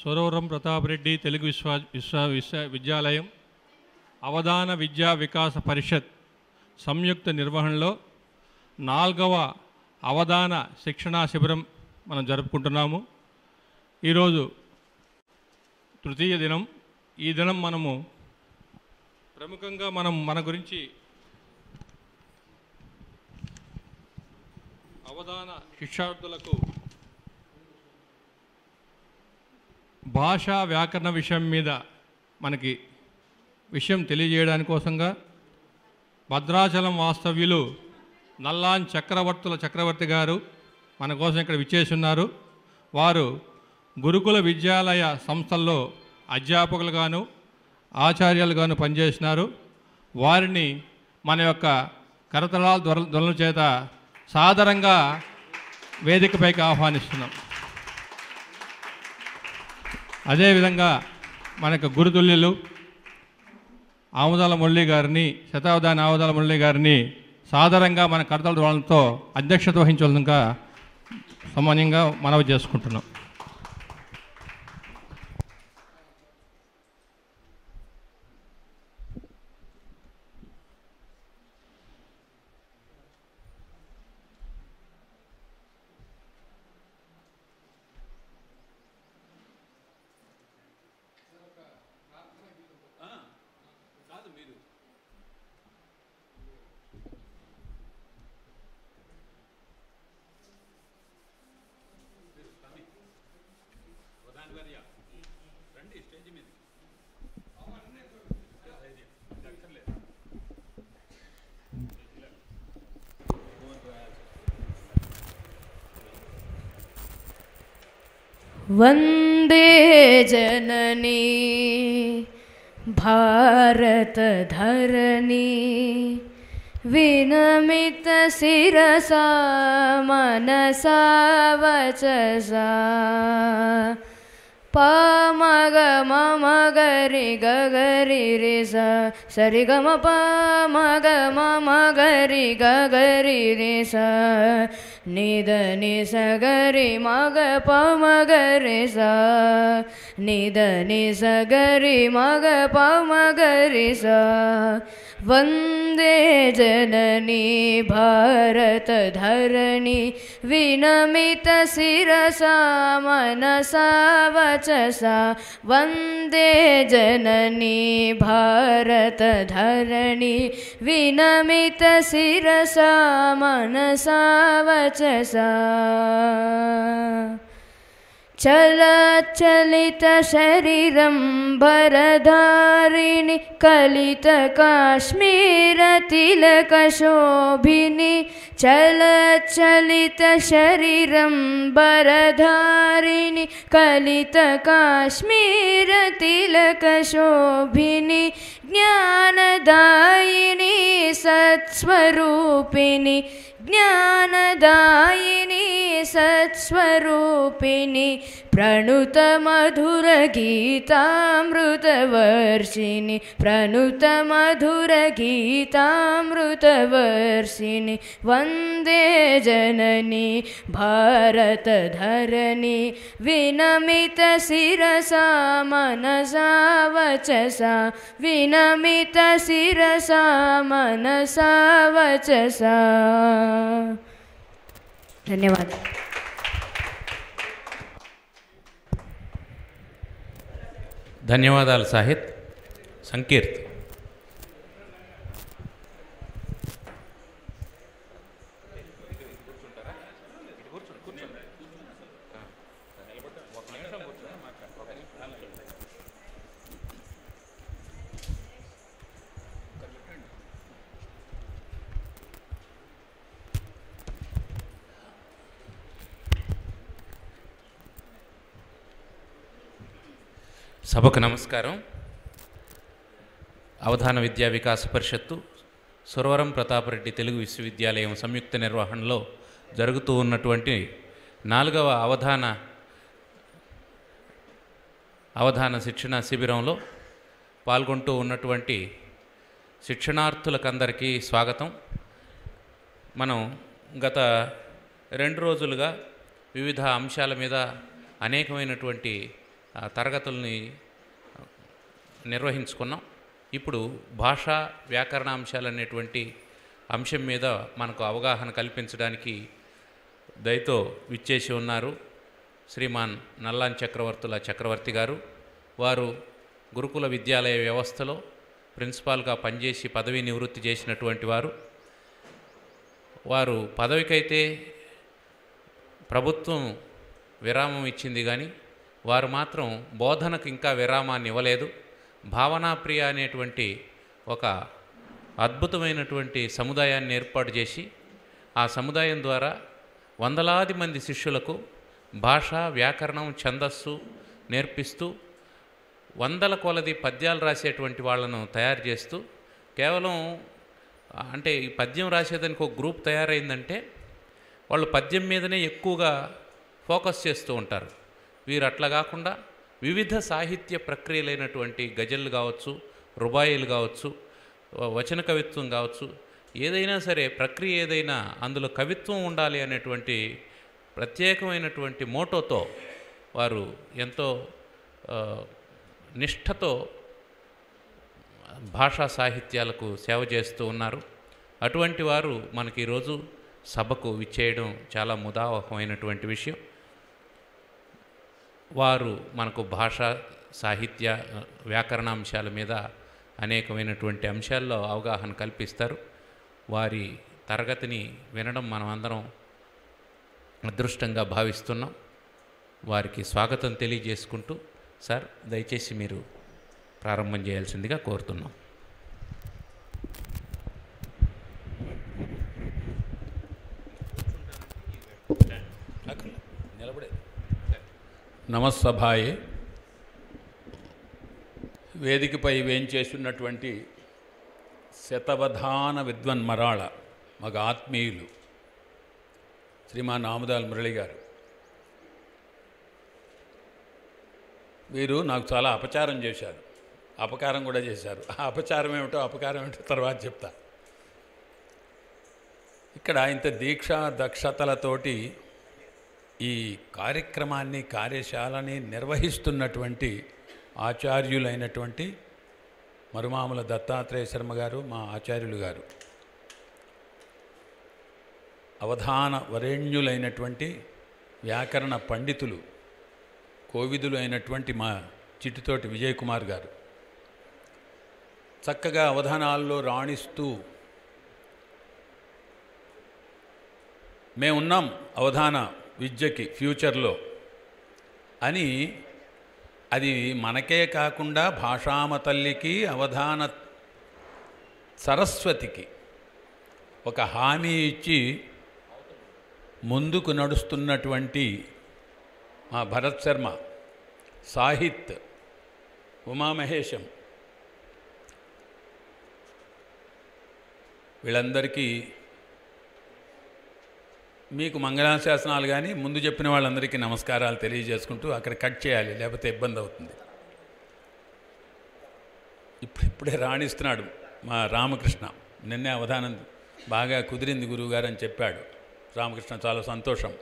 సురవరం ప్రతాపరెడ్డి తెలుగు విశ్వవిద్యాలయం అవధాన విద్యా వికాస పరిషత్ సంయుక్త నిర్వహణలో 4వ అవధాన శిక్షణా శిబిరం మనం జరుపుకుంటున్నాము. ఈరోజు తృతీయ దినం. ఈ దినం మనము ప్రముఖంగా మన గురించి అవధాన శిక్షార్థులకు భాషా వ్యాకరణ విషయం మీద మనకి విషయం తెలియజేయడానికి కోసంగా భద్రాచలం వాస్తవ్యులు నల్లాన్ చక్రవర్తి గారు మన కోసం ఇక్కడ విచ్చేసి ఉన్నారు. వారు గురుకుల విద్యాలయ సంస్థల్లో అధ్యాపకులుగాను ఆచార్యులుగాను పనిచేసినారు. వారిని మన యొక్క కరతలాల ధ్వనుల చేత సాదరంగా వేదికపైకి ఆహ్వానిస్తున్నాం. అదేవిధంగా మనకు గురుతుల్యులు ఆముదాల మురళి గారిని, శతావధాని ఆముదాల మురళి గారిని సాదరంగా మన కరతల ధ్వనులతో అధ్యక్షత వహించాలిగా సామాన్యంగా మనవి చేసుకుంటున్నాం. वंदे जननी भारत धरणी विनमित शिरसा मनसा वचसा पमग मम गरि गगरि रे सा सरि गम पमग मम गरि गगरि रे सा निद नि स गरि मग पम गरि सा निद नि स गरि मग पम गरि सा वंदे जननी भारत धरणी विनमित शिरसा मनसा वचसा वंदे जननी भारत धरणी विनमित शिरसा मनसा वचसा चलित शरीरं भरधारिणि कलित काश्मीर तिलक शोभिनी चलित शरीरं भरधारिणि कलित काश्मीर तिलक शोभिनी ज्ञानदायिनी सत्स्वरूपिणी ज्ञानदायिनी सत्स्वरूपिणी प्रणुत मधुर गीतामृत वर्षिणी प्रणुत मधुर गीतामृत वर्षिणी वंदे जननी भारत धरणी विनमित शिरसा मनसा वचसा विनमित शिरसा मनसा वचसा. धन्यवाद. ధన్యవాదాలు సాహిత్. సంకీర్త్. సభకు నమస్కారం. అవధాన విద్యా వికాస పరిషత్తు సురవరం ప్రతాపరెడ్డి తెలుగు విశ్వవిద్యాలయం సంయుక్త నిర్వహణలో జరుగుతూ ఉన్నటువంటి 4వ అవధాన శిక్షణ శిబిరంలో పాల్గొంటూ ఉన్నటువంటి శిక్షణార్థులకందరికీ స్వాగతం. మనం గత 2 రోజులుగా వివిధ అంశాల మీద అనేకమైనటువంటి తరగతుల్ని నిర్వహించుకున్నాం. ఇప్పుడు భాషా వ్యాకరణాంశాలు అనేటువంటి అంశం మీద మనకు అవగాహన కల్పించడానికి దయతో విచ్చేసి ఉన్నారు శ్రీమాన్ నల్లాన్ చక్రవర్తి గారు. వారు గురుకుల విద్యాలయ వ్యవస్థలో ప్రిన్సిపాల్గా పనిచేసి పదవి నివృత్తి చేసినటువంటి వారు పదవికైతే ప్రభుత్వం విరామం ఇచ్చింది, కానీ వారు మాత్రం బోధనకు ఇంకా విరామాన్ని ఇవ్వలేదు. భావనాప్రియ అనేటువంటి ఒక అద్భుతమైనటువంటి సముదాయాన్ని ఏర్పాటు చేసి ఆ సముదాయం ద్వారా వందలాది మంది శిష్యులకు భాష, వ్యాకరణం, ఛందస్సు నేర్పిస్తూ వందల కొలది పద్యాలు రాసేటువంటి వాళ్ళను తయారు చేస్తూ, కేవలం అంటే ఈ పద్యం రాసేదానికి ఒక గ్రూప్ తయారైందంటే వాళ్ళు పద్యం మీదనే ఎక్కువగా ఫోకస్ చేస్తూ ఉంటారు. వీరు అట్లా కాకుండా వివిధ సాహిత్య ప్రక్రియలైనటువంటి గజళ్ళు కావచ్చు, రుబాయిలు కావచ్చు, వచన కవిత్వం కావచ్చు, ఏదైనా సరే ప్రక్రియ ఏదైనా అందులో కవిత్వం ఉండాలి అనేటువంటి ప్రత్యేకమైనటువంటి మోటోతో వారు ఎంతో నిష్ఠతో భాషా సాహిత్యాలకు సేవ చేస్తూ ఉన్నారు. అటువంటి వారు మనకి ఈరోజు సభకు విచ్చేయడం చాలా ముదావహమైనటువంటి విషయం. వారు మనకు భాషా సాహిత్య వ్యాకరణాంశాల మీద అనేకమైనటువంటి అంశాల్లో అవగాహన కల్పిస్తారు. వారి తరగతిని వినడం మనం అందరం అదృష్టంగా భావిస్తున్నాం. వారికి స్వాగతం తెలియజేసుకుంటూ, సార్ దయచేసి మీరు ప్రారంభం చేయాల్సిందిగా కోరుతున్నాం. నమస్సభాయే. వేదికపై వేంచేస్తున్నటువంటి శతవధాన విద్వన్మరాళ మగ ఆత్మీయులు శ్రీమాన్ ఆముదాల మురళి గారు, వీరు నాకు చాలా అపచారం చేశారు, అపకారం కూడా చేశారు. ఆ అపచారం ఏమిటో అపకారం ఏమిటో తర్వాత చెప్తా. ఇక్కడ ఇంత దీక్ష దక్షతలతోటి ఈ కార్యక్రమాన్ని, కార్యశాలని నిర్వహిస్తున్నటువంటి ఆచార్యులైనటువంటి మరుమాముల దత్తాత్రేయ శర్మ గారు, మా ఆచార్యులు గారు, అవధాన వరేణ్యులైనటువంటి వ్యాకరణ పండితులు, కోవిదులు అయినటువంటి మా చిట్టితోటి విజయ్ కుమార్ గారు, చక్కగా అవధానాల్లో రాణిస్తూ మేమున్నాం అవధాన విద్యకి ఫ్యూచర్లో అని, అది మనకే కాకుండా భాషామ తల్లికి, అవధాన సరస్వతికి ఒక హామీ ఇచ్చి ముందుకు నడుస్తున్నటువంటి మా భరత్ శర్మ, సాహిత్, ఉమామహేశం, వీళ్ళందరికీ మీకు మంగళాశాసనాలు కానీ ముందు చెప్పిన వాళ్ళందరికీ నమస్కారాలు తెలియజేసుకుంటూ అక్కడ కట్ చేయాలి, లేకపోతే ఇబ్బంది అవుతుంది. ఇప్పుడే రాణిస్తున్నాడు మా రామకృష్ణ. నిన్నే అవధానం బాగా కుదిరింది గురువుగారు అని చెప్పాడు రామకృష్ణ. చాలా సంతోషం.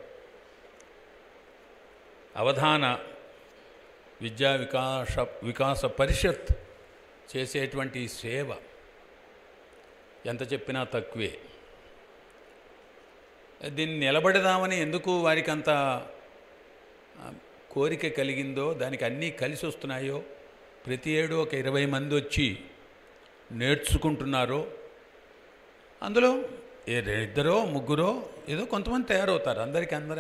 అవధాన విద్యా వికాస పరిషత్ చేసేటువంటి సేవ ఎంత చెప్పినా తక్కువే. దీన్ని నిలబడదామని ఎందుకు వారికి అంత కోరిక కలిగిందో, దానికి అన్నీ కలిసి వస్తున్నాయో, ప్రతి ఏడు ఒక 20 మంది వచ్చి నేర్చుకుంటున్నారో, అందులో ఇద్దరో ముగ్గురో ఏదో కొంతమంది తయారవుతారు.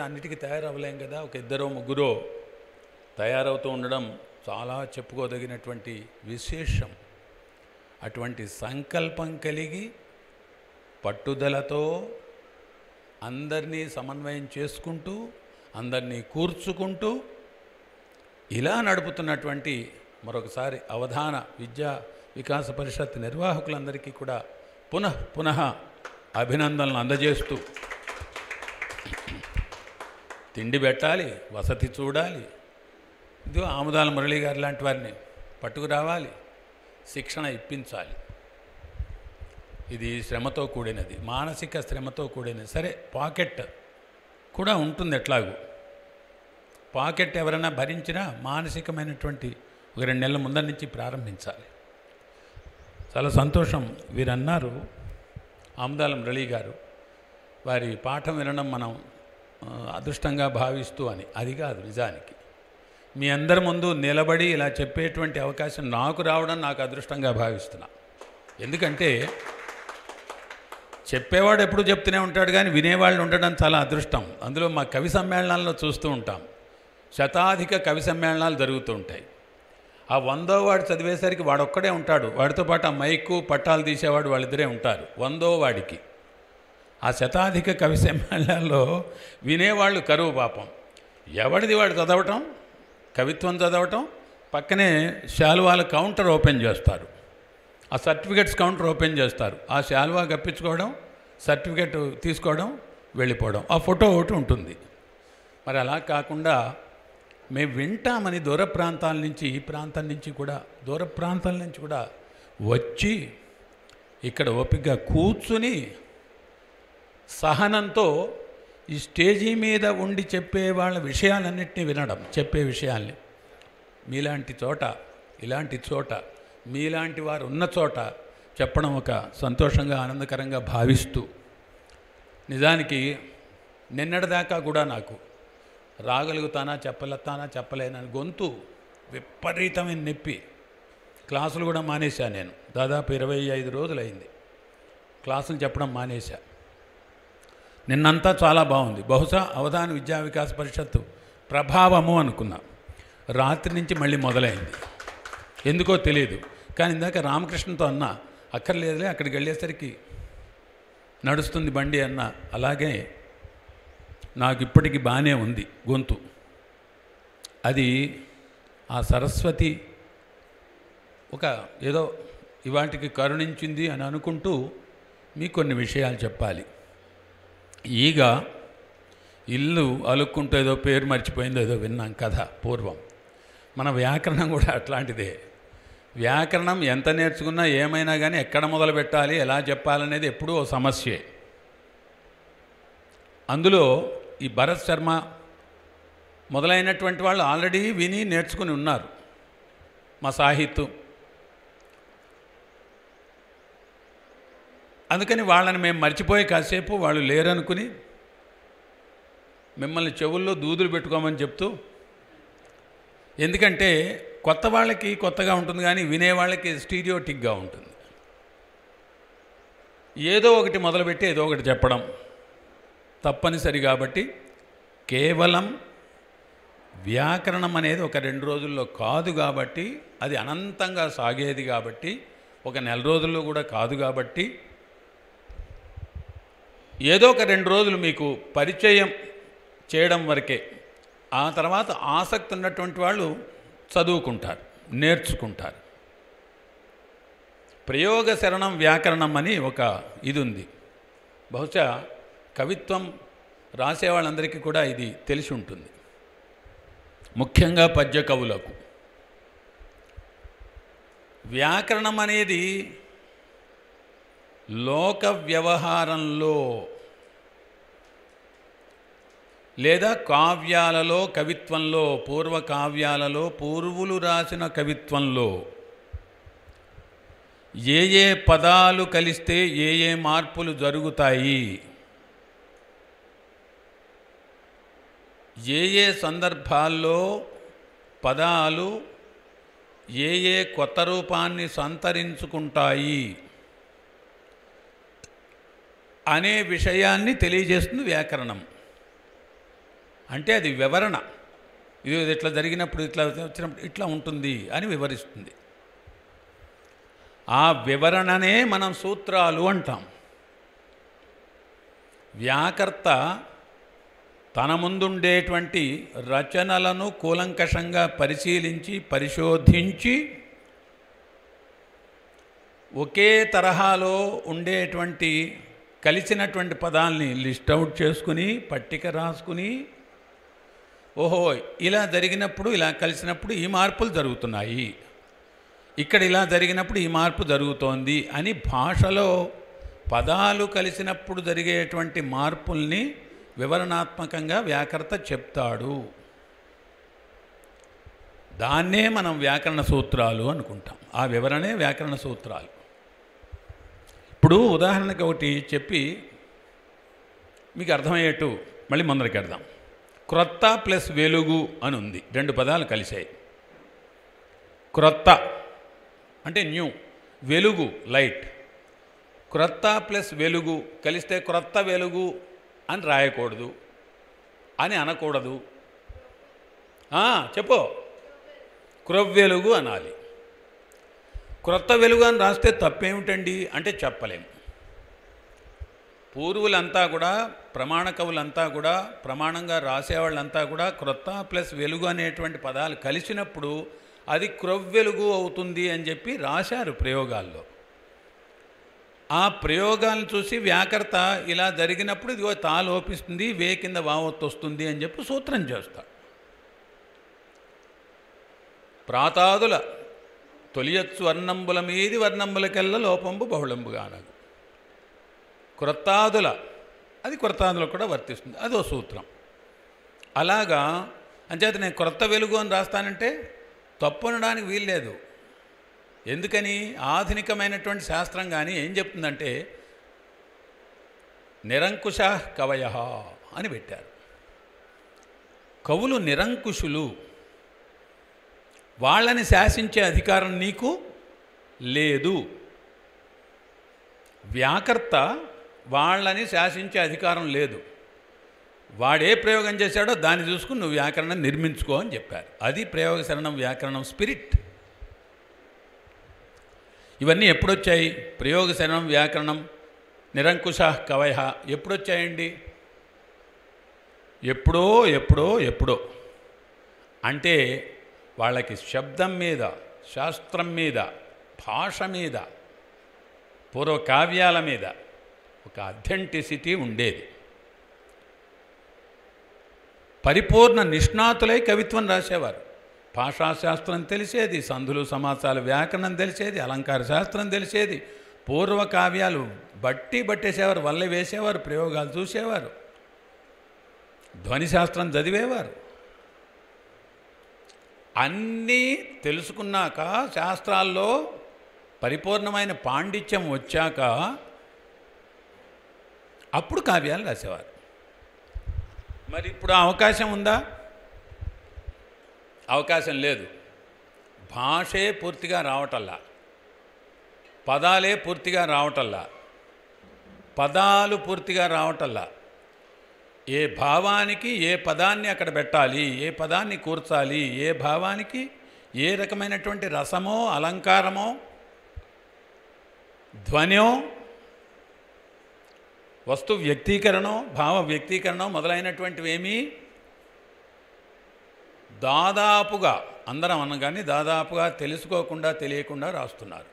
అన్నిటికీ తయారవ్వలేం కదా. ఒక ఇద్దరో ముగ్గురో తయారవుతూ ఉండడం చాలా చెప్పుకోదగినటువంటి విశేషం. అటువంటి సంకల్పం కలిగి పట్టుదలతో అందరినీ సమన్వయం చేసుకుంటూ, అందరినీ కూర్చుకుంటూ ఇలా నడుపుతున్నటువంటి మరొకసారి అవధాన విద్యా వికాస పరిషత్ నిర్వాహకులందరికీ కూడా పునః అభినందనలు అందజేస్తూ, తిండి పెట్టాలి, వసతి చూడాలి, ఇదిగో ఆముదాల మురళి గారు లాంటి వారిని పట్టుకురావాలి, శిక్షణ ఇప్పించాలి. ఇది శ్రమతో కూడినది, మానసిక శ్రమతో కూడినది. సరే, పాకెట్ కూడా ఉంటుంది ఎట్లాగూ. పాకెట్ ఎవరైనా భరించినా మానసికమైనటువంటి ఒక 2 నెలల ముందర నుంచి ప్రారంభించాలి. చాలా సంతోషం. వీరు అన్నారు ఆముదాల మురళి గారు, వారి పాఠం వినడం మనం అదృష్టంగా భావిస్తూ అని. అది కాదు, నిజానికి మీ అందరి ముందు నిలబడి ఇలా చెప్పేటువంటి అవకాశం నాకు రావడం నాకు అదృష్టంగా భావిస్తున్నా. ఎందుకంటే చెప్పేవాడు ఎప్పుడు చెప్తూనే ఉంటాడు, కానీ వినేవాళ్ళు ఉండడం చాలా అదృష్టం. అందులో మా కవి సమ్మేళనాల్లో చూస్తూ ఉంటాం, శతాధిక కవి సమ్మేళనాలు జరుగుతూ ఉంటాయి. ఆ 100వ వాడు చదివేసరికి వాడొక్కడే ఉంటాడు, వాడితో పాటు ఆ మైకు పట్టాలు తీసేవాడు వాళ్ళిద్దరే ఉంటారు 100వ వాడికి. ఆ శతాధిక కవి సమ్మేళనాల్లో వినేవాళ్ళు కరువు పాపం. ఎవడిది వాడు చదవటం, కవిత్వం చదవటం, పక్కనే శాలువాల కౌంటర్ ఓపెన్ చేస్తారు, ఆ సర్టిఫికెట్స్ కౌంటర్ ఓపెన్ చేస్తారు, ఆ శాలువా కప్పించుకోవడం, సర్టిఫికెట్ తీసుకోవడం, వెళ్ళిపోవడం, ఆ ఫోటో ఒకటి ఉంటుంది. మరి అలా కాకుండా మేము వింటామని దూర ప్రాంతాల నుంచి, ఈ ప్రాంతం నుంచి కూడా, దూర ప్రాంతాల నుంచి కూడా వచ్చి ఇక్కడ ఓపికగా కూర్చుని సహనంతో ఈ స్టేజీ మీద ఉండి చెప్పే వాళ్ళ విషయాలన్నింటినీ వినడం, చెప్పే విషయాల్ని మీలాంటి చోట, ఇలాంటి చోట, మీలాంటి వారు ఉన్న చోట చెప్పడం ఒక సంతోషంగా, ఆనందకరంగా భావిస్తూ, నిజానికి నిన్నటిదాకా కూడా నాకు రాగలుగుతానా చెప్పలేనని గొంతు విపరీతమైన నొప్పి. క్లాసులు కూడా మానేశా నేను. దాదాపు 25 రోజులైంది క్లాసులు చెప్పడం మానేశా. నిన్నంతా చాలా బాగుంది. బహుశా అవధాన విద్యా వికాస పరిషత్తు ప్రభావము అనుకున్నా. రాత్రి నుంచి మళ్ళీ మొదలైంది, ఎందుకో తెలియదు. కానీ ఇందాక రామకృష్ణతో అన్నా, అక్కర్లేదులే అక్కడికి వెళ్ళేసరికి నడుస్తుంది బండి అన్న. అలాగే నాకు ఇప్పటికీ బాగానే ఉంది గొంతు. అది ఆ సరస్వతి ఒక ఏదో ఇవాటికి కరుణించింది అని అనుకుంటూ మీకు కొన్ని విషయాలు చెప్పాలి. ఈగ ఇల్లు అలుక్కుంటూ ఏదో పేరు మర్చిపోయిందో ఏదో విన్నాం కథ పూర్వం. మన వ్యాకరణం కూడా అట్లాంటిదే. వ్యాకరణం ఎంత నేర్చుకున్నా ఏమైనా కానీ ఎక్కడ మొదలు పెట్టాలి, ఎలా చెప్పాలనేది ఎప్పుడూ ఓ సమస్యే. అందులో ఈ భరత్ శర్మ మొదలైనటువంటి వాళ్ళు ఆల్రెడీ విని నేర్చుకుని ఉన్నారు. మా సాహిత్యం అందుకని వాళ్ళని మేము మర్చిపోయి కాసేపు వాళ్ళు లేరనుకుని మిమ్మల్ని చెవుల్లో దూదులు పెట్టుకోమని చెప్తూ, ఎందుకంటే కొత్త వాళ్ళకి కొత్తగా ఉంటుంది కానీ వినేవాళ్ళకి స్టీరియోటిక్గా ఉంటుంది. ఏదో ఒకటి మొదలుపెట్టి ఏదో ఒకటి చెప్పడం తప్పనిసరి. కాబట్టి కేవలం వ్యాకరణం అనేది ఒక 2 రోజుల్లో కాదు, కాబట్టి అది అనంతంగా సాగేది, కాబట్టి ఒక 1 రోజుల్లో కూడా కాదు. కాబట్టి ఏదో ఒక 2 రోజులు మీకు పరిచయం చేయడం వరకే. ఆ తర్వాత ఆసక్తి ఉన్నటువంటి వాళ్ళు చదువుకుంటారు, నేర్చుకుంటారు. ప్రయోగ శరణం వ్యాకరణం అని ఒక ఇది ఉంది. బహుశా కవిత్వం రాసే వాళ్ళందరికీ కూడా ఇది తెలిసి ఉంటుంది, ముఖ్యంగా పద్య కవులకు. వ్యాకరణం అనేది లోక వ్యవహారంలో లేదా కావ్యాలలో, కవిత్వంలో, పూర్వ కావ్యాలలో, పూర్వులు రాసిన కవిత్వంలో ఏ ఏ పదాలు కలిస్తే ఏ ఏ మార్పులు జరుగుతాయి, ఏ ఏ సందర్భాల్లో పదాలు ఏ ఏ కొత్త రూపాన్ని సంతరించుకుంటాయి అనే విషయాన్ని తెలియజేస్తుంది వ్యాకరణం. అంటే అది వివరణ. ఇది ఇట్లా జరిగినప్పుడు, ఇట్లా వచ్చినప్పుడు ఇట్లా ఉంటుంది అని వివరిస్తుంది. ఆ వివరణనే మనం సూత్రాలు అంటాం. వ్యాకర్త తన ముందుండేటువంటి రచనలను కూలంకషంగా పరిశీలించి పరిశోధించి ఒకే తరహాలో ఉండేటువంటి కలిసినటువంటి పదాల్ని లిస్ట్ అవుట్ చేసుకుని పట్టిక రాసుకుని, ఓహో ఇలా జరిగినప్పుడు, ఇలా కలిసినప్పుడు ఈ మార్పులు జరుగుతున్నాయి, ఇక్కడ ఇలా జరిగినప్పుడు ఈ మార్పు జరుగుతోంది అని భాషలో పదాలు కలిసినప్పుడు జరిగేటువంటి మార్పుల్ని వివరణాత్మకంగా వ్యాకర్త చెప్తాడు. దాన్నే మనం వ్యాకరణ సూత్రాలు అనుకుంటాం. ఆ వివరణే వ్యాకరణ సూత్రాలు. ఇప్పుడు ఉదాహరణకి ఒకటి చెప్పి మీకు అర్థమయ్యేట్టు మళ్ళీ ముందరికి వెళ్దాం. క్రొత్త ప్లస్ వెలుగు అని ఉంది, రెండు పదాలు కలిశాయి. క్రొత్త అంటే న్యూ, వెలుగు లైట్. క్రొత్త ప్లస్ వెలుగు కలిస్తే క్రొత్త వెలుగు అని రాయకూడదు, అని అనకూడదు. చెప్పు, క్రొవ్వెలుగు అనాలి. క్రొత్త వెలుగు అని రాస్తే తప్పేమిటండి అంటే చెప్పలేము. పూర్వులంతా కూడా, ప్రమాణ కవులంతా కూడా, ప్రమాణంగా రాసేవాళ్ళంతా కూడా క్రొత్త ప్లస్ వెలుగు అనేటువంటి పదాలు కలిసినప్పుడు అది క్రొవ్వెలుగు అవుతుంది అని చెప్పి రాశారు ప్రయోగాల్లో. ఆ ప్రయోగాలను చూసి వ్యాకర్త ఇలా జరిగినప్పుడు ఇదిగో తా లోపిస్తుంది, వే కింద వావత్తు వస్తుంది అని చెప్పి సూత్రం చేస్తాడు. ప్రాతాదుల తొలియత్సు వర్ణంబుల మీది వర్ణంబులకెల్ల లోపంబు బహుళంబుగానగు. క్రొత్తాదుల, అది క్రొత్తాదులకు కూడా వర్తిస్తుంది, అదో సూత్రం. అలాగా అంచేత నేను క్రొత్త వెలుగు అని రాస్తానంటే తప్పు అనడానికి వీల్లేదు. ఎందుకని? ఆధునికమైనటువంటి శాస్త్రం కానీ ఏం చెప్తుందంటే నిరంకుశ కవయ అని పెట్టారు. కవులు నిరంకుశులు, వాళ్ళని శాసించే అధికారం నీకు లేదు. వ్యాకర్త వాళ్ళని శాసించే అధికారం లేదు. వాడే ప్రయోగం చేశాడో దాన్ని చూసుకుని నువ్వు వ్యాకరణం నిర్మించుకో అని చెప్పారు. అది ప్రయోగ శరణం వ్యాకరణం స్పిరిట్. ఇవన్నీ ఎప్పుడొచ్చాయి? ప్రయోగ శరణం వ్యాకరణం నిరంకుశ కవయ ఎప్పుడొచ్చాయండి? ఎప్పుడో ఎప్పుడో ఎప్పుడో. అంటే వాళ్ళకి శబ్దం మీద, శాస్త్రం మీద, భాష మీద, పూర్వకావ్యాల మీద ఒక అథెంటిసిటీ ఉండేది. పరిపూర్ణ నిష్ణాతులై కవిత్వం రాసేవారు. భాషాశాస్త్రం తెలిసేది, సంధులు సమాసాల వ్యాకరణం తెలిసేది, అలంకార శాస్త్రం తెలిసేది, పూర్వకావ్యాలు బట్టేసేవారు, వల్ల వేసేవారు, ప్రయోగాలు చూసేవారు, ధ్వనిశాస్త్రం చదివేవారు. అన్నీ తెలుసుకున్నాక, శాస్త్రాల్లో పరిపూర్ణమైన పాండిత్యం వచ్చాక అప్పుడు కావ్యాలు రాసేవారు. మరి ఇప్పుడు అవకాశం ఉందా? అవకాశం లేదు. భాషే పూర్తిగా రావటల్లా, పదాలే పూర్తిగా రావటల్లా, పదాలు పూర్తిగా రావటల్లా. ఏ భావానికి ఏ పదాన్ని అక్కడ పెట్టాలి, ఏ పదాన్ని కూర్చాలి, ఏ భావానికి ఏ రకమైనటువంటి రసమో, అలంకారమో, ధ్వనో, వస్తు వ్యక్తీకరణో, భావ వ్యక్తీకరణో మొదలైనటువంటివేమీ దాదాపుగా, అందరం అనగానే దాదాపుగా తెలుసుకోకుండా తెలియకుండా రాస్తున్నారు.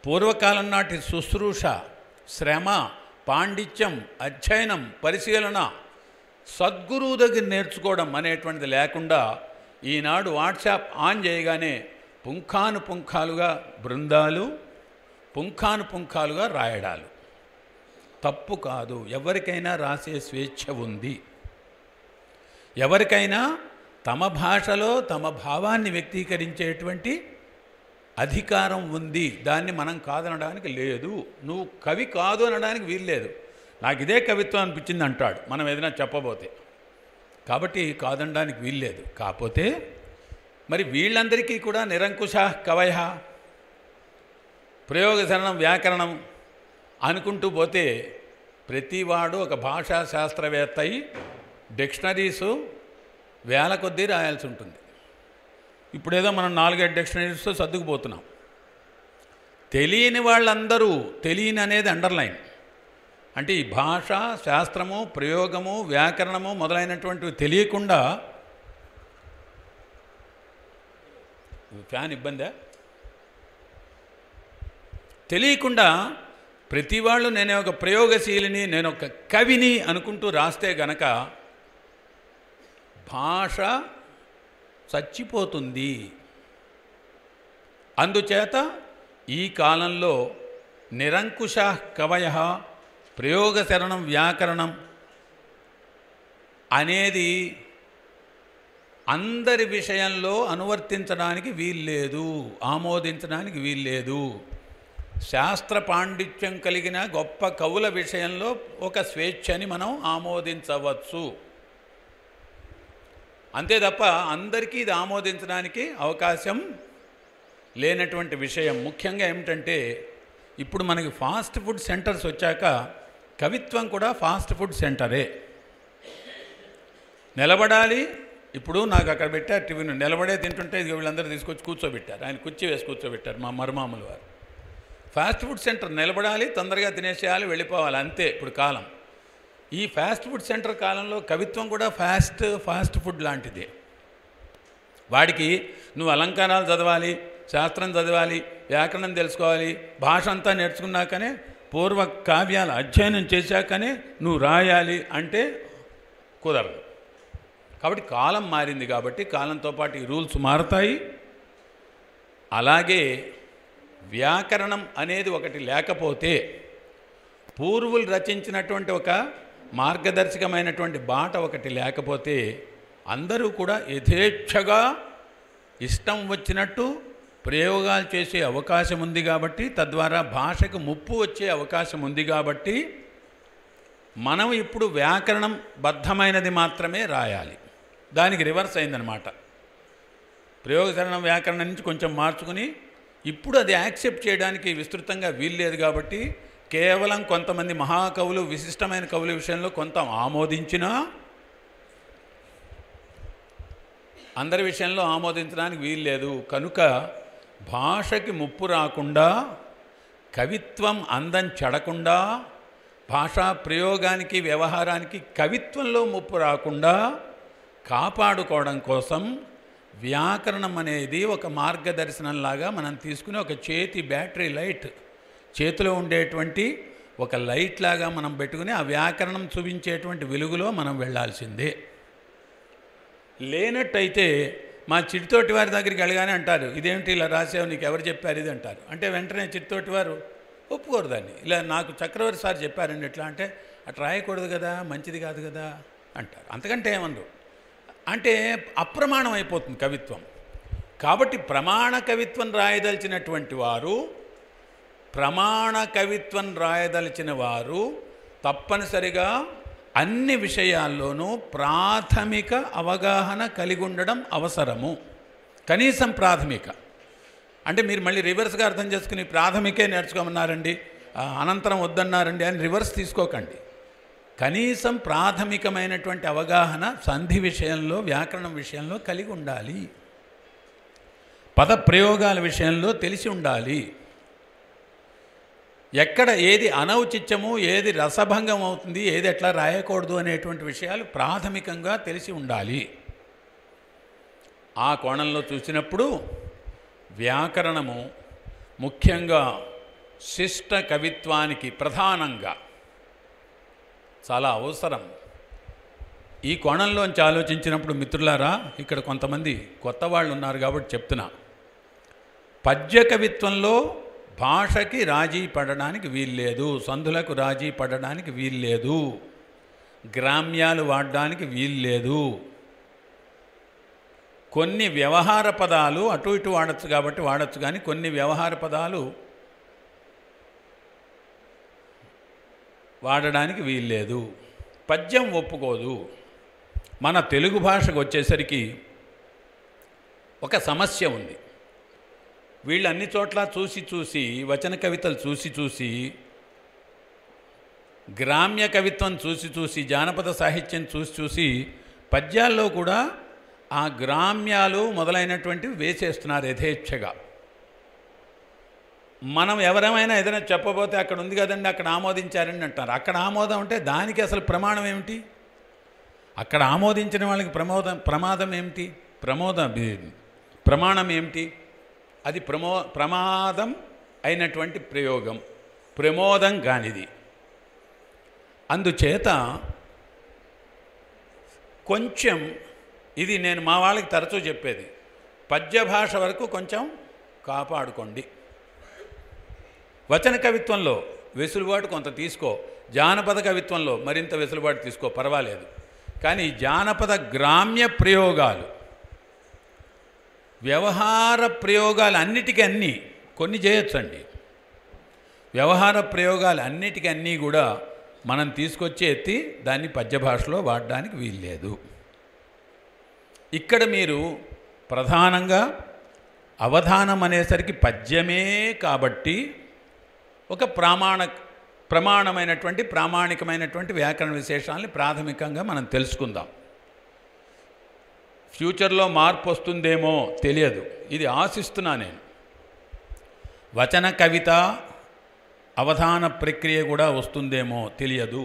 పూర్వకాలం నాటి శుశ్రూష, శ్రమ, పాండిత్యం, అధ్యయనం, పరిశీలన, సద్గురువు దగ్గర నేర్చుకోవడం అనేటువంటిది లేకుండా ఈనాడు వాట్సాప్ ఆన్ చేయగానే పుంఖానుపుంఖాలుగా బృందాలు, పుంఖానుపుంఖాలుగా రాయడాలు. తప్పు కాదు. ఎవరికైనా రాసే స్వేచ్ఛ ఉంది. ఎవరికైనా తమ భాషలో తమ భావాన్ని వ్యక్తీకరించేటువంటి అధికారం ఉంది. దాన్ని మనం కాదనడానికి లేదు. నువ్వు కవి కాదు అనడానికి వీల్లేదు. నాకు ఇదే కవిత్వం అనిపించింది అంటాడు మనం ఏదైనా చెప్పబోతే. కాబట్టి కాదనడానికి వీల్లేదు. కాకపోతే మరి వీళ్ళందరికీ కూడా నిరంకుశ కవయ, ప్రయోగ శరణం వ్యాకరణం అనుకుంటూ పోతే ప్రతివాడు ఒక భాషా శాస్త్రవేత్త అయి డిక్షనరీసు వేల కొద్దీ రాయాల్సి ఉంటుంది. ఇప్పుడేదో మనం 4-5 డిక్షనరీస్తో సర్దుకుపోతున్నాం. తెలియని వాళ్ళందరూ, తెలియని అనేది అండర్లైన్, అంటే ఈ భాష, శాస్త్రము, ప్రయోగము, వ్యాకరణము మొదలైనటువంటివి తెలియకుండా ఫ్యాన్ ఇబ్బందా? తెలియకుండా ప్రతి వాళ్ళు నేను ఒక ప్రయోగశీలిని, నేను ఒక కవిని అనుకుంటూ రాస్తే గనక భాష చచ్చిపోతుంది. అందుచేత ఈ కాలంలో నిరంకుశ కవయ, ప్రయోగ శరణం వ్యాకరణం అనేది అందరి విషయంలో అనువర్తించడానికి వీల్లేదు, ఆమోదించడానికి వీల్లేదు. శాస్త్ర పాండిత్యం కలిగిన గొప్ప కవుల విషయంలో ఒక స్వేచ్ఛని మనం ఆమోదించవచ్చు. అంతే తప్ప అందరికీ ఇది ఆమోదించడానికి అవకాశం లేనటువంటి విషయం. ముఖ్యంగా ఏమిటంటే ఇప్పుడు మనకి ఫాస్ట్ ఫుడ్ సెంటర్స్ వచ్చాక కవిత్వం కూడా ఫాస్ట్ ఫుడ్ సెంటరే. నిలబడాలి. ఇప్పుడు నాకు అక్కడ పెట్టారు టిఫిన్, నిలబడే తింటుంటే ఇది వీళ్ళందరూ తీసుకొచ్చి కూర్చోబెట్టారు, ఆయన కుర్చీ వేసి కూర్చోబెట్టారు మా మరుమాములు వారు. ఫాస్ట్ ఫుడ్ సెంటర్ నిలబడాలి, తొందరగా తినేసేయాలి, వెళ్ళిపోవాలి, అంతే ఇప్పుడు కాలం. ఈ ఫాస్ట్ ఫుడ్ సెంటర్ కాలంలో కవిత్వం కూడా ఫాస్ట్ ఫుడ్ లాంటిదే. వాడికి నువ్వు అలంకారాలు చదవాలి, శాస్త్రం చదవాలి, వ్యాకరణం తెలుసుకోవాలి, భాష అంతా నేర్చుకున్నాకనే, పూర్వ కావ్యాలు అధ్యయనం చేశాకనే నువ్వు రాయాలి అంటే కుదరదు. కాబట్టి కాలం మారింది, కాబట్టి కాలంతో పాటు ఈ రూల్స్ మారుతాయి. అలాగే వ్యాకరణం అనేది ఒకటి లేకపోతే, పూర్వులు రచించినటువంటి ఒక మార్గదర్శకమైనటువంటి బాట ఒకటి లేకపోతే అందరూ కూడా యథేచ్ఛగా ఇష్టం వచ్చినట్టు ప్రయోగాలు చేసే అవకాశం ఉంది. కాబట్టి తద్వారా భాషకు ముప్పు వచ్చే అవకాశం ఉంది. కాబట్టి మనం ఇప్పుడు వ్యాకరణం బద్ధమైనది మాత్రమే రాయాలి. దానికి రివర్స్ అయిందనమాట. ప్రయోగశరణం వ్యాకరణం నుంచి కొంచెం మార్చుకుని ఇప్పుడు అది యాక్సెప్ట్ చేయడానికి విస్తృతంగా వీల్లేదు. కాబట్టి కేవలం కొంతమంది మహాకవులు, విశిష్టమైన కవుల విషయంలో కొంత ఆమోదించినా అందరి విషయంలో ఆమోదించడానికి వీల్లేదు. కనుక భాషకి ముప్పు రాకుండా, కవిత్వం అందం చెడకుండా, భాషా ప్రయోగానికి వ్యవహారానికి కవిత్వంలో ముప్పు రాకుండా కాపాడుకోవడం కోసం వ్యాకరణం అనేది ఒక మార్గదర్శనంలాగా మనం తీసుకుని ఒక చేతి బ్యాటరీ లైట్, చేతిలో ఉండేటువంటి ఒక లైట్ లాగా మనం పెట్టుకుని ఆ వ్యాకరణం చూపించేటువంటి వెలుగులో మనం వెళ్ళాల్సిందే. లేనట్టయితే మా చిట్టితోటి వారి దగ్గరికి వెళ్ళగానే అంటారు, ఇదేమిటి ఇలా రాసావు, నీకు ఎవరు చెప్పారు ఇది అంటారు. అంటే వెంటనే చిట్టితోటి వారు ఒప్పుకోరు దాన్ని. ఇలా నాకు చక్రవర్తి సార్ చెప్పారండి ఎట్లా అంటే, అట్లా రాయకూడదు కదా, మంచిది కాదు కదా అంటారు. అంతకంటే ఏమన్నారు అంటే అప్రమాణం అయిపోతుంది కవిత్వం. కాబట్టి ప్రమాణ కవిత్వం రాయదలిచినటువంటి వారు, ప్రమాణ కవిత్వం రాయదలిచిన వారు తప్పనిసరిగా అన్ని విషయాల్లోనూ ప్రాథమిక అవగాహన కలిగి ఉండడం అవసరము. కనీసం ప్రాథమిక అంటే మీరు మళ్ళీ రివర్స్గా అర్థం చేసుకుని ప్రాథమికే నేర్చుకోమన్నారండి, అనంతరం వద్దన్నారండి అని రివర్స్ తీసుకోకండి. కనీసం ప్రాథమికమైనటువంటి అవగాహన సంధి విషయంలో, వ్యాకరణం విషయంలో కలిగి ఉండాలి. పద ప్రయోగాల విషయంలో తెలిసి ఉండాలి. ఎక్కడ ఏది అనౌచిత్యము, ఏది రసభంగం అవుతుంది, ఏది ఎట్లా రాయకూడదు అనేటువంటి విషయాలు ప్రాథమికంగా తెలిసి ఉండాలి. ఆ కోణంలో చూసినప్పుడు వ్యాకరణము ముఖ్యంగా శిష్ట కవిత్వానికి ప్రధానంగా చాలా అవసరం. ఈ కోణంలోంచి ఆలోచించినప్పుడు మిత్రులారా, ఇక్కడ కొంతమంది కొత్త వాళ్ళు ఉన్నారు కాబట్టి చెప్తున్నా. పద్య కవిత్వంలో భాషకి రాజీ పడడానికి వీల్లేదు, సంధులకు రాజీ పడడానికి వీల్లేదు, గ్రామ్యాలు వాడడానికి వీల్లేదు. కొన్ని వ్యవహార పదాలు అటు ఇటు వాడచ్చు కాబట్టి వాడచ్చు, కానీ కొన్ని వ్యవహార పదాలు వాడడానికి వీల్లేదు. పద్యం ఒప్పుకోదు. మన తెలుగు భాషకు వచ్చేసరికి ఒక సమస్య ఉంది. వీళ్ళు అన్ని చోట్ల చూసి వచన కవితలు చూసి గ్రామ్య కవిత్వం చూసి జానపద సాహిత్యం చూసి పద్యాల్లో కూడా ఆ గ్రామ్యాలు మొదలైనటువంటివి వేసేస్తున్నారు యథేచ్ఛగా. మనం ఎవరేమైనా ఏదైనా చెప్పబోతే అక్కడ ఉంది కదండి, అక్కడ ఆమోదించారని అంటారు. అక్కడ ఆమోదం అంటే దానికి అసలు ప్రమాణం ఏమిటి? అక్కడ ఆమోదించిన వాళ్ళకి ప్రమాదం ఏమిటి? ప్రమాణం ఏమిటి? అది ప్రమాదం అయినటువంటి ప్రయోగం, ప్రమోదం కానిది. అందుచేత కొంచెం ఇది నేను మా వాళ్ళకి తరచూ చెప్పేది, పద్య భాష వరకు కొంచెం కాపాడుకోండి. వచన కవిత్వంలో వెసులుబాటు కొంత తీసుకో, జానపద కవిత్వంలో మరింత వెసులుబాటు తీసుకో, పర్వాలేదు. కానీ జానపద గ్రామ్య ప్రయోగాలు వ్యవహార ప్రయోగాలు అన్నిటికీ అన్నీ కొన్ని చేయొచ్చండి. వ్యవహార ప్రయోగాలు అన్నిటికీ అన్నీ కూడా మనం తీసుకొచ్చి ఎత్తి దాన్ని పద్య భాషలో వాడడానికి వీల్లేదు. ఇక్కడ మీరు ప్రధానంగా అవధానం అనేసరికి పద్యమే కాబట్టి ఒక ప్రామాణికమైనటువంటి వ్యాకరణ విశేషాలని ప్రాథమికంగా మనం తెలుసుకుందాం. ఫ్యూచర్లో మార్పు వస్తుందేమో తెలియదు, ఇది ఆశిస్తున్నా నేను. వచన కవిత అవధాన ప్రక్రియ కూడా వస్తుందేమో తెలియదు.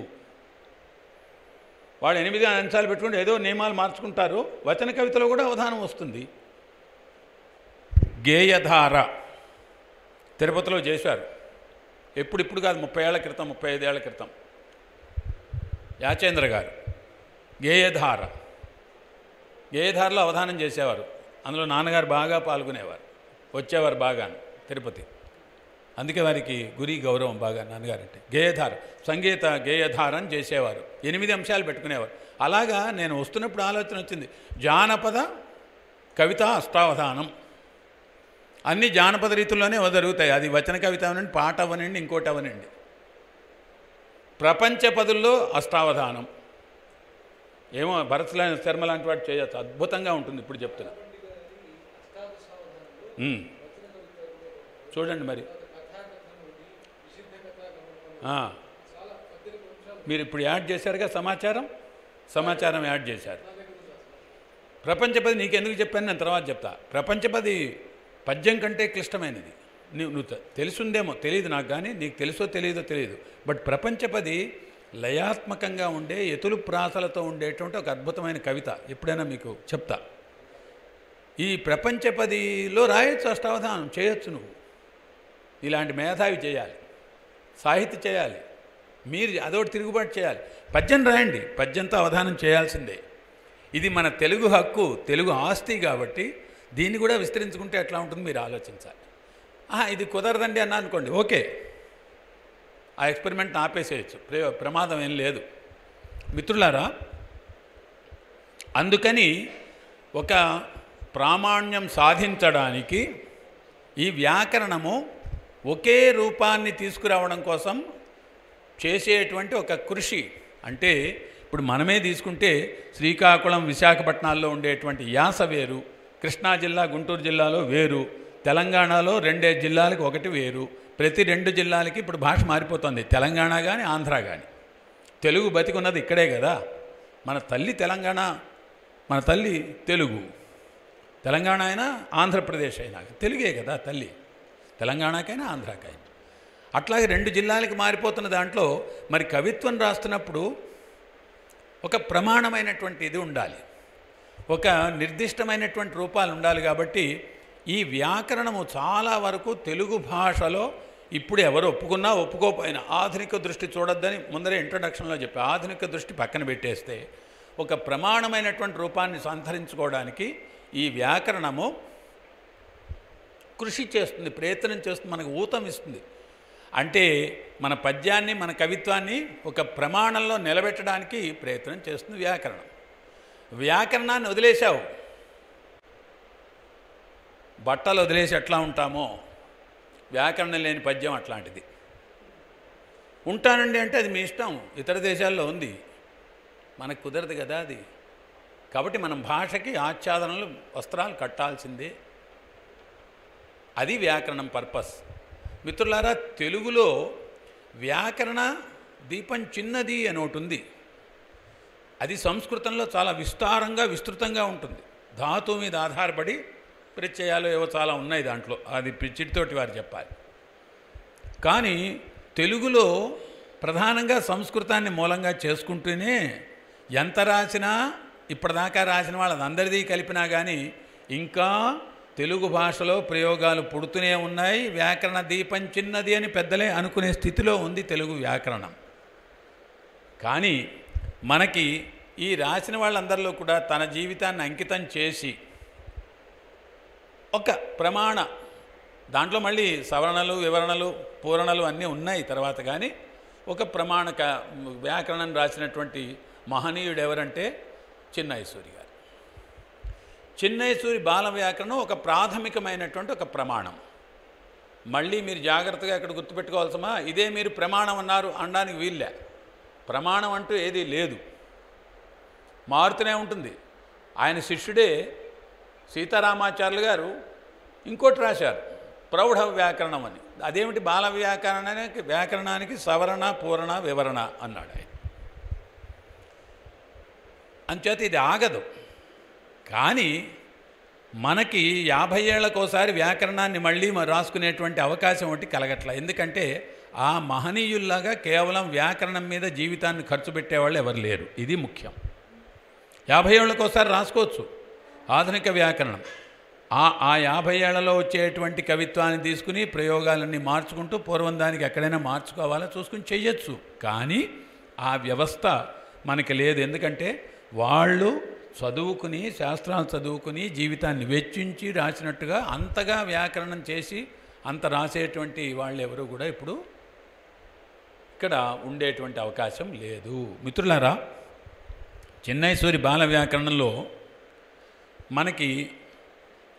వాడు 8 అంశాలు పెట్టుకుంటే ఏదో నియమాలు మార్చుకుంటారు. వచన కవితలో కూడా అవధానం వస్తుంది. గేయధార తిరుపతిలో చేశారు. ఇప్పుడు కాదు, 30 ఏళ్ల క్రితం, 35 ఏళ్ల క్రితం యాచేంద్ర గారు గేయధారలో అవధానం చేసేవారు. అందులో నాన్నగారు బాగా పాల్గొనేవారు, వచ్చేవారు బాగా తిరుపతి. అందుకే వారికి గురి గౌరవం బాగా నాన్నగారంటే. సంగీత గేయధారం చేసేవారు. 8 అంశాలు పెట్టుకునేవారు. అలాగా నేను వస్తున్నప్పుడు ఆలోచన వచ్చింది, జానపద కవిత అష్టావధానం. అన్నీ జానపద రీతుల్లోనే జరుగుతాయి. అది వచన కవిత అవనండి, పాట అవనండి, ఇంకోటి అవనండి. ప్రపంచ పదుల్లో అష్టావధానం ఏమో భరత్లాని శర్మ లాంటి వాడు చేయొచ్చు, అద్భుతంగా ఉంటుంది. ఇప్పుడు చెప్తున్నా చూడండి. మరి మీరు ఇప్పుడు యాడ్ చేశారుగా సమాచారం యాడ్ చేశారు. ప్రపంచపది నీకెందుకు చెప్పాను నేను తర్వాత చెప్తా. ప్రపంచపది పద్యం కంటే క్లిష్టమైనది. నువ్వు తెలుసుందేమో తెలియదు నాకు, కానీ నీకు తెలుసో తెలియదో తెలియదు. బట్ ప్రపంచపది లయాత్మకంగా ఉండే ఎతులు ప్రాసలతో ఉండేటువంటి ఒక అద్భుతమైన కవిత. ఎప్పుడైనా మీకు చెప్తా. ఈ ప్రపంచపదిలో రాయొచ్చు, అష్టావధానం చేయొచ్చు. నువ్వు ఇలాంటి మేధావి చేయాలి, సాహిత్య చేయాలి, మీరు అదొకటి తిరుగుబాటు చేయాలి. పద్యం రాయండి, పద్యంతో అవధానం చేయాల్సిందే. ఇది మన తెలుగు హక్కు, తెలుగు ఆస్తి కాబట్టి దీన్ని కూడా విస్తరించుకుంటే ఎట్లా ఉంటుంది మీరు ఆలోచించాలి. ఇది కుదరదండి అన్నా అనుకోండి, ఓకే, ఆ ఎక్స్పెరిమెంట్ని ఆపేసేయచ్చు, ప్రమాదం ఏం లేదు. మిత్రులారా, అందుకని ఒక ప్రామాణ్యం సాధించడానికి ఈ వ్యాకరణము ఒకే రూపాన్ని తీసుకురావడం కోసం చేసేటువంటి ఒక కృషి. అంటే ఇప్పుడు మనమే తీసుకుంటే శ్రీకాకుళం, విశాఖపట్నాల్లో ఉండేటువంటి యాస వేరు, కృష్ణా జిల్లా, గుంటూరు జిల్లాలో వేరు, తెలంగాణలో 2 జిల్లాలకు ఒకటి వేరు. ప్రతి 2 జిల్లాలకి ఇప్పుడు భాష మారిపోతుంది. తెలంగాణ కానీ ఆంధ్ర కానీ. తెలుగు బతికున్నది ఇక్కడే కదా. మన తల్లి తెలంగాణ, మన తల్లి తెలుగు. తెలంగాణ అయినా ఆంధ్రప్రదేశ్ అయినా తెలుగే కదా తల్లి, తెలంగాణకైనా ఆంధ్రాకైనా. అట్లాగే 2 జిల్లాలకి మారిపోతున్న దాంట్లో మరి కవిత్వం రాస్తున్నప్పుడు ఒక ప్రమాణమైనటువంటి ఇది ఉండాలి, ఒక నిర్దిష్టమైనటువంటి రూపాలు ఉండాలి. కాబట్టి ఈ వ్యాకరణము చాలా వరకు తెలుగు భాషలో ఇప్పుడు ఎవరు ఒప్పుకున్నా ఒప్పుకోపోయినా ఆధునిక దృష్టి చూడొద్దని ముందరే ఇంట్రడక్షన్లో చెప్పి ఆధునిక దృష్టి పక్కన పెట్టేస్తే ఒక ప్రమాణమైనటువంటి రూపాన్ని సంతరించుకోవడానికి ఈ వ్యాకరణము కృషి చేస్తుంది, ప్రయత్నం చేస్తుంది, మనకు ఊతం ఇస్తుంది. అంటే మన పద్యాన్ని, మన కవిత్వాన్ని ఒక ప్రమాణంలో నిలబెట్టడానికి ప్రయత్నం చేస్తుంది వ్యాకరణం. వ్యాకరణాన్ని వదిలేశావు, బట్టలు వదిలేసి ఎట్లా ఉంటామో వ్యాకరణం లేని పద్యం అట్లాంటిది. ఉంటానండి అంటే అది మీ ఇష్టం, ఇతర దేశాల్లో ఉంది, మనకు కుదరదు కదా అది. కాబట్టి మనం భాషకి ఆచ్ఛాదనలు, వస్త్రాలు కట్టాల్సిందే. అది వ్యాకరణం పర్పస్. మిత్రులారా, తెలుగులో వ్యాకరణ దీపం చిన్నది అని ఒకటి ఉంది. అది సంస్కృతంలో చాలా విస్తృతంగా ఉంటుంది. ధాతువు మీద ఆధారపడి ప్రత్యయాలు ఏవో చాలా ఉన్నాయి దాంట్లో, అది చిటితోటి వారు చెప్పాలి. కానీ తెలుగులో ప్రధానంగా సంస్కృతాన్ని మూలంగా చేసుకుంటూనే ఎంత రాసినా, ఇప్పటిదాకా రాసిన వాళ్ళందరిది కలిపినా కానీ ఇంకా తెలుగు భాషలో ప్రయోగాలు పుడుతూనే ఉన్నాయి. వ్యాకరణ దీపం చిన్నది అని పెద్దలే అనుకునే స్థితిలో ఉంది తెలుగు వ్యాకరణం. కానీ మనకి ఈ రాసిన వాళ్ళందరిలో కూడా తన జీవితాన్ని అంకితం చేసి ఒక ప్రమాణ, దాంట్లో మళ్ళీ సవరణలు, వివరణలు, పూరణలు అన్నీ ఉన్నాయి తర్వాత, కానీ ఒక ప్రమాణక వ్యాకరణం రాసినటువంటి మహనీయుడు ఎవరంటే చిన్నయ సూరి గారు. చిన్నయసూరి బాల వ్యాకరణం ఒక ప్రాథమికమైనటువంటి ఒక ప్రమాణం. మళ్ళీ మీరు జాగ్రత్తగా ఇక్కడ గుర్తుపెట్టుకోవాల్సమా, ఇదే మీరు ప్రమాణం అన్నారు అనడానికి వీల్లే. ప్రమాణం అంటూ ఏదీ లేదు, మారుతూనే ఉంటుంది. ఆయన శిష్యుడే సీతారామాచార్యులు గారు ఇంకోటి రాశారు, ప్రౌఢ వ్యాకరణం అని. అదేమిటి, బాల వ్యాకరణానికి సవరణ పూరణ వివరణ అన్నాడు ఆయన. అంచేత ఇది ఆగదు. కానీ మనకి 50 ఏళ్లకోసారి వ్యాకరణాన్ని మళ్ళీ రాసుకునేటువంటి అవకాశం ఒకటి కలగట్ల. ఎందుకంటే ఆ మహనీయుల్లాగా కేవలం వ్యాకరణం మీద జీవితాన్ని ఖర్చు పెట్టేవాళ్ళు ఎవరు లేరు. ఇది ముఖ్యం. 50 ఏళ్లకోసారి రాసుకోవచ్చు ఆధునిక వ్యాకరణం. ఆ 50 ఏళ్లలో వచ్చేటువంటి కవిత్వాన్ని తీసుకుని ప్రయోగాలన్నీ మార్చుకుంటూ పూర్వం దానికి ఎక్కడైనా మార్చుకోవాలో చూసుకుని చెయ్యొచ్చు. కానీ ఆ వ్యవస్థ మనకి లేదు. ఎందుకంటే వాళ్ళు చదువుకుని, శాస్త్రాలు చదువుకుని, జీవితాన్ని వెచ్చించి రాసినట్టుగా అంతగా వ్యాకరణం చేసి అంత రాసేటువంటి వాళ్ళు ఎవరు కూడా ఇప్పుడు ఇక్కడ ఉండేటువంటి అవకాశం లేదు. మిత్రులారా, చిన్నయసూరి బాల వ్యాకరణంలో మనకి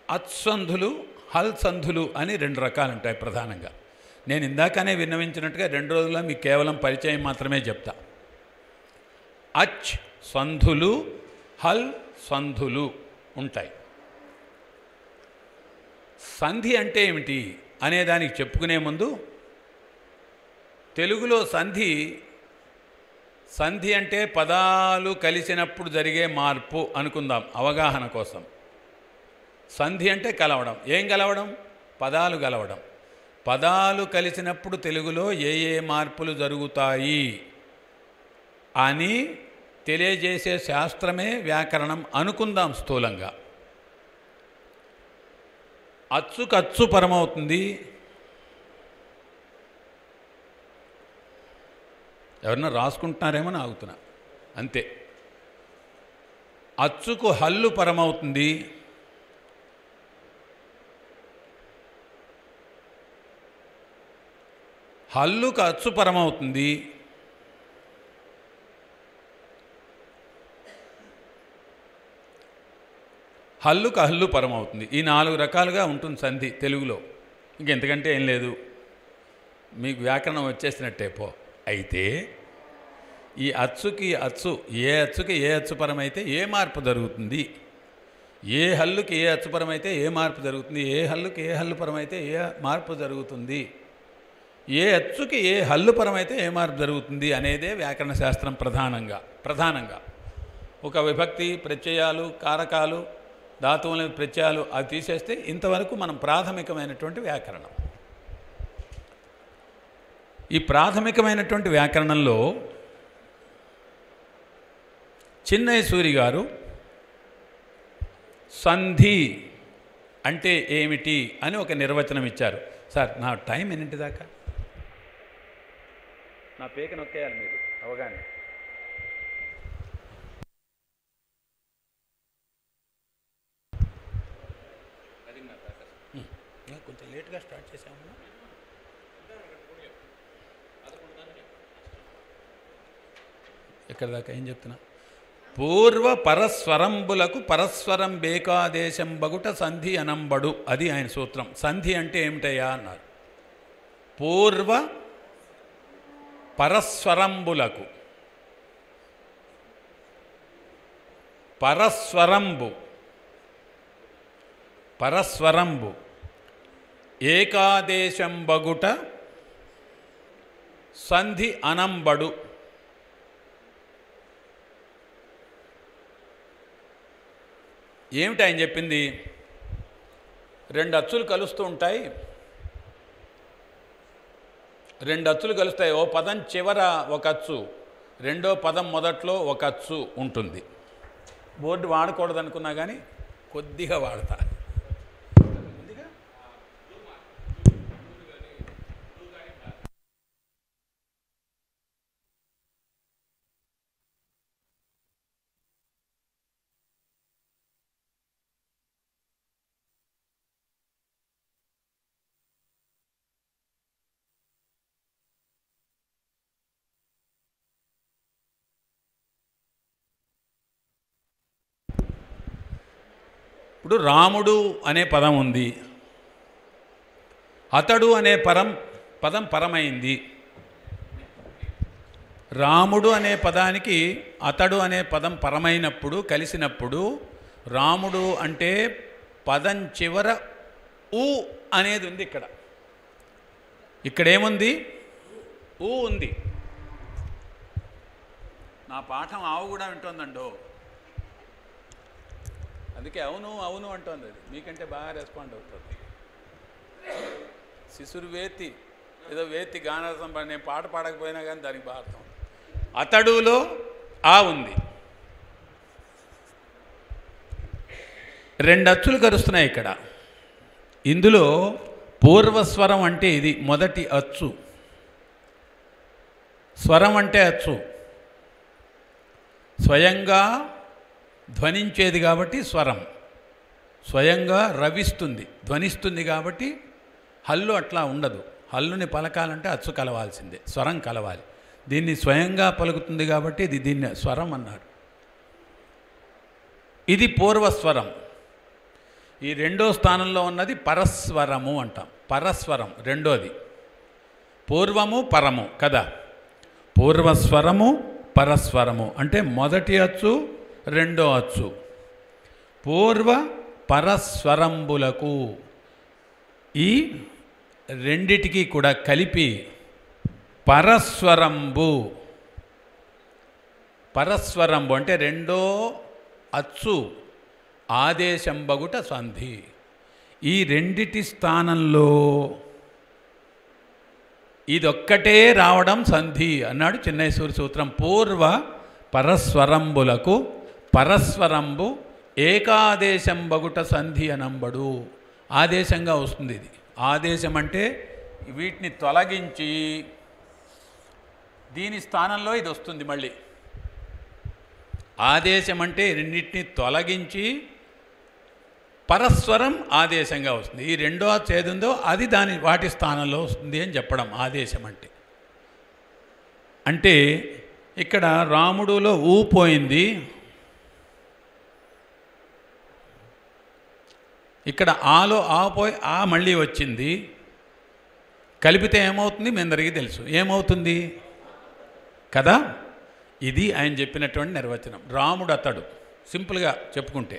అత్సంధులు, హల్సంధులు అని 2 రకాలు ఉంటాయి ప్రధానంగా. నేను ఇందాకనే విన్నవించినట్టుగా 2 రోజుల్లో మీకు కేవలం పరిచయం మాత్రమే చెప్తా. అచ్ సంధులు, హల్ సంధులు ఉంటాయి. సంధి అంటే ఏమిటి అనేదానికి చెప్పుకునే ముందు తెలుగులో సంధి అంటే పదాలు కలిసినప్పుడు జరిగే మార్పు అనుకుందాం అవగాహన కోసం. సంధి అంటే కలవడం. ఏం కలవడం? పదాలు కలవడం. పదాలు కలిసినప్పుడు తెలుగులో ఏ మార్పులు జరుగుతాయి అని తెలియజేసే శాస్త్రమే వ్యాకరణం అనుకుందాం స్థూలంగా. అచ్చుకు అచ్చు పరమవుతుంది. ఎవరన్నా రాసుకుంటున్నారేమో అని ఆగుతున్నా, అంతే. అచ్చుకు హల్లు పరమవుతుంది. హల్లుకు అచ్చు పరమవుతుంది. హల్లుకు హల్లు పరమవుతుంది. ఈ 4 రకాలుగా ఉంటుంది సంధి తెలుగులో. ఇంకెంతకంటే ఏం లేదు, మీకు వ్యాకరణం వచ్చేసినట్టే పో. అయితే ఈ అచ్చుకి అచ్చు, ఏ అచ్చుకి ఏ అచ్చుపరమైతే ఏ మార్పు జరుగుతుంది, ఏ హల్లుకి ఏ అచ్చుపరమైతే ఏ మార్పు జరుగుతుంది, ఏ హల్లుకి ఏ హల్లుపరమైతే ఏ మార్పు జరుగుతుంది, ఏ అచ్చుకి ఏ హల్లుపరమైతే ఏ మార్పు జరుగుతుంది అనేదే వ్యాకరణ శాస్త్రం ప్రధానంగా. ఒక విభక్తి, ప్రత్యయాలు, కారకాలు, ధాతువుల ప్రత్యయాలు అవి తీసేస్తే ఇంతవరకు మనం ప్రాథమికమైనటువంటి వ్యాకరణం. ఈ ప్రాథమికమైనటువంటి వ్యాకరణంలో చిన్నయసూరి గారు సంధి అంటే ఏమిటి అని ఒక నిర్వచనం ఇచ్చారు. సార్, నా టైం ఎన్నింటి దాకా? నా పేక నొక్కేయాలి మీరు అవగానే. కొంచెం లేట్గా స్టార్ట్ చేసాము. ఎక్కడి దాకా ఏం చెప్తున్నా? పూర్వ పరస్వరంబులకు పరస్వరం బేకాదేశం బగుట సంధి అనంబడు. అది ఆయన సూత్రం. సంధి అంటే ఏమిటయ్యా అన్నారు. పూర్వ పరస్వరంబులకు, పరస్వరంబు ఏకాదేశం బగుట సంధి అనంబడు. ఏమిటి ఆయన చెప్పింది? 2 అచ్చులు కలుస్తూ ఉంటాయి. 2 అచ్చులు కలుస్తాయి. ఓ పదం చివర ఒక అచ్చు, రెండో పదం మొదట్లో ఒక అచ్చు ఉంటుంది. బోర్డు వాడకూడదు అనుకున్నా కానీ కొద్దిగా వాడతా. ఇప్పుడు రాముడు అనే పదం ఉంది, అతడు అనే పదం పరమైంది. రాముడు అనే పదానికి అతడు అనే పదం పరమైనప్పుడు, కలిసినప్పుడు రాముడు అంటే పదం చివర ఊ అనేది ఉంది. ఇక్కడేముంది? ఊ ఉంది. నా పాఠం ఆవు కూడా వింటుందండో, అందుకే అవును అవును అంటుంది. అది మీకంటే బాగా రెస్పాండ్ అవుతుంది. శిశురు వేతి ఏదో వేతి గానరసం నేను పాట పాడకపోయినా కానీ దానికి బాగా అర్థం. అతడులో ఆ ఉంది. 2 అచ్చులు కరుస్తున్నాయి ఇక్కడ. ఇందులో పూర్వస్వరం అంటే ఇది మొదటి అచ్చు. స్వరం అంటే అచ్చు, స్వయంగా ధ్వనించేది కాబట్టి స్వరం, స్వయంగా రవిస్తుంది, ధ్వనిస్తుంది కాబట్టి హల్లు అట్లా ఉండదు. హల్లుని పలకాలంటే అచ్చు కలవాల్సిందే, స్వరం కలవాలి. దీన్ని స్వయంగా పలుకుతుంది కాబట్టి దీన్ని స్వరం అన్నారు. ఇది పూర్వస్వరం. ఈ రెండో స్థానంలో ఉన్నది పరస్వరము అంటాం. పరస్వరం రెండోది. పూర్వము పరము కదా. పూర్వస్వరము పరస్వరము అంటే మొదటి అచ్చు రెండో అచ్చు. పూర్వ పరస్వరంబులకు ఈ రెండిటికి కూడా కలిపి పరస్వరంబు. పరస్వరంబు అంటే రెండో అచ్చు ఆదేశంబగుట సంధి. ఈ రెండిటి స్థానంలో ఇదొక్కటే రావడం సంధి అన్నాడు చిన్నైసూరి సూత్రం. పూర్వ పరస్వరంబులకు పరస్వరంబు ఏకాదేశంబగుట సంధి అనంబడు. ఆదేశంగా వస్తుంది ఇది. ఆదేశం అంటే వీటిని తొలగించి దీని స్థానంలో ఇది వస్తుంది మళ్ళీ. ఆదేశం అంటే రెండింటిని తొలగించి పరస్వరం ఆదేశంగా వస్తుంది. ఈ రెండో చేదుందో అది వాటి స్థానంలో వస్తుంది అని చెప్పడం ఆదేశం అంటే. అంటే ఇక్కడ రాముడులో ఊ పోయింది, ఇక్కడ ఆలో ఆ పోయి ఆ మళ్ళీ వచ్చింది. కలిపితే ఏమవుతుంది మీ అందరికీ తెలుసు. ఏమవుతుంది కదా. ఇది ఆయన చెప్పినటువంటి నిర్వచనం. రాముడు అతడు సింపుల్గా చెప్పుకుంటే.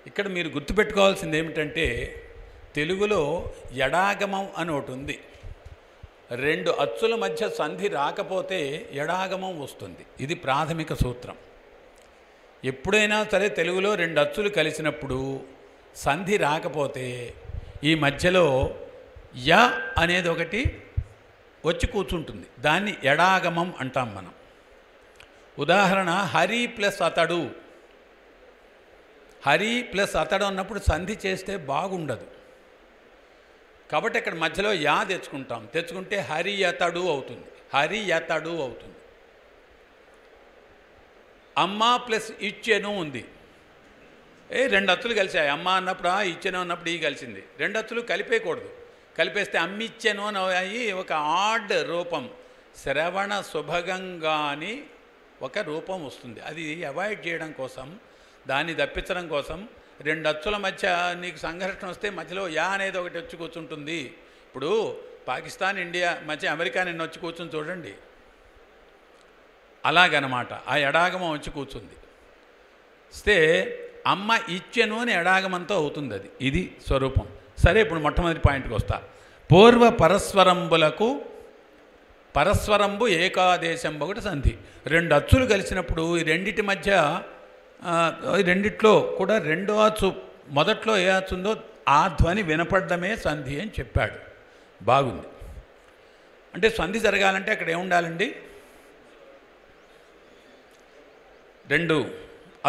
ఇక్కడ మీరు గుర్తుపెట్టుకోవాల్సింది ఏమిటంటే తెలుగులో ఎడాగమం అని ఒకటి ఉంది. 2 అచ్చుల మధ్య సంధి రాకపోతే ఎడాగమం వస్తుంది. ఇది ప్రాథమిక సూత్రం. ఎప్పుడైనా సరే తెలుగులో 2 అచ్చులు కలిసినప్పుడు సంధి రాకపోతే ఈ మధ్యలో య అనేది ఒకటి వచ్చి కూర్చుంటుంది. దాన్ని ఎడాగమం అంటాం మనం. ఉదాహరణ హరి ప్లస్ అతడు. హరి ప్లస్ అతడు అన్నప్పుడు సంధి చేస్తే బాగుండదు కాబట్టి ఇక్కడ మధ్యలో యా తెచ్చుకుంటే హరి అతడు అవుతుంది. హరి అతడు అవుతుంది. అమ్మ ప్లస్ ఇచ్చెను ఉంది. 2 అచ్చులు కలిసాయి. అమ్మ అన్నప్పుడు ఆ, ఇచ్చెను అన్నప్పుడు ఈ కలిసింది. 2 అచ్చులు కలిపేయకూడదు. కలిపేస్తే అమ్మిచ్చెను అని అయ్యి ఒక ఆడ్ రూపం శ్రవణ శుభగంగాని ఒక రూపం వస్తుంది. అది అవాయిడ్ చేయడం కోసం, దాన్ని తప్పించడం కోసం 2 అచ్చుల మధ్య నీకు సంఘర్షణ వస్తే మధ్యలో యా అనేది ఒకటి వచ్చి కూర్చుంటుంది. ఇప్పుడు పాకిస్తాన్ ఇండియా మధ్య అమెరికా నిన్న వచ్చి కూర్చుని చూడండి. అలాగనమాట ఆ ఎడాగమం వచ్చి కూర్చుంది. వస్తే అమ్మ ఇచ్చెను అని ఎడాగమంతో అవుతుంది. అది ఇది స్వరూపం. సరే, ఇప్పుడు మొట్టమొదటి పాయింట్కి వస్తా. పూర్వ పరస్వరంబులకు పరస్వరంబు ఏకాదేశంబొకటి సంధి. 2 అచ్చులు కలిసినప్పుడు ఈ రెండిటి మధ్య రెండిట్లో కూడా రెండో అచ్చు మొదట్లో ఏ అచ్చు ఉందో ఆ ధ్వని వినపడమే సంధి అని చెప్పాడు. బాగుంది. అంటే సంధి జరగాలంటే అక్కడ ఏముండాలండి? 2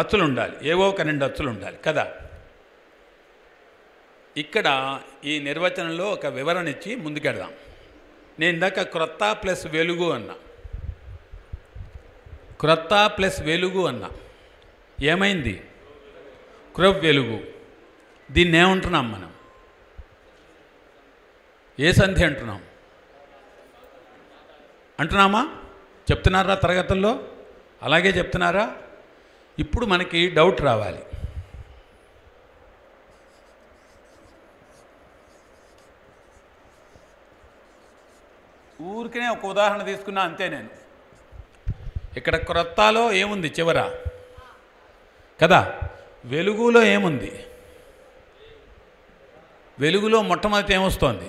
అచ్చులు ఉండాలి. ఏవో ఒక 2 అచ్చులు ఉండాలి కదా. ఇక్కడ ఈ నిర్వచనంలో ఒక వివరణ ఇచ్చి ముందుకెడదాం. నేను ఇందాక క్రొత్త ప్లస్ వెలుగు అన్నా. క్రొత్త ప్లస్ వెలుగు అన్నా. ఏమైంది? క్రొవ్వెలుగు. దీన్ని ఏమంటున్నాం మనం? ఏ సంధి అంటున్నాం? అంటున్నామా? చెప్తున్నారా తరగతుల్లో? అలాగే చెప్తున్నారా? ఇప్పుడు మనకి డౌట్ రావాలి. ఊరికనే ఒక ఉదాహరణ తీసుకున్నా అంతే నేను. ఇక్కడ క్రొత్తలో ఏముంది చివర కదా, వెలుగులో ఏముంది, వెలుగులో మొట్టమొదటి ఏమొస్తోంది,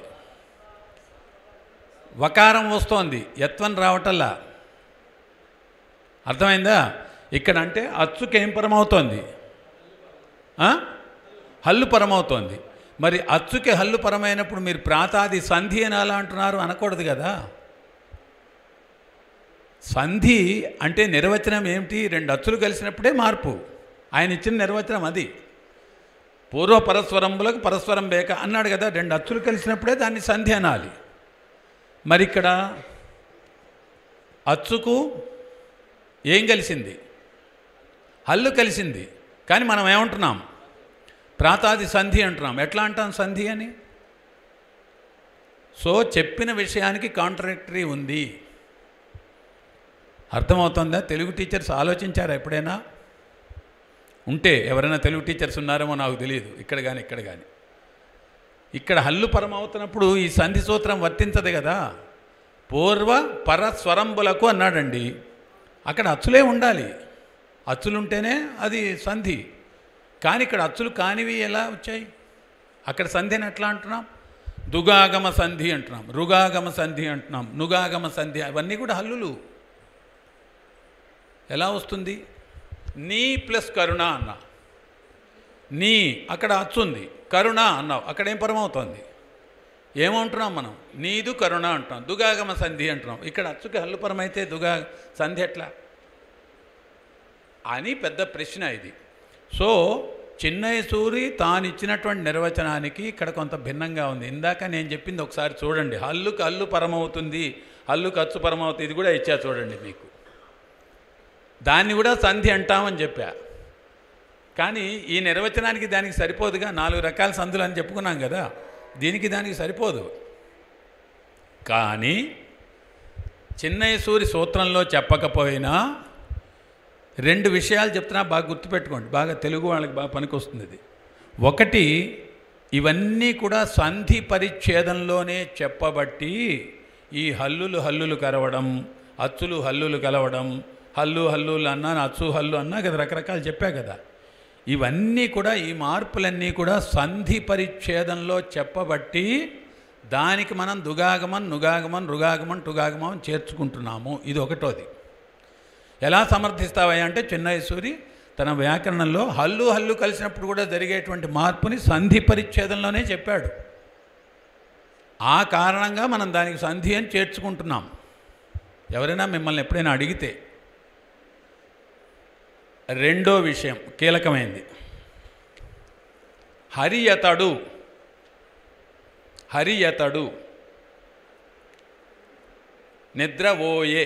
వకారం వస్తోంది, యత్వం రావటల్లా. అర్థమైందా? ఇక్కడ అంటే అచ్చుకి ఏం పరమవుతోంది, హల్లు పరమవుతోంది. మరి అచ్చుకి హల్లు పరమైనప్పుడు మీరు ప్రాతాది సంధి అని అలా అంటున్నారు, అనకూడదు కదా. సంధి అంటే నిర్వచనం ఏమిటి? రెండు అచ్చులు కలిసినప్పుడే మార్పు. ఆయన ఇచ్చిన నిర్వచనం అది. పూర్వ పరస్వరంబులకు పరస్వరం బేక అన్నాడు కదా, రెండు అచ్చులు కలిసినప్పుడే దాన్ని సంధి అనాలి. మరి ఇక్కడ అచ్చుకు ఏం కలిసింది, హల్లు కలిసింది. కానీ మనం ఏమంటున్నాం, ప్రాతాది సంధి అంటున్నాం. ఎట్లా అంటాం సంధి అని? సో చెప్పిన విషయానికి కాంట్రాడిక్టరీ ఉంది. అర్థమవుతుందా? తెలుగు టీచర్స్ ఆలోచించారా ఎప్పుడైనా? ఉంటే ఎవరైనా తెలుగు టీచర్స్ ఉన్నారేమో నాకు తెలియదు, ఇక్కడ కానీ ఇక్కడ కానీ. ఇక్కడ హల్లు పరం అవుతున్నప్పుడు ఈ సంధి సూత్రం వర్తించదు కదా. పూర్వ పరస్వరంబులకు అన్నాడండి, అక్కడ అచ్చులే ఉండాలి, అచ్చులుంటేనే అది సంధి. కానీ ఇక్కడ అచ్చులు కానివి ఎలా వచ్చాయి? అక్కడ సంధి అని ఎట్లా అంటున్నాం? దుగాగమ సంధి అంటున్నాం, రుగాగమ సంధి అంటున్నాం, నుగాగమ సంధి, అవన్నీ కూడా హల్లులు. ఎలా వస్తుంది? నీ ప్లస్ కరుణ అన్నా, నీ అక్కడ అచ్చుంది, కరుణ అన్నావు, అక్కడేం పరమవుతోంది? ఏమంటున్నాం మనం? నీదు కరుణ అంటున్నాం, దుగాగమ సంధి అంటున్నాం. ఇక్కడ అచ్చుకి హల్లు పరమైతే దుగా సంధి ఎట్లా అని పెద్ద ప్రశ్న ఇది. సో చిన్నయ్య సూరి తాను ఇచ్చినటువంటి నిర్వచనానికి ఇక్కడ కొంత భిన్నంగా ఉంది. ఇందాక నేను చెప్పింది ఒకసారి చూడండి. హల్లుకు హల్లు పరమవుతుంది, హల్లుకు అచ్చు పరమవుతుంది, ఇది కూడా ఇచ్చా చూడండి మీకు. దాన్ని కూడా సంధి అంటామని చెప్పా. కానీ ఈ నిర్వచనానికి దానికి సరిపోదుగా. 4 రకాల సంధులు అని చెప్పుకున్నాం కదా, దీనికి దానికి సరిపోదు. కానీ చిన్నయ్య సూరి సూత్రంలో చెప్పకపోయినా 2 విషయాలు చెప్తున్నా, బాగా గుర్తుపెట్టుకోండి, బాగా తెలుగు వాళ్ళకి బాగా పనికొస్తుంది ఇది. ఒకటి, ఇవన్నీ కూడా సంధి పరిచ్ఛేదంలోనే చెప్పబట్టి ఈ హల్లులు కలవడం, అచ్చులు హల్లులు కలవడం, హల్లులు అన్నాను, అచ్చు హల్లు అన్నా కదా, రకరకాలు చెప్పా కదా. ఇవన్నీ కూడా, ఈ మార్పులన్నీ కూడా సంధి పరిచ్ఛేదంలో చెప్పబట్టి దానికి మనం దుగాగమన్, నుగాగమన్, రుగాగమన్, టుగాగమన్ చేర్చుకుంటున్నాము. ఇది ఒకటోది. ఎలా సమర్థిస్తావయ్యా అంటే, చిన్నయ్య సూరి తన వ్యాకరణంలో హల్లు కలిసినప్పుడు కూడా జరిగేటువంటి మార్పుని సంధి పరిచ్ఛేదంలోనే చెప్పాడు. ఆ కారణంగా మనం దానికి సంధి అని చేర్చుకుంటున్నాం. ఎవరైనా మిమ్మల్ని ఎప్పుడైనా అడిగితే, రెండో విషయం కీలకమైంది, హరియతడు నిద్రవోయే.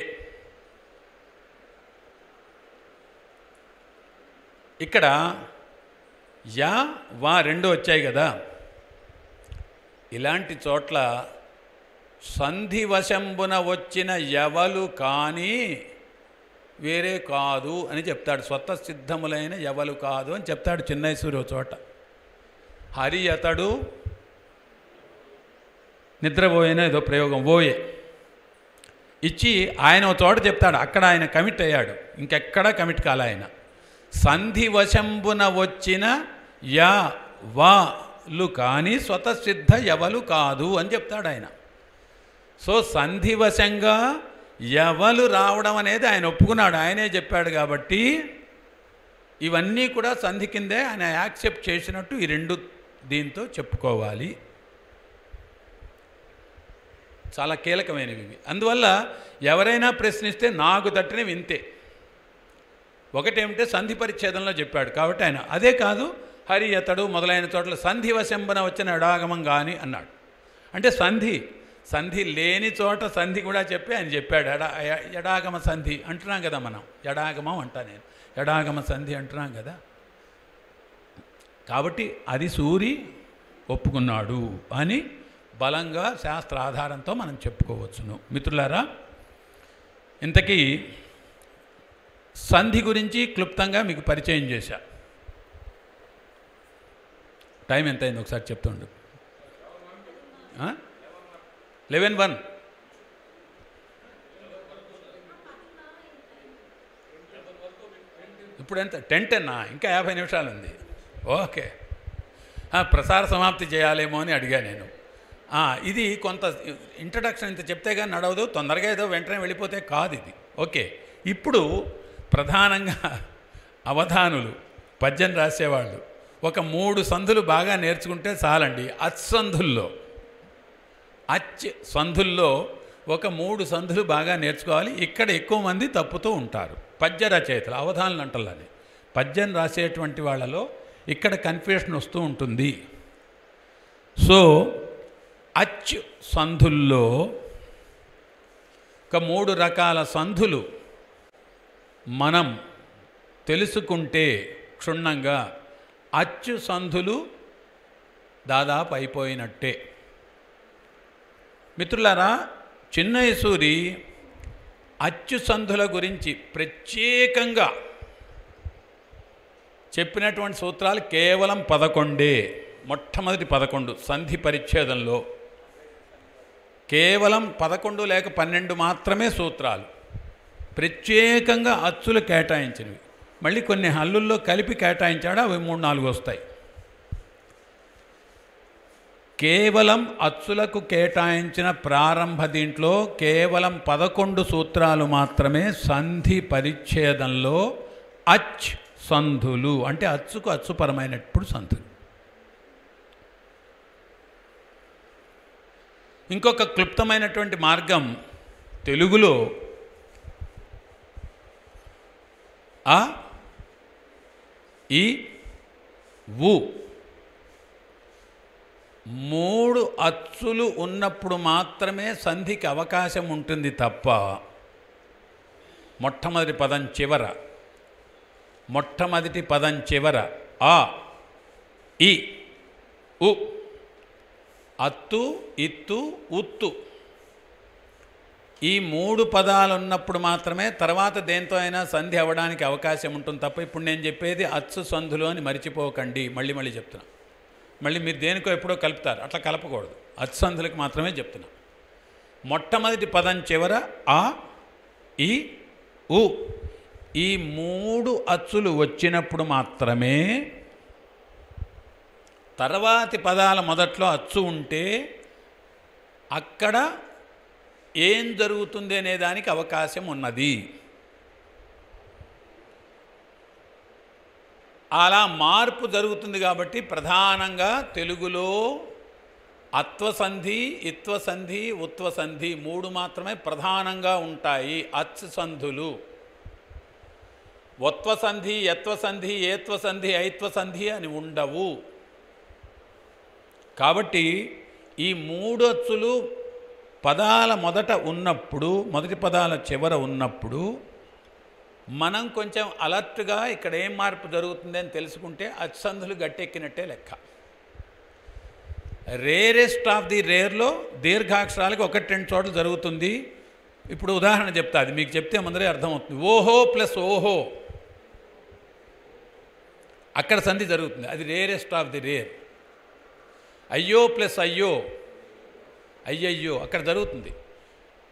ఇక్కడ యా వా 2 వచ్చాయి కదా. ఇలాంటి చోట్ల సంధివశంబున వచ్చిన ఎవలు కానీ వేరే కాదు అని చెప్తాడు. స్వతసిద్ధములైన ఎవలు కాదు అని చెప్తాడు చిన్నయ్య సూరి ఒక చోట. హరి అతడు నిద్రపోయిన ఏదో ప్రయోగం ఓయే ఇచ్చి ఆయన ఒక చోట చెప్తాడు, అక్కడ ఆయన కమిట్ అయ్యాడు, ఇంకెక్కడా కమిట్ కాలే ఆయన. సంధివశంబున వచ్చిన యా వాలు కానీ స్వతసిద్ధ ఎవలు కాదు అని చెప్తాడు ఆయన. సో సంధివశంగా ఎవలు రావడం అనేది ఆయన ఒప్పుకున్నాడు, ఆయనే చెప్పాడు. కాబట్టి ఇవన్నీ కూడా సంధి కిందే ఆయన యాక్సెప్ట్ చేసినట్టు ఈ 2 దీంతో చెప్పుకోవాలి. చాలా కీలకమైనవి ఇవి. అందువల్ల ఎవరైనా ప్రశ్నిస్తే నాకు తట్టినవి వింతే. ఒకటేమిటే సంధి పరిచ్ఛేదంలో చెప్పాడు కాబట్టి ఆయన అదే కాదు, హరి అతడు మొదలైన చోట్ల సంధివశంబన వచ్చిన ఎడాగమం కానీ అన్నాడు. అంటే సంధి లేని చోట సంధి కూడా చెప్పి ఆయన చెప్పాడు. ఎడాగమ సంధి అంటున్నాం కదా మనం, ఎడాగమం అంటా నేను, ఎడాగమ సంధి అంటున్నాం కదా. కాబట్టి అది సూరి ఒప్పుకున్నాడు అని బలంగా శాస్త్ర ఆధారంతో మనం చెప్పుకోవచ్చును. మిత్రులారా, ఇంతకీ సంధి గురించి క్లుప్తంగా మీకు పరిచయం చేశా. టైం ఎంత అయింది ఒకసారి చెప్తుండు. 11:01 ఇప్పుడు ఎంత 10:10 ఇంకా 50 నిమిషాలు ఉంది. ఓకే, ప్రసార సమాప్తి చేయాలేమో అని అడిగా నేను. ఇది కొంత ఇంట్రడక్షన్ ఇంత చెప్తే కానీ నడవదు, తొందరగా ఏదో వెంటనే వెళ్ళిపోతే కాదు ఇది. ఓకే, ఇప్పుడు ప్రధానంగా అవధానులు పద్యం రాసేవాళ్ళు ఒక 3 సంధులు బాగా నేర్చుకుంటే చాలండి. సంధుల్లో ఒక 3 సంధులు బాగా నేర్చుకోవాలి. ఇక్కడ ఎక్కువ మంది తప్పుతూ ఉంటారు పద్య రచయితలు, అవధానులు అంటల్లని. పద్యం రాసేటువంటి వాళ్ళలో ఇక్కడ కన్ఫ్యూషన్ వస్తూ ఉంటుంది. సో సంధుల్లో ఒక 3 రకాల సంధులు మనం తెలుసుకుంటే క్షుణ్ణంగా సంధులు దాదాపు అయిపోయినట్టే. మిత్రులారా, చిన్నయసూరి సంధుల గురించి ప్రత్యేకంగా చెప్పినటువంటి సూత్రాలు కేవలం 11. మొట్టమొదటి 11 సంధి పరిచ్ఛేదంలో కేవలం 11 లేక 12 మాత్రమే సూత్రాలు ప్రత్యేకంగా అచ్చులు కేటాయించినవి. మళ్ళీ కొన్ని హల్లుల్లో కలిపి కేటాయించాడు, అవి 3-4 వస్తాయి. కేవలం అచ్చులకు కేటాయించిన ప్రారంభ దీంట్లో కేవలం 11 సూత్రాలు మాత్రమే సంధి పరిచ్ఛేదంలో సంధులు, అంటే అచ్చుకు అచ్చుపరమైనప్పుడు సంధులు. ఇంకొక క్లుప్తమైనటువంటి మార్గం తెలుగులో ఈ 3 అచ్చులు ఉన్నప్పుడు మాత్రమే సంధికి అవకాశం ఉంటుంది తప్ప మొట్టమొదటి పదం చివర ఈ ఉ అత్తు ఇత్తు ఉత్తు ఈ 3 పదాలు ఉన్నప్పుడు మాత్రమే తర్వాత దేంతో అయినా సంధి అవ్వడానికి అవకాశం ఉంటుంది తప్ప ఇప్పుడు నేను చెప్పేది సంధులు అని మర్చిపోకండి. మళ్ళీ చెప్తున్నా. మళ్ళీ మీరు దేనికో ఎప్పుడో కలుపుతారు, అట్లా కలపకూడదు. సంధులకు మాత్రమే చెప్తున్నా. మొట్టమొదటి పదం చివర ఈ ఉ ఈ 3 అచ్చులు వచ్చినప్పుడు మాత్రమే తర్వాతి పదాల మొదట్లో అచ్చు ఉంటే అక్కడ ఏం జరుగుతుంది అనే దానికి అవకాశం ఉన్నది. అలా మార్పు జరుగుతుంది కాబట్టి ప్రధానంగా తెలుగులో అత్వసంధి, ఇత్వసంధి, ఉత్వసంధి 3 మాత్రమే ప్రధానంగా ఉంటాయి సంధులు. ఉత్వసంధి, యత్వసంధి, ఏత్వసంధి, ఐత్వసంధి అని ఉండవు. కాబట్టి ఈ 3 అచ్చులు పదాల మొదట ఉన్నప్పుడు, మొదటి పదాల చివర ఉన్నప్పుడు మనం కొంచెం అలర్ట్గా ఇక్కడ ఏం మార్పు జరుగుతుంది అని తెలుసుకుంటే సంధులు గట్టెక్కినట్టే లెక్క. రేరెస్ట్ ఆఫ్ ది రేర్లో దీర్ఘాక్షరాలకు 1-2 చోట్ల జరుగుతుంది. ఇప్పుడు ఉదాహరణ చెప్తా, అది మీకు చెప్తే ముందరే అర్థమవుతుంది. ఓహో ప్లస్ ఓహో అక్కడ సంధి జరుగుతుంది, అది రేరెస్ట్ ఆఫ్ ది రేర్. అయ్యో ప్లస్ అయ్యయ్యో అక్కడ జరుగుతుంది.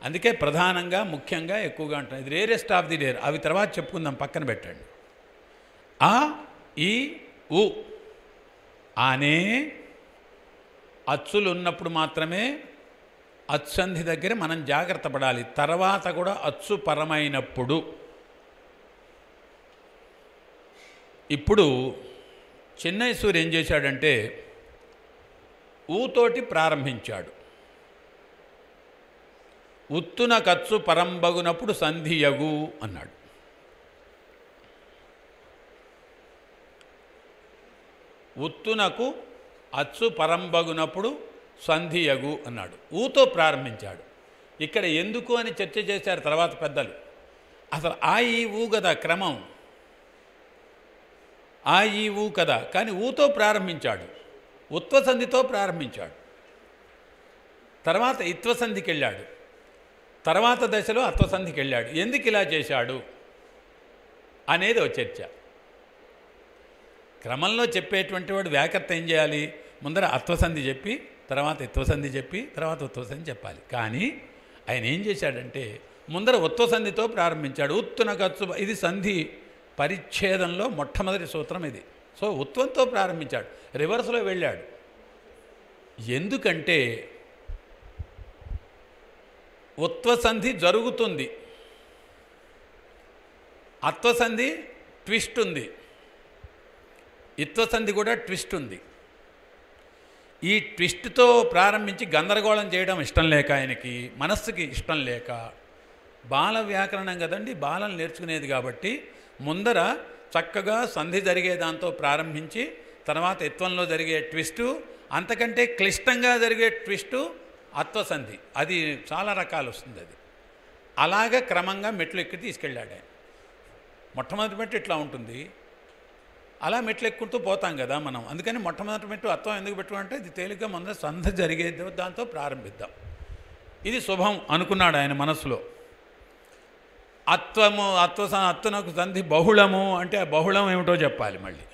అందుకే ప్రధానంగా ముఖ్యంగా ఎక్కువగా ఉంటుంది. ఇది రేరెస్ట్ ఆఫ్ ది రేర్. అవి తర్వాత చెప్పుకుందాం, పక్కన పెట్టండి. ఈ ఉ అనే అచ్చులు ఉన్నప్పుడు మాత్రమే అచ్చంధి దగ్గర మనం జాగ్రత్త పడాలి. తర్వాత కూడా అచ్చు పరమైనప్పుడు. ఇప్పుడు చిన్నయసూరి ఏం చేశాడంటే ఊతోటి ప్రారంభించాడు. ఉత్తున కచ్చు పరంబగునప్పుడు సంధియగు అన్నాడు. ఉత్తునకు అచ్చు పరంబగునప్పుడు సంధియగు అన్నాడు. ఊతో ప్రారంభించాడు. ఇక్కడ ఎందుకు అని చర్చ చేశారు తర్వాత పెద్దలు. అసలు ఆ ఈ ఊ కదా క్రమం, ఆ ఈ ఊ కదా, కానీ ఊతో ప్రారంభించాడు, ఉత్వసంధితో ప్రారంభించాడు. తర్వాత ఇత్వసంధికి వెళ్ళాడు, తర్వాత దశలో అత్వసంధికి వెళ్ళాడు. ఎందుకు ఇలా చేశాడు అనేది ఒక చర్చ. క్రమంలో చెప్పేటువంటి వాడు వ్యాకర్త ఏం చేయాలి? ముందర అత్వసంధి చెప్పి తర్వాత ఇత్వసంధి చెప్పి తర్వాత ఉత్వసంధి చెప్పాలి. కానీ ఆయన ఏం చేశాడంటే ముందర ఉత్వసంధితో ప్రారంభించాడు. ఉత్తున ఖర్చు, ఇది సంధి పరిచ్ఛేదంలో మొట్టమొదటి సూత్రం ఇది. సో ఉత్వంతో ప్రారంభించాడు, రివర్స్లో వెళ్ళాడు. ఎందుకంటే ఉత్వసంధి జరుగుతుంది, అత్వసంధి ట్విస్ట్ ఉంది, ఇత్వసంధి కూడా ట్విస్ట్ ఉంది. ఈ ట్విస్ట్తో ప్రారంభించి గందరగోళం చేయడం ఇష్టం లేక, ఆయనకి మనస్సుకి ఇష్టం లేక, బాల వ్యాకరణం కదండి, బాలలు నేర్చుకునేది కాబట్టి ముందర చక్కగా సంధి జరిగే దాంతో ప్రారంభించి తర్వాత ఇత్వంలో జరిగే ట్విస్టు, అంతకంటే క్లిష్టంగా జరిగే ట్విస్టు అత్వసంధి. అది చాలా రకాలు వస్తుంది. అది అలాగా క్రమంగా మెట్లు ఎక్కి తీసుకెళ్ళాడు ఆయన. మొట్టమొదటి మెట్టు ఇట్లా ఉంటుంది, అలా మెట్లు ఎక్కుంటూ పోతాం కదా మనం. అందుకని మొట్టమొదటి మెట్టు అత్వం ఎందుకు పెట్టుకుంటే ఇది తేలిగ్గా ముందర సంధి జరిగేది, దాంతో ప్రారంభిద్దాం, ఇది శుభం అనుకున్నాడు ఆయన మనసులో. అత్వనకు సంధి బహుళము అంటే ఆ బహుళం ఏమిటో చెప్పాలి మళ్ళీ,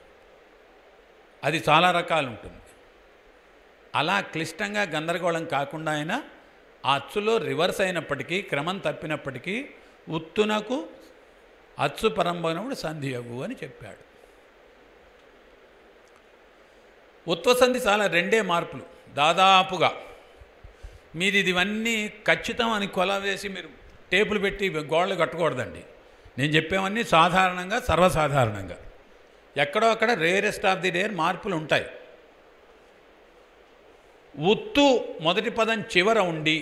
అది చాలా రకాలు ఉంటుంది. అలా క్లిష్టంగా గందరగోళం కాకుండా ఆయన ఆ అచ్చులో రివర్స్ అయినప్పటికీ, క్రమం తప్పినప్పటికీ ఉత్తునకు అచ్చు పరంబనప్పుడు సంధియగు అని చెప్పాడు. ఉత్వసంధి చాలా రెండే మార్పులు దాదాపుగా. మీరు ఇవన్నీ ఖచ్చితం అని కొల వేసి మీరు టేపులు పెట్టి గోడలు కట్టకూడదండి. నేను చెప్పేవన్నీ సాధారణంగా, సర్వసాధారణంగా, ఎక్కడో అక్కడ రేరెస్ట్ ఆఫ్ ది రేర్ మార్పులు ఉంటాయి. ఉత్తు మొదటి పదం చివర ఉండి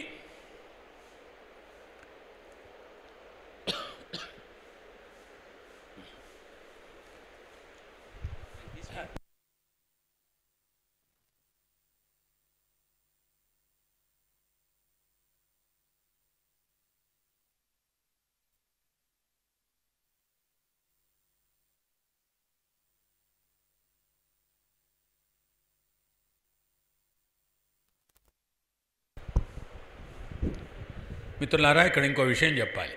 మిత్రులారా, ఇక్కడ ఇంకో విషయం చెప్పాలి.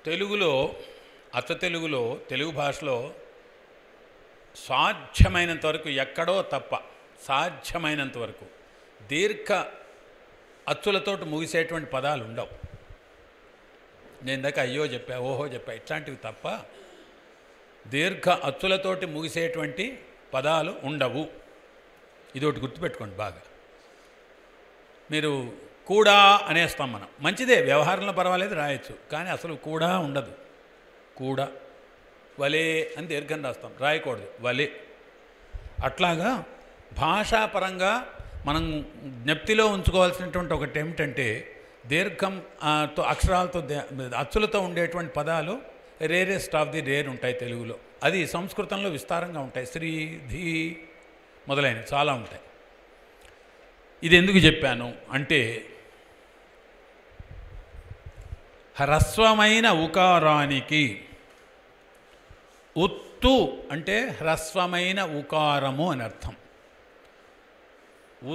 తెలుగులో, అచ్చ తెలుగులో, తెలుగు భాషలో సాధ్యమైనంత వరకు, ఎక్కడో తప్ప సాధ్యమైనంత వరకు దీర్ఘ అచ్చులతోటి ముగిసేటువంటి పదాలు ఉండవు. నేను ఇందాక అయ్యో చెప్పా, ఓహో చెప్పా, ఇట్లాంటివి తప్ప దీర్ఘ అచ్చులతోటి ముగిసేటువంటి పదాలు ఉండవు. ఇది ఒకటి గుర్తుపెట్టుకోండి బాగా. మీరు కూడా అనేస్తాం మనం, మంచిదే, వ్యవహారంలో పర్వాలేదు, రాయొచ్చు. కానీ అసలు కూడా ఉండదు. కూడా వలే అని దీర్ఘం రాస్తాం, రాయకూడదు, వలే. అట్లాగా భాషాపరంగా మనం జ్ఞప్తిలో ఉంచుకోవాల్సినటువంటి ఒకటి ఏమిటంటే, దీర్ఘం అక్షరాలతో అచ్చులతో ఉండేటువంటి పదాలు రేరెస్ట్ ఆఫ్ ది రేర్ ఉంటాయి తెలుగులో. అది సంస్కృతంలో విస్తారంగా ఉంటాయి, శ్రీ, ధీ మొదలైనవి చాలా ఉంటాయి. ఇది ఎందుకు చెప్పాను అంటే, హ్రస్వమైన ఉకారానికి, ఉత్తు అంటే హ్రస్వమైన ఉకారము అని అర్థం.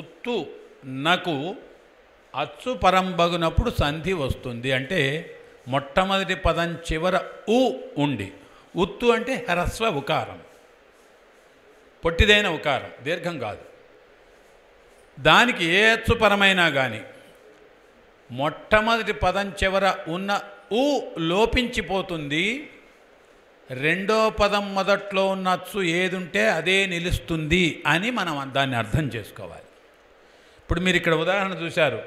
ఉత్తు నకు అచ్చు పరంబగునప్పుడు సంధి వస్తుంది. అంటే మొట్టమొదటి పదం చివర ఉ ఉండి, ఉత్తు అంటే హ్రస్వ ఉకారం, పొట్టిదైన ఉకారం, దీర్ఘం కాదు. దానికి ఏ అచ్చుపరమైనా కానీ మొట్టమొదటి పదం చివర ఉన్న ఉ లోపించిపోతుంది. రెండో పదం మొదట్లో ఉన్న అచ్చు ఏదుంటే అదే నిలుస్తుంది అని మనం దాన్ని అర్థం చేసుకోవాలి. ఇప్పుడు మీరు ఇక్కడ ఉదాహరణ చూశారు,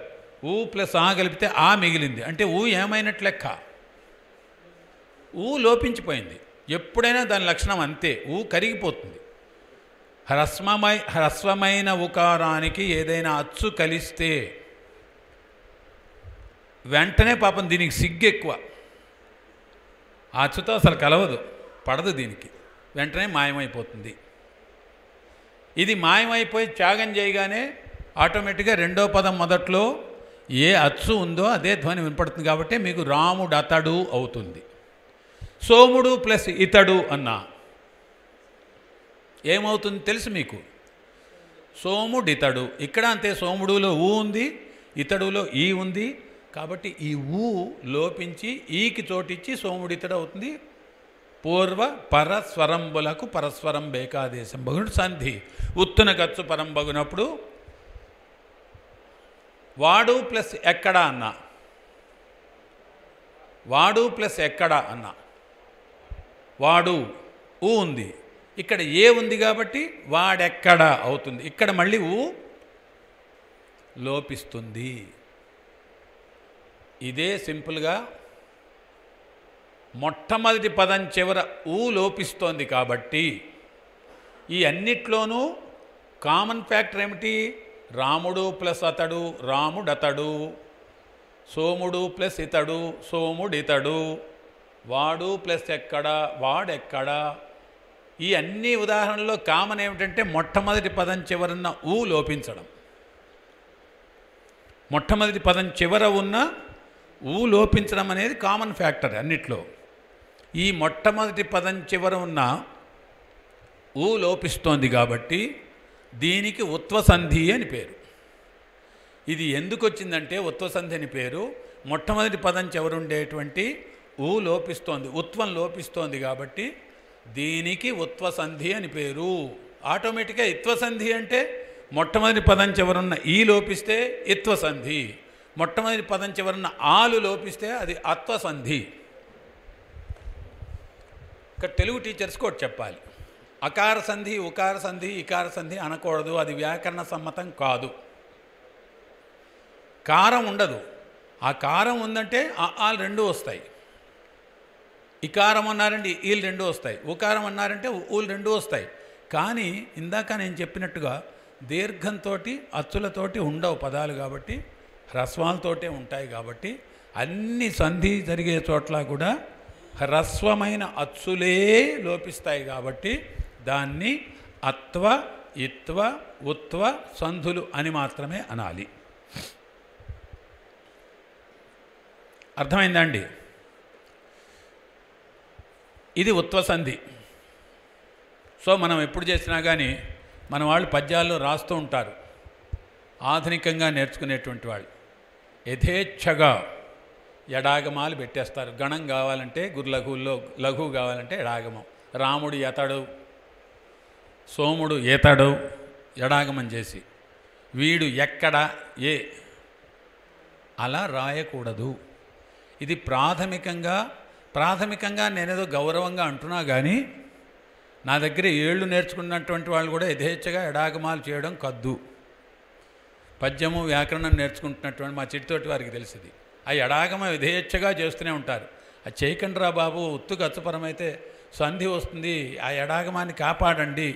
ఊ ప్లస్ ఆ కలిపితే ఆ మిగిలింది అంటే ఊ ఏమైనట్లు లెక్క, ఊ లోపించిపోయింది. ఎప్పుడైనా దాని లక్షణం అంతే, ఊ కరిగిపోతుంది. హ్రస్వమైన ఉకారానికి ఏదైనా అచ్చు కలిస్తే వెంటనే పాపం దీనికి సిగ్గు ఎక్కువ, ఆ అచ్చుతో అసలు కలవదు, పడదు, దీనికి వెంటనే మాయమైపోతుంది. ఇది మాయమైపోయి త్యాగం చేయగానే ఆటోమేటిక్గా రెండో పదం మొదట్లో ఏ అచ్చు ఉందో అదే ధ్వని వినపడుతుంది. కాబట్టి మీకు రాముడు అతడు అవుతుంది. సోముడు ప్లస్ ఇతడు అన్నా ఏమవుతుంది తెలుసు మీకు, సోముడితడు. ఇక్కడ అంతే, సోముడులో ఊ ఉంది, ఇతడులో ఈ ఉంది. కాబట్టి ఈ ఊ లోపించి ఈకి చోటిచ్చి సోముడితడు అవుతుంది. పూర్వ పరస్వరంబులకు పరస్వరం బేకాదేశం బగుడు సంధి. ఉత్తున ఖర్చు పరం బగునప్పుడు వాడు ప్లస్ ఎక్కడ అన్న వాడు ప్లస్ ఎక్కడ అన్న, వాడు ఊ ఉంది, ఇక్కడ ఏ ఉంది కాబట్టి వాడెక్కడ అవుతుంది. ఇక్కడ మళ్ళీ ఊ లోపిస్తుంది. ఇదే సింపుల్గా మొట్టమొదటి పదం చివర ఊ లోపిస్తోంది కాబట్టి ఈ అన్నిట్లోనూ కామన్ ఫ్యాక్టర్ ఏమిటి? రాముడు ప్లస్ అతడు, రాముడతడు, సోముడు ప్లస్ ఇతడు, సోముడితడు, వాడు ప్లస్ ఎక్కడ, వాడెక్కడ. ఈ అన్ని ఉదాహరణలో కామన్ ఏమిటంటే మొట్టమొదటి పదం చివరన్న ఊ లోపించడం. మొట్టమొదటి పదం చివర ఉన్న ఊ లోపించడం అనేది కామన్ ఫ్యాక్టర్ అన్నిట్లో. ఈ మొట్టమొదటి పదం చివర ఉన్న ఊ లోపిస్తోంది కాబట్టి దీనికి ఉత్వసంధి అని పేరు. ఇది ఎందుకు వచ్చిందంటే ఉత్వసంధి అని పేరు, మొట్టమొదటి పదం చివర ఉండేటువంటి ఊ లోపిస్తోంది, ఉత్వం లోపిస్తోంది కాబట్టి దీనికి ఉత్వసంధి అని పేరు. ఆటోమేటిక్గా ఇత్వసంధి అంటే మొట్టమొదటి పదం చివరున్న ఈ లోపిస్తే ఇత్వసంధి, మొట్టమొదటి పదం చివరున్న ఆలు లోపిస్తే అది అత్వసంధి. ఇక్కడ తెలుగు టీచర్స్కి ఒకటి చెప్పాలి, అకార సంధి, ఉకార సంధి, ఇకార సంధి అనకూడదు, అది వ్యాకరణ సమ్మతం కాదు. కారం ఉండదు, ఆ కారం ఉందంటే ఆలు రెండు వస్తాయి. ఇకారం అన్నారంటే ఈలు రెండు వస్తాయి, ఉకారం అన్నారంటే ఊలు రెండు వస్తాయి. కానీ ఇందాక నేను చెప్పినట్టుగా దీర్ఘంతో అచ్చులతోటి ఉండవు పదాలు కాబట్టి హ్రస్వాలతోటే ఉంటాయి కాబట్టి అన్ని సంధి జరిగే చోట్ల కూడా హ్రస్వమైన అచ్చులే లోపిస్తాయి కాబట్టి దాన్ని అత్వ, ఇత్వ, ఉత్వ సంధులు అని మాత్రమే అనాలి. అర్థమైందా అండి? ఇది ఉత్వసంధి. సో మనం ఎప్పుడు చేసినా కానీ మన వాళ్ళు పద్యాల్లో రాస్తూ ఉంటారు, ఆధునికంగా నేర్చుకునేటువంటి వాళ్ళు యథేచ్ఛగా ఎడాగమాలు పెట్టేస్తారు. గణం కావాలంటే గురులఘువుల్లో లఘువు కావాలంటే ఎడాగమం. రాముడు ఎతడు, సోముడు ఏతడు ఎడాగమం చేసి, వీడు ఎక్కడ ఏ అలా రాయకూడదు. ఇది ప్రాథమికంగా నేనేదో గౌరవంగా అంటున్నా కానీ నా దగ్గర ఏళ్ళు నేర్చుకున్నటువంటి వాళ్ళు కూడా యథేచ్ఛగా ఎడాగమాలు చేయడం కద్దు. పద్యము వ్యాకరణం నేర్చుకుంటున్నటువంటి మా చిట్టితోటి వారికి తెలిసింది, ఆ ఎడాగమ యథేచ్ఛగా చేస్తూనే ఉంటారు. అది చేయకండి రా బాబు, ఉత్తుకు అచ్చుపరమైతే సంధి వస్తుంది, ఆ ఎడాగమాన్ని కాపాడండి,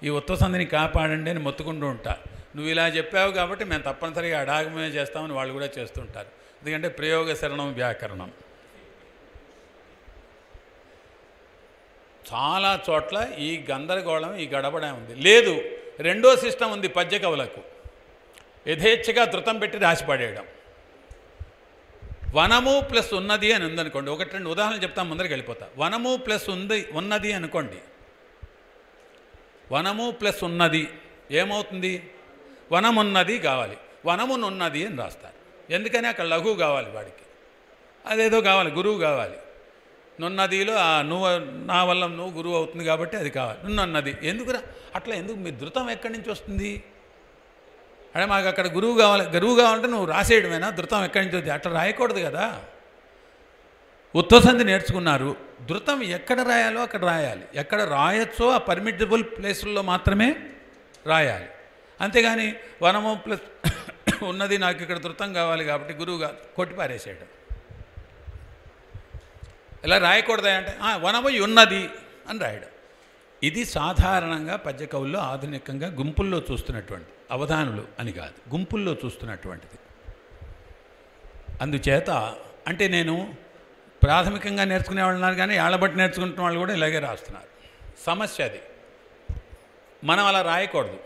ఈ ఉత్వ సంధిని కాపాడండి అని మొత్తుకుంటూ ఉంటా. నువ్వు ఇలా చెప్పావు కాబట్టి మేము తప్పనిసరిగా ఎడాగమే చేస్తామని వాళ్ళు కూడా చేస్తుంటారు. ఎందుకంటే ప్రయోగ శరణం వ్యాకరణం. చాలా చోట్ల ఈ గందరగోళం, ఈ గడబడ ఉంది. లేదు, రెండో సిస్టమ్ ఉంది పద్య కవులకు, యథేచ్ఛగా ధృతం పెట్టి రాసిపడేయడం. వనము ప్లస్ ఉన్నది అని ఉందనుకోండి, ఒకటి రెండు ఉదాహరణలు చెప్తాం, ముందరికి వెళ్ళిపోతా. వనము ప్లస్ ఉన్నది అనుకోండి, వనము ప్లస్ ఉన్నది ఏమవుతుంది? వనమున్నది కావాలి, వనమునున్నది అని రాస్తారు. ఎందుకని అక్కడ లఘువు కావాలి, వాడికి అదేదో కావాలి, గురువు కావాలి. నున్నదిలో నువ్వు నా వల్ల నువ్వు గురువు అవుతుంది కాబట్టి అది కావాలి. నున్నది ఎందుకురా అట్లా, ఎందుకు మీ ధృతం ఎక్కడి నుంచి వస్తుంది? అంటే మాకు అక్కడ గురువు కావాలంటే నువ్వు రాసేయడమేనా? ధృతం ఎక్కడి నుంచి వస్తుంది? అట్లా రాయకూడదు కదా. ఉత్వసంధి నేర్చుకున్నారు, ధృతం ఎక్కడ రాయాలో అక్కడ రాయాలి, ఎక్కడ రాయొచ్చో ఆ పర్మిటబుల్ ప్లేసుల్లో మాత్రమే రాయాలి. అంతేగాని వనము ప్లస్ ఉన్నది, నాకు ఇక్కడ ధృతం కావాలి కాబట్టి గురువుగా కొట్టిపారేసేయడం, ఇలా రాయకూడదా అంటే వనము ఉన్నది అని రాయడం. ఇది సాధారణంగా పద్య కవుల్లో ఆధునికంగా గుంపుల్లో చూస్తున్నటువంటి, అవధానులు అని కాదు, గుంపుల్లో చూస్తున్నటువంటిది. అందుచేత అంటే నేను ప్రాథమికంగా నేర్చుకునే వాళ్ళు ఉన్నారు కానీ ఏళ్ళబట్టి నేర్చుకుంటున్న వాళ్ళు కూడా ఇలాగే రాస్తున్నారు. సమస్య అది, మనం అలా రాయకూడదు.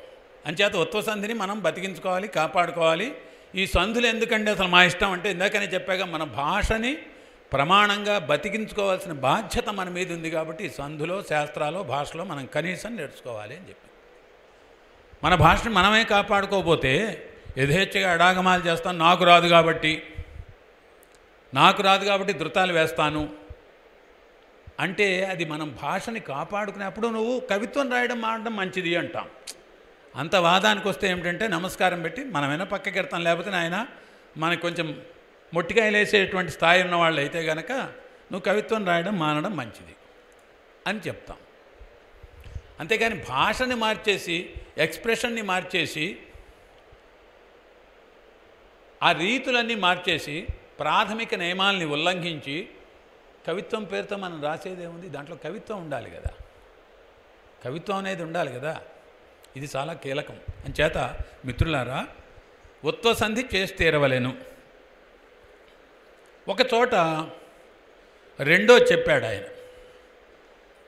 అంచేత ఉత్వసంధిని మనం బతికించుకోవాలి, కాపాడుకోవాలి. ఈ సంధులు ఎందుకంటే అసలు మా ఇష్టం అంటే ఇందాకనే చెప్పాక మన భాషని ప్రమాణంగా బతికించుకోవాల్సిన బాధ్యత మన మీద ఉంది కాబట్టి ఈ సంధులో, శాస్త్రాలో, భాషలో మనం కనీసం నేర్చుకోవాలి అని చెప్పి, మన భాషని మనమే కాపాడుకోకపోతే యథేచ్ఛగా ఎడాగమాలు చేస్తాను, నాకు రాదు కాబట్టి ధృతాలు వేస్తాను అంటే అది మనం భాషని కాపాడుకునేప్పుడు నువ్వు కవిత్వం రాయడం మాడడం మంచిది అంటాం. అంత వాదానికి వస్తే ఏమిటంటే నమస్కారం పెట్టి మనమైనా పక్కకి ఎడతాం, లేకపోతే ఆయన మనకు కొంచెం మొట్టికాయలు వేసేటువంటి స్థాయి ఉన్నవాళ్ళు అయితే కనుక నువ్వు కవిత్వం రాయడం మానడం మంచిది అని చెప్తాం. అంతేగాని భాషని మార్చేసి ఎక్స్ప్రెషన్ని మార్చేసి ఆ రీతులన్నీ మార్చేసి ప్రాథమిక నియమాల్ని ఉల్లంఘించి కవిత్వం పేరుతో మనం రాసేదేముంది? దాంట్లో కవిత్వం ఉండాలి కదా, కవిత్వం అనేది ఉండాలి కదా. ఇది చాలా కీలకం. అంచేత మిత్రులారా, ఉత్వసంధి చేసి తీరవలెను. ఒకచోట రెండో చెప్పాడు ఆయన,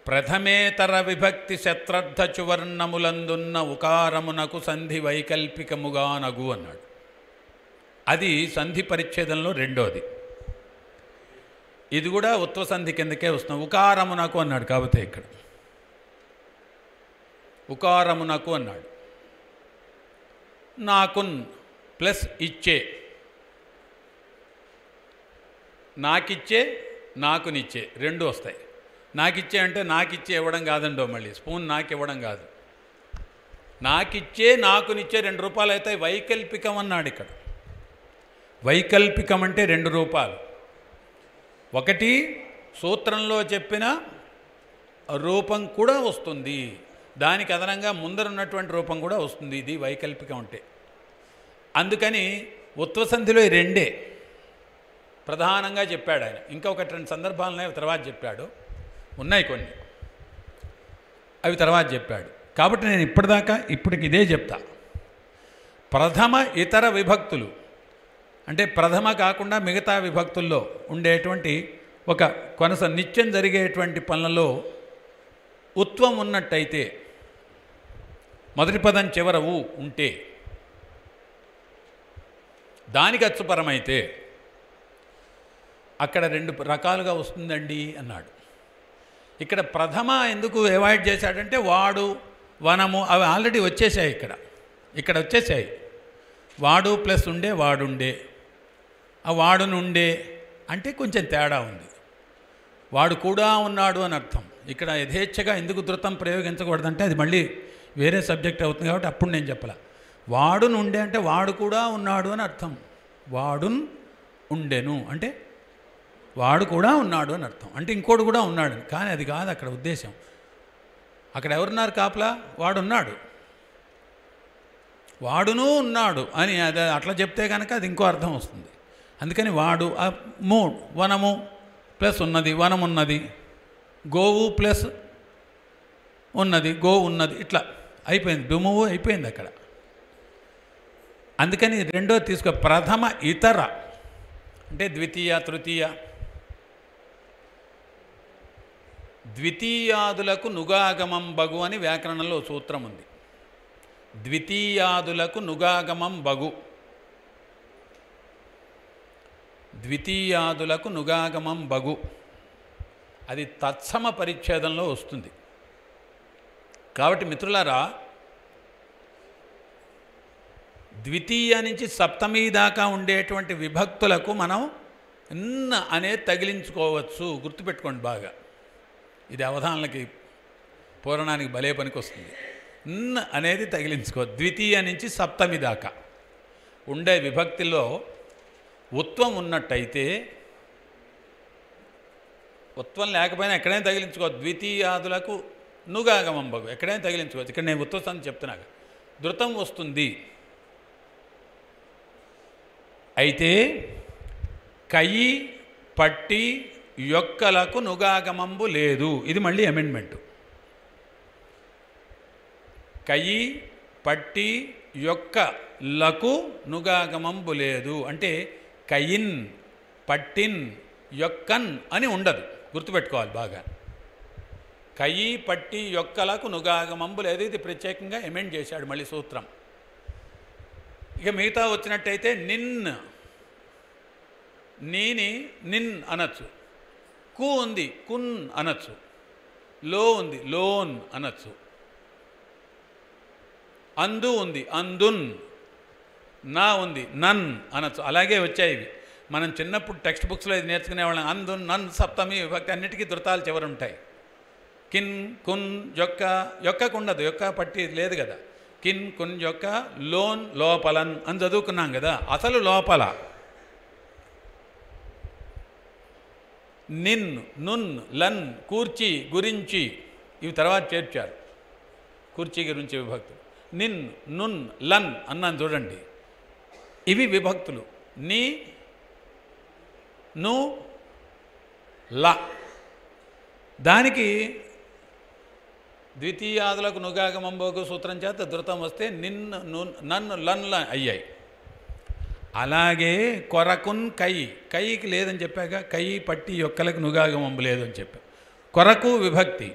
ప్రథమేతర విభక్తి శత్రర్థ చువర్ణములందున్న ఉకారమునకు సంధి వైకల్పికముగానగు అన్నాడు. అది సంధి పరిచ్ఛేదంలో రెండోది. ఇది కూడా ఉత్వసంధి కిందకే వస్తున్నాం. ఉకారమునకు అన్నాడు కాబట్టి ఇక్కడ ఉకారమునకు అన్నాడు. నాకున్ ప్లస్ ఇచ్చే, నాకిచ్చే నాకునిచ్చే రెండు వస్తాయి. నాకిచ్చే అంటే నాకిచ్చే ఇవ్వడం కాదండో, మళ్ళీ స్పూన్ నాకు ఇవ్వడం కాదు. నాకిచ్చే నాకునిచ్చే 2 రూపాయలు అవుతాయి. వైకల్పికం అన్నాడు ఇక్కడ. వైకల్పికం అంటే 2 రూపాలు. ఒకటి సూత్రంలో చెప్పిన రూపం కూడా వస్తుంది, దానికి అదనంగా ముందరున్నటువంటి రూపం కూడా వస్తుంది. ఇది వైకల్పికం అంటే. అందుకని ఉత్వసంధిలో ఈ రెండే ప్రధానంగా చెప్పాడు ఆయన. ఇంకా 1-2 సందర్భాలనే తర్వాత చెప్పాడు, ఉన్నాయి కొన్ని, అవి తర్వాత చెప్పాడు. కాబట్టి నేను ఇప్పటికి ఇదే చెప్తా. ప్రథమ ఇతర విభక్తులు అంటే ప్రథమ కాకుండా మిగతా విభక్తుల్లో ఉండేటువంటి ఒక నిత్యం జరిగేటువంటి పనులలో ఉత్వం ఉన్నట్టయితే, మొదటి పదం చివర ఊ ఉంటే, దానికి అచ్చుపరమైతే అక్కడ 2 రకాలుగా వస్తుందండి అన్నాడు. ఇక్కడ ప్రథమ ఎందుకు అవాయిడ్ చేశాడంటే వాడు వనము అవి ఆల్రెడీ వచ్చేసాయి. ఇక్కడ వచ్చేసాయి. వాడు ప్లస్ ఉండే వాడుండే, ఆ వాడునుండే అంటే కొంచెం తేడా ఉంది. వాడు కూడా ఉన్నాడు అని అర్థం. ఇక్కడ యథేచ్ఛగా ఎందుకు ధృతం ప్రయోగించకూడదంటే అది మళ్ళీ వేరే సబ్జెక్ట్ అవుతుంది కాబట్టి అప్పుడు నేను చెప్పలే. వాడునుండే అంటే వాడు కూడా ఉన్నాడు అని అర్థం. వాడున్ ఉండెను అంటే వాడు కూడా ఉన్నాడు అని అర్థం. అంటే ఇంకోడు కూడా ఉన్నాడు, కానీ అది కాదు అక్కడ ఉద్దేశం. అక్కడ ఎవరున్నారు కాపలా? వాడున్నాడు, వాడును ఉన్నాడు అని అది అట్లా చెప్తే కనుక అది ఇంకో అర్థం వస్తుంది. అందుకని వాడు వనము ప్లస్ ఉన్నది, వనం ఉన్నది, గోవు ప్లస్ ఉన్నది, గో ఉన్నది, ఇట్లా అయిపోయింది. దుమువు అయిపోయింది అక్కడ. అందుకని రెండో తీసుకో. ప్రథమ ఇతర అంటే ద్వితీయ తృతీయ, ద్వితీయాదులకు నుగాగమం బగు అని వ్యాకరణంలో సూత్రం ఉంది. ద్వితీయాదులకు నుగాగమం బగు, ద్వితీయాదులకు నుగాగమం బగు, అది తత్సమ పరిచ్ఛేదంలో వస్తుంది. కాబట్టి మిత్రులారా, ద్వితీయ నుంచి సప్తమి దాకా ఉండేటువంటి విభక్తులకు మనం న్ అనేది తగిలించుకోవచ్చు. గుర్తుపెట్టుకోండి బాగా, ఇది అవధానాలకి పూరణానికి భలే పనికి వస్తుంది. న్ అనేది తగిలించుకో. ద్వితీయ నుంచి సప్తమి దాకా ఉండే విభక్తిలో ఉత్వం ఉన్నట్టయితే, ఉత్వం లేకపోయినా ఎక్కడైనా తగిలించుకోవచ్చు. ద్వితీయాదులకు నుగాగమం బగు ఎక్కడైనా తగిలించుకోవచ్చు. ఇక్కడ నేను ఉత్వసం చెప్తున్నాను. ధృతం వస్తుంది. అయితే కయి పట్టి యొక్కలకు నుగాగమంబు లేదు. ఇది మళ్ళీ అమెండ్మెంటు. కయి పట్టి యొక్కలకు నుగాగమంబు లేదు అంటే కయిన్ పట్టిన్ యొక్కన్ అని ఉండదు. గుర్తుపెట్టుకోవాలి బాగా. కయి పట్టి యొక్కలకు నుగాగమంబు లేదు. ఇది ప్రత్యేకంగా అమెండ్ చేశాడు మళ్ళీ సూత్రం. ఇక మిగతా వచ్చినట్టయితే నిన్, నీని నిన్ అనొచ్చు. కు ఉంది కున్ అనొచ్చు. లో ఉంది లోన్ అనొచ్చు. అందు ఉంది అందున్. నా ఉంది నన్ అనొచ్చు. అలాగే వచ్చాయి ఇవి. మనం చిన్నప్పుడు టెక్స్ట్ బుక్స్లో ఇది నేర్చుకునేవాళ్ళం. అందున్ నన్ సప్తమి విభక్తి అన్నిటికీ ధృతాలు చివరి ఉంటాయి. కిన్ కున్ యొక్క, యొక్కకు ఉండదు, యొక్క పట్టి లేదు కదా. కిన్ కున్ యొక్క లోన్ లోపలన్ అని చదువుకున్నాం కదా. అసలు లోపల నిన్, నున్, లన్, కూర్చి, గురించి ఇవి తర్వాత చేర్చారు. కూర్చి గురించి విభక్తులు. నిన్, నున్, లన్ అన్నాను చూడండి, ఇవి విభక్తులు. నీ, ను, ల. దానికి ద్వితీయాదులకు నుగాగమంబోగు సూత్రం చేత ధృతం వస్తే నిన్ను, నన్ను, లన్ల అయ్యాయి. అలాగే కొరకున్ కై, కైకి లేదని చెప్పాక కై పట్టి యొక్కలకు నుగాగమంబు లేదని చెప్పా. కొరకు విభక్తి,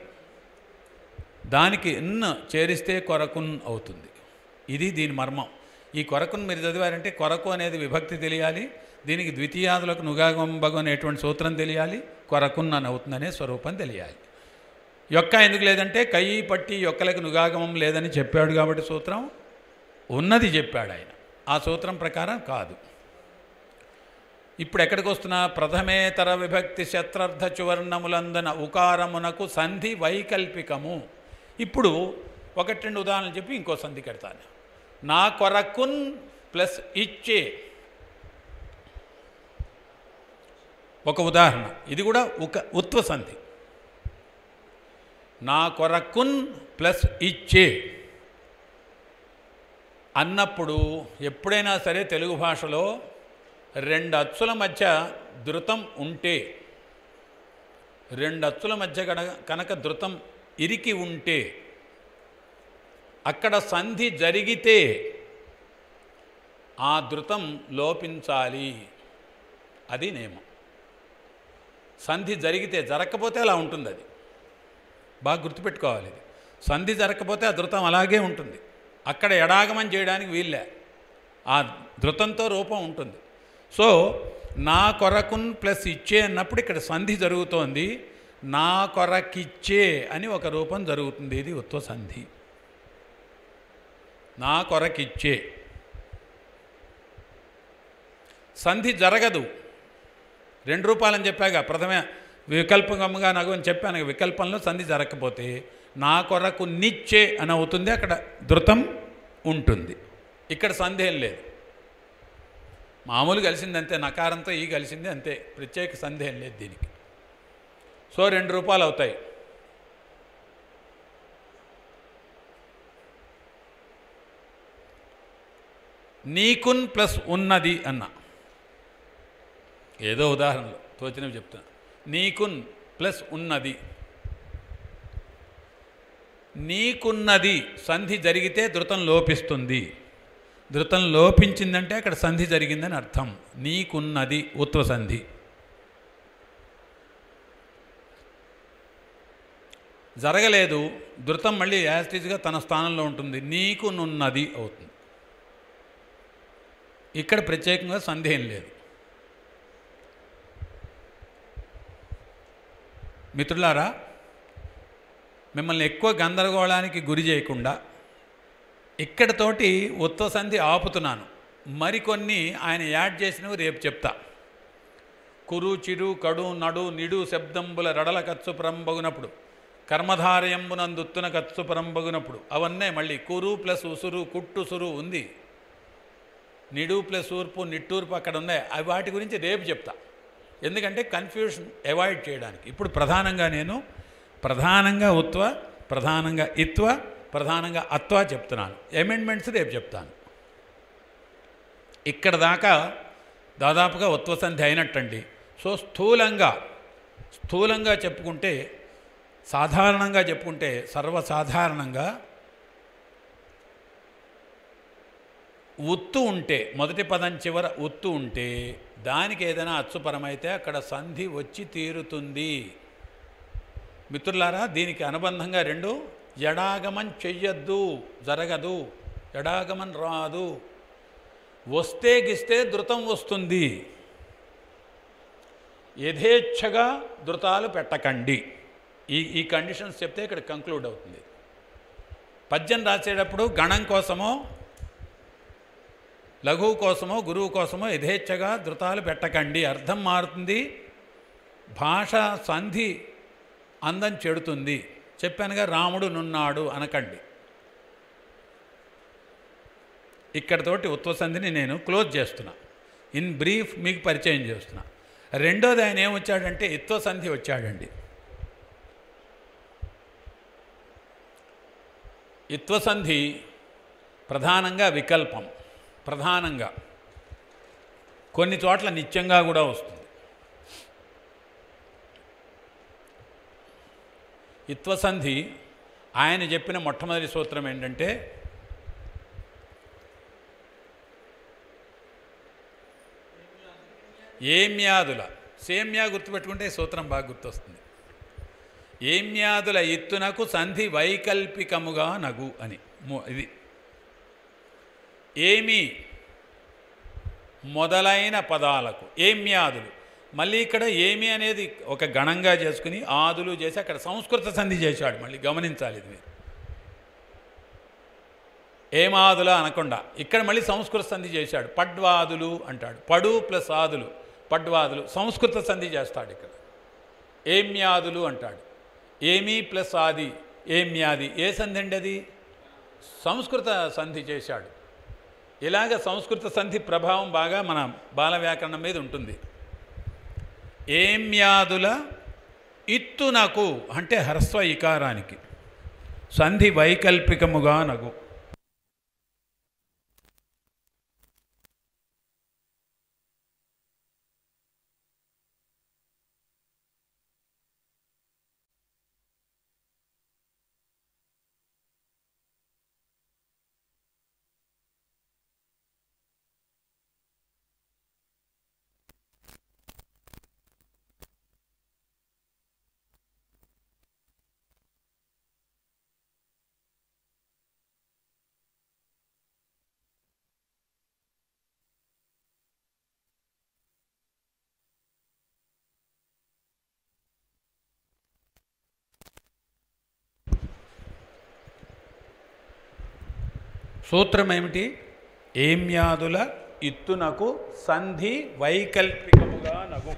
దానికి ఇన్ చేరిస్తే కొరకున్ అవుతుంది. ఇది దీని మర్మం. ఈ కొరకున్ మీరు చదివారంటే కొరకు అనేది విభక్తి తెలియాలి, దీనికి ద్వితీయాదులకు నుగాగంబగు అనేటువంటి సూత్రం తెలియాలి, కొరకున్ అని అవుతుందనే స్వరూపం తెలియాలి. యొక్క ఎందుకు లేదంటే కై పట్టి యొక్కలకు నుగాగమం లేదని చెప్పాడు కాబట్టి సూత్రం ఉన్నది చెప్పాడు ఆయన, ఆ సూత్రం ప్రకారం కాదు. ఇప్పుడు ఎక్కడికి వస్తున్నా? ప్రథమేతర విభక్తి శత్రర్థ చువర్ణములందన ఉకారమునకు సంధి వైకల్పికము. ఇప్పుడు 1-2 ఉదాహరణలు చెప్పి ఇంకో సంధి కడతాను. నా కొరకున్ ప్లస్ ఇచ్చే ఒక ఉదాహరణ, ఇది కూడా ఉత్వ సంధి. నా కొరకున్ ప్లస్ ఇచ్చే అన్నప్పుడు ఎప్పుడైనా సరే తెలుగు భాషలో 2 అచ్చుల మధ్య ధృతం ఉంటే, 2 అచ్చుల మధ్య కనుక ధృతం ఇరికి ఉంటే, అక్కడ సంధి జరిగితే ఆ ధృతం లోపించాలి. అది నియమం. సంధి జరిగితే, జరగకపోతే అలా ఉంటుంది. అది బాగా గుర్తుపెట్టుకోవాలి. ఇది సంధి జరగకపోతే ఆ ధృతం అలాగే ఉంటుంది. అక్కడ ఎడాగమం చేయడానికి వీల్లే, ఆ ధృతంతో రూపం ఉంటుంది. సో నా కొరకున్ ప్లస్ ఇచ్చే అన్నప్పుడు ఇక్కడ సంధి జరుగుతోంది. నా కొరకిచ్చే అని ఒక రూపం జరుగుతుంది. ఇది ఉత్వ సంధి. నా కొరకిచ్చే సంధి జరగదు. 2 రూపాలని చెప్పాక ప్రథమ వికల్పంగా నగు అని చెప్పాను. వికల్పంలో సంధి జరగకపోతే నా కొరకు నిచ్చే అని అవుతుంది, అక్కడ ధృతం ఉంటుంది. ఇక్కడ సందేహం లేదు, మామూలు కలిసింది అంతే, నకారంతో ఈ కలిసింది అంతే, ప్రత్యేక సందేహం లేదు దీనికి. సో 2 రూపాలు అవుతాయి. నీకున్ ప్లస్ ఉన్నది అన్న, ఏదో ఉదాహరణలో తోచినవి చెప్తాను. నీకున్ ప్లస్ ఉన్నది, నీకున్నది సంధి జరిగితే ధృతం లోపిస్తుంది. ధృతం లోపించిందంటే అక్కడ సంధి జరిగిందని అర్థం. నీకున్నది ఉత్వ సంధి. జరగలేదు, ధృతం మళ్ళీ యాస్టిజ్గా తన స్థానంలో ఉంటుంది, నీకునున్నది అవుతుంది. ఇక్కడ ప్రత్యేకంగా సందేహం లేదు. మిత్రులారా, మిమ్మల్ని ఎక్కువ గందరగోళానికి గురి చేయకుండా ఇక్కడతోటి ఉత్వ సంధి ఆపుతున్నాను. మరికొన్ని ఆయన యాడ్ చేసినవి రేపు చెప్తా. కురు, చిరు, కడు, నడు, నిడు శబ్దంబుల రడల కత్సు పరంబగునప్పుడు, కర్మధారయంబునందుత్తున కత్సు పరంబగునప్పుడు, అవన్నీ మళ్ళీ కురు ప్లస్ ఉసురు, కుట్టుసురు ఉంది, నిడు ప్లస్ ఊర్పు, నిట్టూర్పు అక్కడ ఉన్నాయి. అవి వాటి గురించి రేపు చెప్తా, ఎందుకంటే కన్ఫ్యూషన్ అవాయిడ్ చేయడానికి. ఇప్పుడు ప్రధానంగా ఉత్వ, ప్రధానంగా ఇత్వ, ప్రధానంగా అత్వ చెప్తున్నాను. అమెండ్మెంట్స్ రేపు చెప్తాను. ఇక్కడ దాకా దాదాపుగా ఉత్వ సంధి అయినట్టండి. సో స్థూలంగా చెప్పుకుంటే, సాధారణంగా చెప్పుకుంటే, సర్వసాధారణంగా ఉత్తు ఉంటే, మొదటి పదం చివర ఉత్తు ఉంటే, దానికి ఏదైనా అచ్చుపరమైతే అక్కడ సంధి వచ్చి తీరుతుంది. మిత్రులారా, దీనికి అనుబంధంగా 2, ఎడాగమం చెయ్యొద్దు, జరగదు, ఎడాగమం రాదు. వస్తే గిస్తే ధృతం వస్తుంది. యథేచ్ఛగా ధృతాలు పెట్టకండి. ఈ కండిషన్స్ చెప్తే ఇక్కడ కంక్లూడ్ అవుతుంది. పద్యం రాసేటప్పుడు గణం కోసమో, లఘువు కోసమో, గురువు కోసమో యథేచ్ఛగా ధృతాలు పెట్టకండి. అర్థం మారుతుంది, భాష సంధి అందం చెడుతుంది. చెప్పానుగా, రాముడు నున్నాడు అనకండి. ఇక్కడతోటి ఉత్వ సంధిని నేను క్లోజ్ చేస్తున్నా. ఇన్ బ్రీఫ్ మీకు పరిచయం చేస్తున్నా. రెండోది ఆయన ఏమొచ్చాడంటే ఇత్వ సంధి వచ్చాడండి. ఇత్వ సంధి ప్రధానంగా వికల్పం, ప్రధానంగా కొన్ని చోట్ల నిత్యంగా కూడా వస్తుంది. ఇత్వ సంధి ఆయన చెప్పిన మొట్టమొదటి సూత్రం ఏంటంటే ఏమ్యాదుల, సేమ్యా గుర్తుపెట్టుకుంటే సూత్రం బాగా గుర్తొస్తుంది. ఏమ్యాదుల ఇత్తునకు సంధి వైకల్పికముగా నగు అని. ఇది ఏమి మొదలైన పదాలకు ఏమ్యాదులు. మళ్ళీ ఇక్కడ ఏమి అనేది ఒక గణంగా చేసుకుని ఆదులు చేసి అక్కడ సంస్కృత సంధి చేశాడు. మళ్ళీ గమనించాలి ఇది మీరు. ఏమాదుల అనకుండా ఇక్కడ మళ్ళీ సంస్కృత సంధి చేశాడు. పడ్వాదులు అంటాడు. పడు ప్లస్ ఆదులు, పడ్వాదులు. సంస్కృత సంధి చేస్తాడు ఇక్కడ. ఏమ్యాదులు అంటాడు. ఏమి ప్లస్ ఆది, ఏమ్యాది. ఏ సంధి అండి అది? సంస్కృత సంధి చేశాడు. ఇలాగ సంస్కృత సంధి ప్రభావం బాగా మన బాల వ్యాకరణం మీద ఉంటుంది. ఏమ్యాదుల ఇత్తునకు అంటే హ్రస్వ ఇకారానికి సంధి వైకల్పికముగా నగు. సూత్రం ఏమిటి? ఏమ్యాదుల ఇత్తునకు సంధి వైకల్పికముగా నగు.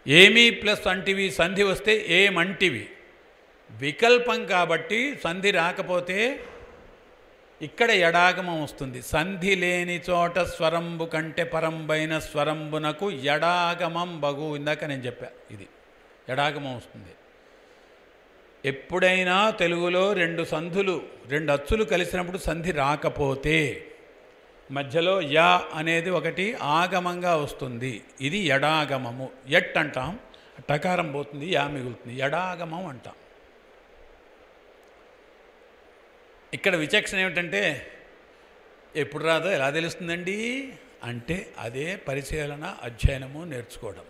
ఏమి ప్లస్ అంటివి సంధి వస్తే ఏమంటివి. వికల్పం కాబట్టి సంధి రాకపోతే ఇక్కడ ఎడాగమం వస్తుంది. సంధి లేని చోట స్వరంబు కంటే పరంబైన స్వరంబునకు ఎడాగమం బగు. ఇందాక నేను చెప్పా, ఇది ఎడాగమం వస్తుంది. ఎప్పుడైనా తెలుగులో రెండు సంధులు, రెండు అచ్చులు కలిసినప్పుడు సంధి రాకపోతే మధ్యలో యా అనేది ఒకటి ఆగమంగా వస్తుంది. ఇది ఎడాగమము. ఎట్ అంటాం, టకారం పోతుంది, యా మిగులుతుంది. ఎడాగమం అంటాం. ఇక్కడ విచక్షణ ఏమిటంటే ఎప్పుడు రాదో ఎలా తెలుస్తుందండి అంటే అదే పరిశీలన, అధ్యయనము, నేర్చుకోవడం.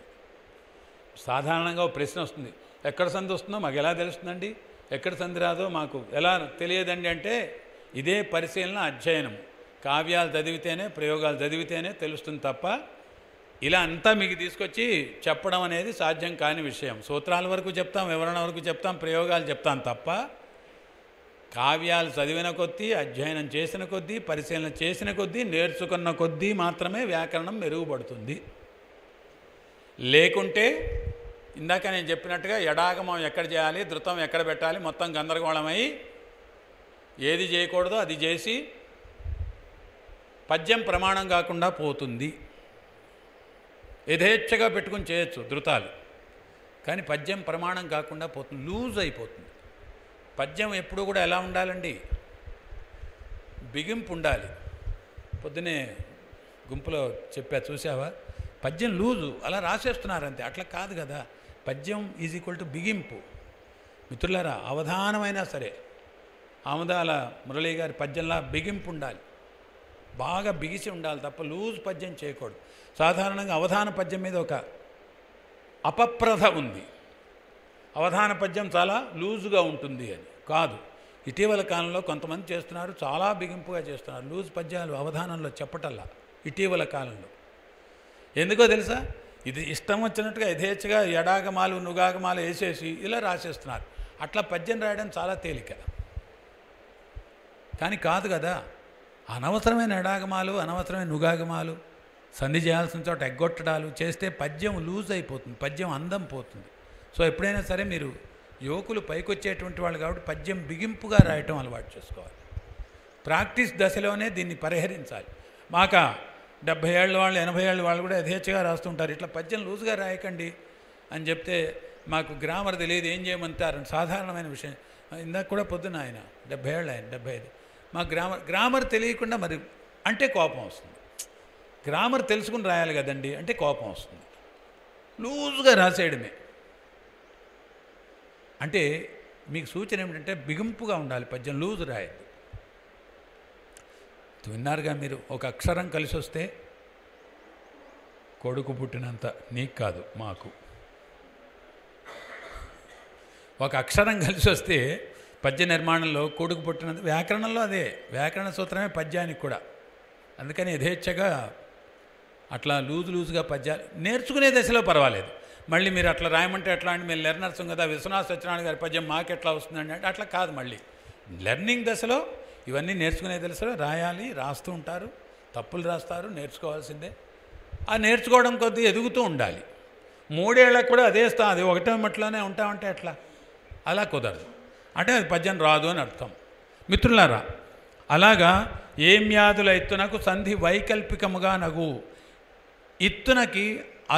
సాధారణంగా ఒక ప్రశ్న వస్తుంది, ఎక్కడ సంధి వస్తుందో మాకు ఎలా తెలుస్తుందండి, ఎక్కడ సంధి రాదో మాకు ఎలా తెలియదండి అంటే ఇదే పరిశీలన, అధ్యయనం. కావ్యాలు చదివితేనే, ప్రయోగాలు చదివితేనే తెలుస్తుంది తప్ప ఇలా అంతా మీకు తీసుకొచ్చి చెప్పడం అనేది సాధ్యం కాని విషయం. సూత్రాల వరకు చెప్తాం, వివరణ వరకు చెప్తాం, ప్రయోగాలు చెప్తాం తప్ప కావ్యాలు చదివిన కొద్దీ, అధ్యయనం చేసిన కొద్దీ, పరిశీలన చేసిన కొద్దీ, నేర్చుకున్న కొద్దీ మాత్రమే వ్యాకరణం మెరుగుపడుతుంది. లేకుంటే ఇందాక నేను చెప్పినట్టుగా ఎడాగమం ఎక్కడ చేయాలి, ధృతం ఎక్కడ పెట్టాలి, మొత్తం గందరగోళమై ఏది చేయకూడదో అది చేసి పద్యం ప్రమాణం కాకుండా పోతుంది. యథేచ్ఛగా పెట్టుకుని చేయొచ్చు ధృతాలు, కానీ పద్యం ప్రమాణం కాకుండా పోతుంది, లూజ్ అయిపోతుంది. పద్యం ఎప్పుడు కూడా ఎలా ఉండాలండి, బిగింపు ఉండాలి. పొద్దునే గుంపులో చెప్పా చూసావా, పద్యం లూజు అలా రాసేస్తున్నారంతే. అట్లా కాదు కదా. పద్యం ఈజ్ ఈక్వల్ టు బిగింపు. మిత్రులారా, అవధానమైనా సరే ఆముదాల మురళీ గారి పద్యంలా బిగింపు ఉండాలి, బాగా బిగిసి ఉండాలి తప్ప లూజ్ పద్యం చేయకూడదు. సాధారణంగా అవధాన పద్యం మీద ఒక అపప్రథ ఉంది, అవధాన పద్యం చాలా లూజుగా ఉంటుంది అని. కాదు, ఇటీవల కాలంలో కొంతమంది చేస్తున్నారు, చాలా బిగింపుగా చేస్తున్నారు. లూజ్ పద్యాలు అవధానంలో చెప్పటల్లా ఇటీవల కాలంలో. ఎందుకో తెలుసా, ఇది ఇష్టం వచ్చినట్టుగా యథేచ్ఛగా ఎడాగమాలు నుగాగమాలు వేసేసి ఇలా రాసేస్తున్నారు. అట్లా పద్యం రాయడం చాలా తేలిక, కానీ కాదు కదా. అనవసరమైన ఎడాగమాలు, అనవసరమైన నుగాగమాలు, సంధి చేయాల్సిన చోట ఎగ్గొట్టడాలు చేస్తే పద్యం లూజ్ అయిపోతుంది, పద్యం అందం పోతుంది. సో ఎప్పుడైనా సరే మీరు యువకులు పైకొచ్చేటువంటి వాళ్ళు కాబట్టి పద్యం బిగింపుగా రాయటం అలవాటు చేసుకోవాలి. ప్రాక్టీస్ దశలోనే దీన్ని పరిహరించాలి. మాక 70 ఏళ్ళ వాళ్ళు 80 ఏళ్ళ వాళ్ళు కూడా యథేచ్ఛగా రాస్తుంటారు. ఇట్లా పద్యం లూజ్గా రాయకండి అని చెప్తే మాకు గ్రామర్ తెలియదు ఏం చేయమంటారు, సాధారణమైన విషయం. ఇందాక కూడా పొద్దున ఆయన 70 ఏళ్ళు, ఆయన 75. మాకు గ్రామర్ తెలియకుండా మరి అంటే కోపం వస్తుంది. గ్రామర్ తెలుసుకుని రాయాలి కదండి అంటే కోపం వస్తుంది. లూజ్గా రాసేయడమే. అంటే మీకు సూచన ఏమిటంటే బిగింపుగా ఉండాలి పద్యం, లూజ్ రాయద్దు. విన్నారుగా మీరు, ఒక అక్షరం కలిసి వస్తే కొడుకు పుట్టినంత నీకు కాదు మాకు. ఒక అక్షరం కలిసి వస్తే పద్య నిర్మాణంలో కొడుకు పుట్టినంత, వ్యాకరణంలో అదే వ్యాకరణ సూత్రమే పద్యానికి కూడా. అందుకని యథేచ్ఛగా అట్లా లూజుగా పద్యాలు నేర్చుకునే దశలో పర్వాలేదు. మళ్ళీ మీరు అట్లా రాయమంటే ఎట్లా అంటే మేము లెర్నర్స్ కదా, విశ్వనాథ సత్యనారాయణ గారి పద్యం మాకెట్లా వస్తుందండి అంటే అట్లా కాదు. మళ్ళీ లెర్నింగ్ దశలో ఇవన్నీ నేర్చుకునే దశలో రాయాలి. రాస్తూ ఉంటారు, తప్పులు రాస్తారు, నేర్చుకోవాల్సిందే. ఆ నేర్చుకోవడం కొద్దీ ఎదుగుతూ ఉండాలి. 3 ఏళ్ళకు కూడా అదే అది ఒకటే మట్లోనే ఉంటామంటే ఎట్లా? అలా కుదరదు. అంటే అది పద్యం రాదు అని అర్థం. మిత్రులారా, అలాగా ఏమ్యాదుల ఇత్తునకు సంధి వైకల్పికముగా నగు. ఇత్తునకి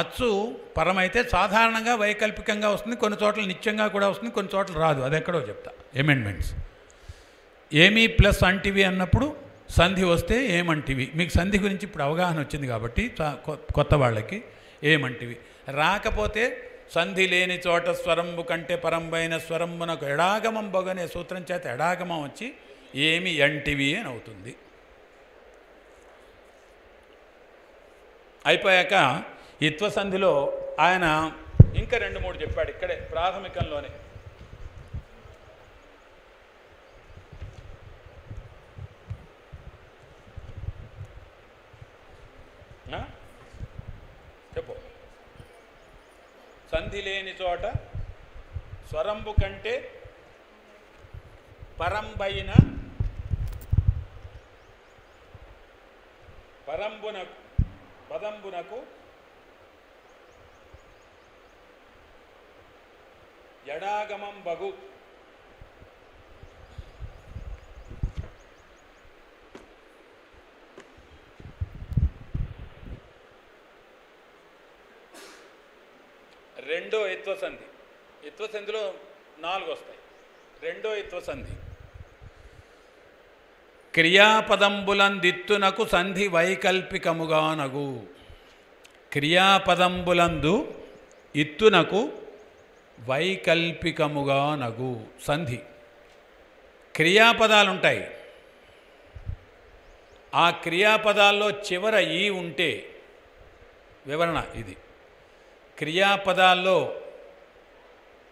అచ్చు పరమైతే సాధారణంగా వైకల్పికంగా వస్తుంది, కొన్ని చోట్ల నిత్యంగా కూడా వస్తుంది, కొన్ని చోట్ల రాదు. అది ఎక్కడో చెప్తా. అమెండ్మెంట్స్. ఏమీ ప్లస్ అంటివి అన్నప్పుడు సంధి వస్తే ఏమంటివి. మీకు సంధి గురించి ఇప్పుడు అవగాహన వచ్చింది కాబట్టి కొత్త వాళ్ళకి ఏమంటివి. రాకపోతే సంధి లేని చోట స్వరంబు కంటే పరంబైన స్వరంబునకు ఎడాగమం బొగనే సూత్రం చేత ఎడాగమం వచ్చి ఏమి అంటివి అని అవుతుంది. అయిపోయాక ఇత్వసంధిలో ఆయన ఇంకా 2-3 చెప్పాడు ఇక్కడే ప్రాథమికంలోనే. చెప్పు. సంధి లేని చోట స్వరంబు కంటే పరంబైన పదంబునకు ఎడాగమం బగు. రెండో ఇత్వసంధి. ఇత్వసంధిలో 4 వస్తాయి. రెండో ఇత్వసంధి క్రియాపదంబులందిత్తునకు సంధి వైకల్పికముగా నగు. క్రియాపదంబులందు ఇత్తునకు వైకల్పికముగా నగు సంధి. క్రియాపదాలు ఉంటాయి. ఆ క్రియాపదాల్లో చివర ఈ ఉంటే వివరణ ఇది. క్రియాపదాల్లో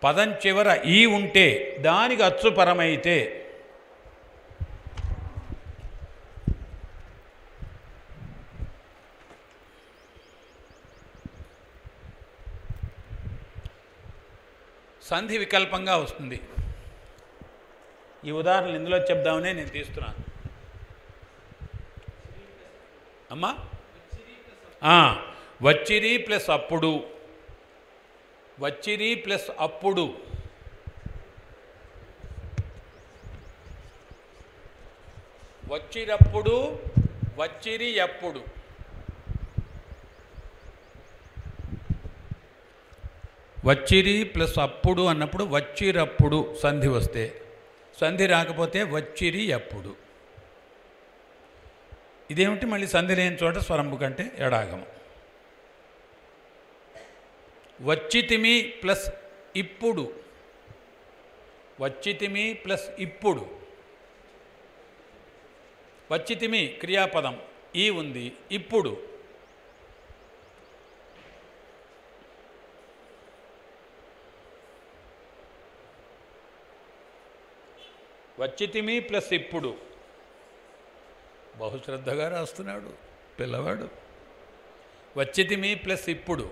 పదం చివర ఈ ఉంటే దానికి అచ్చుపరమైతే సంధి వికల్పంగా వస్తుంది. ఈ ఉదాహరణలు ఇందులో చెప్దామనే నేను తీస్తున్నాను. అమ్మా, వచ్చిరి ప్లస్ అప్పుడు, వచ్చిరి ప్లస్ అప్పుడు, వచ్చిరప్పుడు, వచ్చిరి ఎప్పుడు. వచ్చిరి ప్లస్ అప్పుడు అన్నప్పుడు వచ్చిరప్పుడు సంధి వస్తే, సంధి రాకపోతే వచ్చిరి ఎప్పుడు. ఇదేమిటి? మళ్ళీ సంధి లేని చోట స్వరంబు కంటే ఎడాగమం. వచ్చితిమి ప్లస్ ఇప్పుడు, వచ్చితిమి ప్లస్ ఇప్పుడు. వచ్చితిమి క్రియాపదం ఈ ఉంది, ఇప్పుడు. వచ్చితిమి ప్లస్ ఇప్పుడు. బహుశ్రద్ధగా రాస్తున్నాడు పిల్లవాడు. వచ్చితిమి ప్లస్ ఇప్పుడు.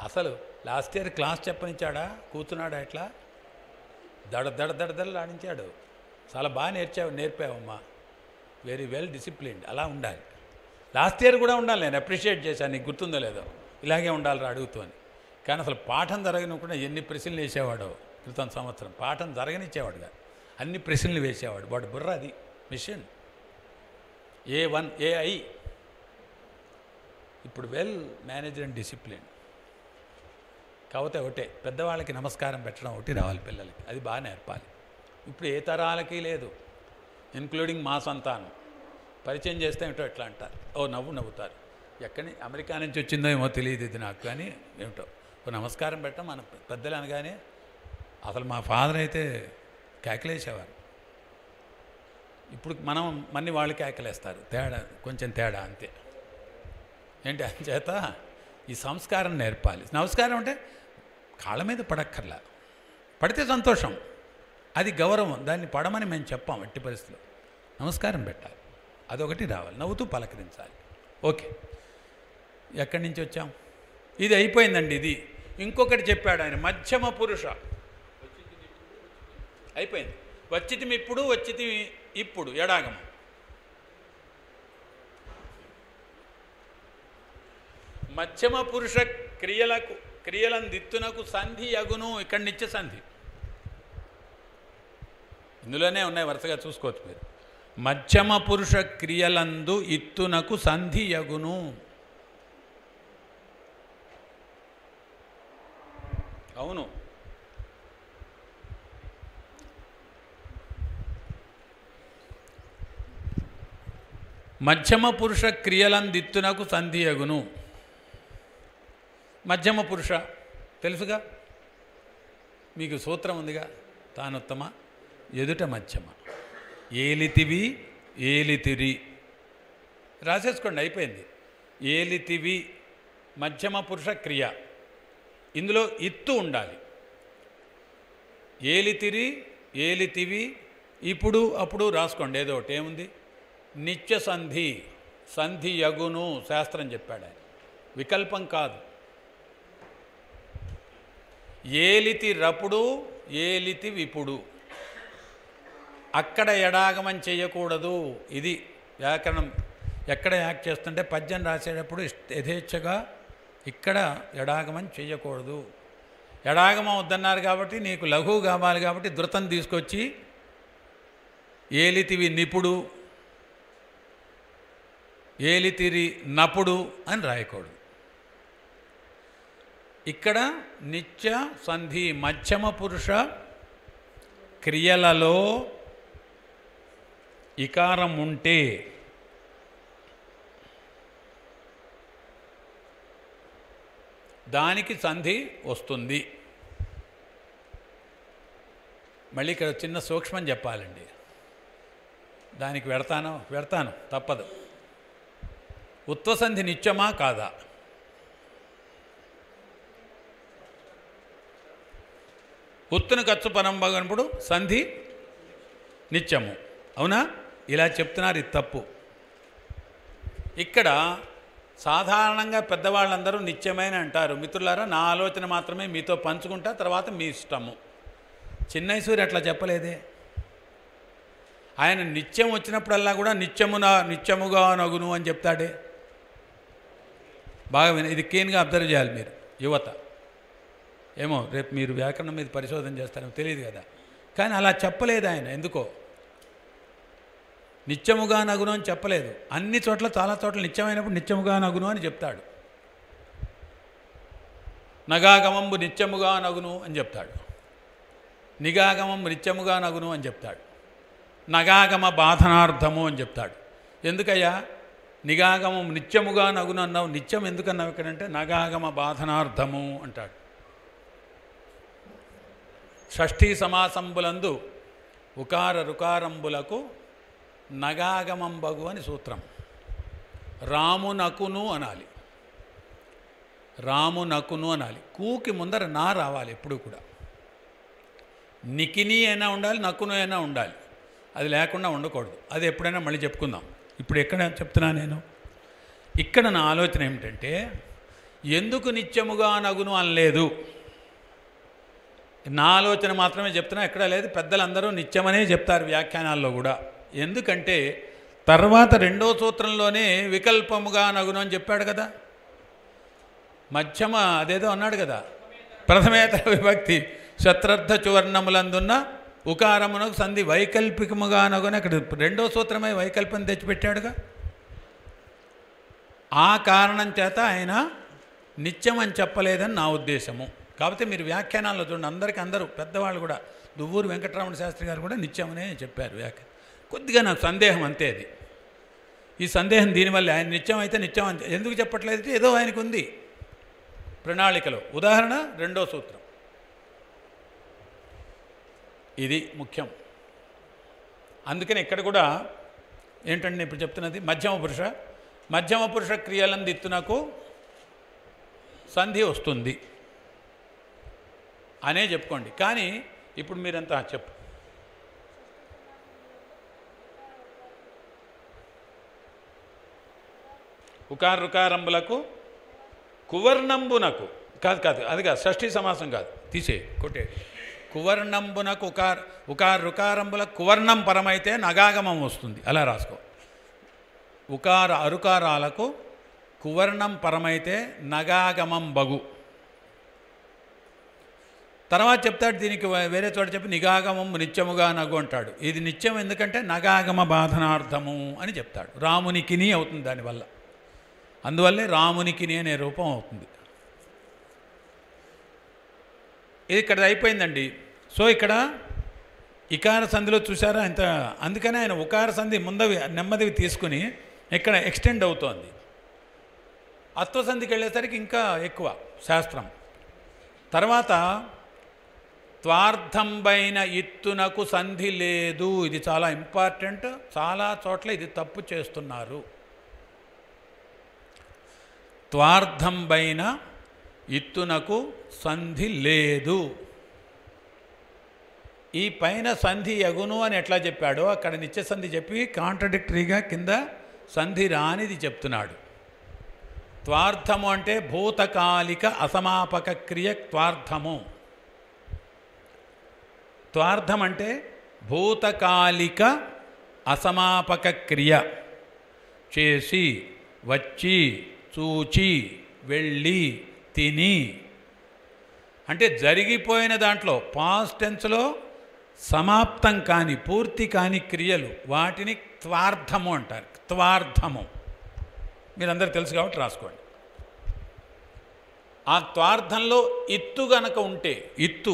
అసలు లాస్ట్ ఇయర్ క్లాస్ చెప్పనిచ్చాడా, కూర్చున్నాడా, ఎట్లా దడ ఆడించాడు. చాలా బాగా నేర్పావమ్మా, వెరీ వెల్ డిసిప్లిన్డ్. అలా ఉండాలి. లాస్ట్ ఇయర్ కూడా ఉండాలి. నేను అప్రిషియేట్ చేశాను, నీకు గుర్తుందో లేదో, ఇలాగే ఉండాలి అడుగుతూ అని. కానీ అసలు పాఠం జరగనివ్వకుండా ఎన్ని ప్రశ్నలు వేసేవాడో క్రితం సంవత్సరం. పాఠం జరగనిచ్చేవాడుగా, అన్ని ప్రశ్నలు వేసేవాడు. వాడు బుర్ర అది మిషన్. A1 AI. ఇప్పుడు వెల్ మేనేజ్డ్ అండ్ డిసిప్లిన్. కాకపోతే ఒకటే, పెద్దవాళ్ళకి నమస్కారం పెట్టడం ఒకటి రావాలి పిల్లలకి, అది బాగా నేర్పాలి. ఇప్పుడు ఏ తరాలకి లేదు, ఇంక్లూడింగ్ మా సంతానం. పరిచయం చేస్తే ఏమిటో ఎట్లా అంటారు, ఓ నవ్వుతారు. ఎక్కడి అమెరికా నుంచి వచ్చిందో ఏమో తెలియదు ఇది నాకు, కానీ ఏమిటో ఓ నమస్కారం పెట్టడం మన పెద్దలు అనగానే. అసలు మా ఫాదర్ అయితే కేకలేసేవారు. ఇప్పుడు మనం మన్ని వాళ్ళు కేకలేస్తారు. కొంచెం తేడా అంతే. ఏంటి అంచేత ఈ సంస్కారం నేర్పాలి. నమస్కారం అంటే కాళ్ళ మీద పడక్కర్లా, పడితే సంతోషం, అది గౌరవం. దాన్ని పడమని మేము చెప్పాం ఎట్టి పరిస్థితిలో. నమస్కారం పెట్టాలి, అదొకటి రావాలి. నవ్వుతూ పలకరించాలి. ఓకే, ఎక్కడి నుంచి వచ్చాం? ఇది అయిపోయిందండి. ఇది ఇంకొకటి చెప్పాడు ఆయన, మధ్యమ పురుష. అయిపోయింది. వచ్చితిమి ఇప్పుడు, వచ్చితిమి ఇప్పుడు, ఎడాగమం. మధ్యమ పురుష క్రియలందిత్తునకు సంధి యగును. ఇక్కడి నుంచి సంధి ఇందులోనే ఉన్నాయి, వరుసగా చూసుకోవచ్చు మీరు. మధ్యమ పురుష క్రియలందు ఇత్తునకు సంధి యగును. అవును, మధ్యమ పురుష క్రియలందిత్తునకు సంధి యగును. మధ్యమ పురుష తెలుసుగా, మీకు సూత్రం ఉందిగా, తానుత్తమ ఎదుట మధ్యమ. ఏలితివి ఏలితిరి రాసేసుకోండి, అయిపోయింది. ఏలితివి మధ్యమ పురుష క్రియ. ఇందులో ఇత్తు ఉండాలి. ఏలితిరి ఏలితివి ఇప్పుడు అప్పుడు రాసుకోండి. ఏదో ఒకటి ఏముంది, నిత్య సంధి, సంధి యగును శాస్త్రం చెప్పాడు ఆయన, వికల్పం కాదు. ఏలితి రపుడు ఏలితి విపుడు. అక్కడ ఎడాగమం చేయకూడదు. ఇది వ్యాకరణం. ఎక్కడ యాక్ట్ చేస్తుంటే పద్యం రాసేటప్పుడు యథేచ్ఛగా ఇక్కడ ఎడాగమం చేయకూడదు. ఎడాగమం వద్దన్నారు కాబట్టి నీకు లఘువు కావాలి కాబట్టి ధృతం తీసుకొచ్చి ఏలితివి నిపుడు ఏలితిరి నపుడు అని రాయకూడదు. ఇక్కడ నిత్య సంధి మధ్యమ పురుష క్రియలలో ఇకారం ఉంటే దానికి సంధి వస్తుంది. మళ్ళీ ఇక్కడ చిన్న సూక్ష్మం చెప్పాలండి, దానికి వెడతాను తప్పదు. ఉత్వసంధి నిత్యమా కాదా? ఉత్తును ఖర్చు పనంబగనప్పుడు సంధి నిత్యము, అవునా? ఇలా చెప్తున్నారు, ఇది తప్పు. ఇక్కడ సాధారణంగా పెద్దవాళ్ళందరూ నిత్యమైన అంటారు. మిత్రులారా, నా ఆలోచన మాత్రమే మీతో పంచుకుంటా, తర్వాత మీ ఇష్టము. చిన్నైసూరి అట్లా చెప్పలేదే. ఆయన నిత్యం వచ్చినప్పుడల్లా కూడా నిత్యముగా నగును అని చెప్తాడే. బాగా ఇది క్లీన్గా అబ్జర్వ్ చేయాలి మీరు యువత. ఏమో రేపు మీరు వ్యాకరణం మీద పరిశోధన చేస్తారేమో తెలియదు కదా, కానీ అలా చెప్పలేదు ఆయన. ఎందుకో నిత్యముగా నగును అని చెప్పలేదు. అన్ని చోట్ల చాలా చోట్ల నిత్యమైనప్పుడు నిత్యముగా నగును అని చెప్తాడు. నగాగమంబు నిత్యముగా నగును అని చెప్తాడు. నిగాగమం నిత్యముగా నగును అని చెప్తాడు. నగాగమ బాధనార్థము అని చెప్తాడు. ఎందుకయ్యా నిగాగమం నిత్యముగా నగును అన్నావు? నిత్యం ఎందుకన్నావు ఇక్కడంటే నగాగమ బాధనార్థము అంటాడు. షష్ఠీ సమాసంబులందు ఉకార రుకారంబులకు నగాగమంబగు అని సూత్రం. రామునకును అనాలి, రామునకును అనాలి. కూకి ముందర నా రావాలి ఎప్పుడు కూడా. నికిని అయినా ఉండాలి, నకును అయినా ఉండాలి. అది లేకుండా ఉండకూడదు. అది ఎప్పుడైనా మళ్ళీ చెప్పుకుందాం. ఇప్పుడు ఎక్కడ చెప్తున్నా నేను, ఇక్కడ నా ఆలోచన ఏమిటంటే ఎందుకు నిత్యముగా నగును అనలేదు. నా ఆలోచన మాత్రమే చెప్తున్నా, ఎక్కడా లేదు. పెద్దలందరూ నిత్యమనే చెప్తారు వ్యాఖ్యానాల్లో కూడా. ఎందుకంటే తర్వాత రెండో సూత్రంలోనే వికల్పముగా నగును అని చెప్పాడు కదా. మధ్యమ అదేదో అన్నాడు కదా, ప్రథమేతర విభక్తి శత్రర్థ చువర్ణములందున్న ఉకారమునకు సంధి వైకల్పికముగా నగును. అక్కడ రెండో సూత్రమై వైకల్పం తెచ్చిపెట్టాడుగా. ఆ కారణం చేత ఆయన నిత్యం అని చెప్పలేదని నా ఉద్దేశము. కాకపోతే మీరు వ్యాఖ్యానాల్లో చూడండి, అందరూ పెద్దవాళ్ళు కూడా, దువ్వూరు వెంకటరమణ శాస్త్రి గారు కూడా నిత్యమనే చెప్పారు వ్యాఖ్యానం. కొద్దిగా నాకు సందేహం అంతే. అది ఈ సందేహం దీనివల్ల ఆయన నిత్యం అయితే నిత్యం అంతే ఎందుకు చెప్పట్లేదు, ఏదో ఆయనకు ఉంది ప్రణాళికలో. ఉదాహరణ రెండో సూత్రం, ఇది ముఖ్యం. అందుకని ఇక్కడ కూడా ఏంటంటే ఇప్పుడు చెప్తున్నది మధ్యమ పురుష క్రియలందు ఇత్తునకు సంధి వస్తుంది అనే చెప్పుకోండి. కానీ ఇప్పుడు మీరంతా చెప్పు, ఉకారుకారంబులకు కువర్ణంబునకు కాదు అది కాదు, షష్ఠీ సమాసం కాదు, తీసే కొట్టే. కువర్ణంబునకు ఉకారుకారంబులకు కువర్ణం పరమైతే నగాగమం వస్తుంది, అలా రాసుకో. అరుకారాలకు కువర్ణం పరమైతే నగాగమం బగు. తర్వాత చెప్తాడు దీనికి వేరే చోట చెప్పి నిగాగమం నిత్యముగా నగు అంటాడు. ఇది నిత్యం ఎందుకంటే నగాగమ బాధనార్థము అని చెప్తాడు. రామునికిని అవుతుంది దానివల్ల, అందువల్లే రామునికిని అనే రూపం అవుతుంది. ఇది ఇక్కడ అయిపోయిందండి. సో ఇక్కడ ఇకార సంధిలో చూసారా ఇంత, అందుకనే ఆయన ఉకార సంధి ముందవి నెమ్మదివి తీసుకుని ఇక్కడ ఎక్స్టెండ్ అవుతోంది. అత్వసంధికి వెళ్ళేసరికి ఇంకా ఎక్కువ శాస్త్రం. తర్వాత త్వార్థంబైన ఇత్తునకు సంధి లేదు, ఇది చాలా ఇంపార్టెంట్. చాలా చోట్ల ఇది తప్పు చేస్తున్నారు. త్వార్థంబైన ఇత్తునకు సంధి లేదు. ఈ పైన సంధి యగును అని ఎట్లా చెప్పాడో అక్కడ నిత్య సంధి చెప్పి కాంట్రడిక్టరీగా కింద సంధి రానిది చెప్తున్నాడు. త్వార్థము అంటే భూతకాలిక అసమాపక క్రియ త్వార్థము. త్వార్థం అంటే భూతకాలిక అసమాపక క్రియ, చేసి, వచ్చి, చూచి, వెళ్ళి, తిని, అంటే జరిగిపోయిన దాంట్లో పాస్ట్ టెన్స్లో సమాప్తం కాని పూర్తి కాని క్రియలు, వాటిని త్వార్థము అంటారు. త్వార్థము మీరందరూ తెలుసు కాబట్టి రాసుకోండి. ఆ త్వార్థంలో ఇత్తు గనక ఉంటే, ఇత్తు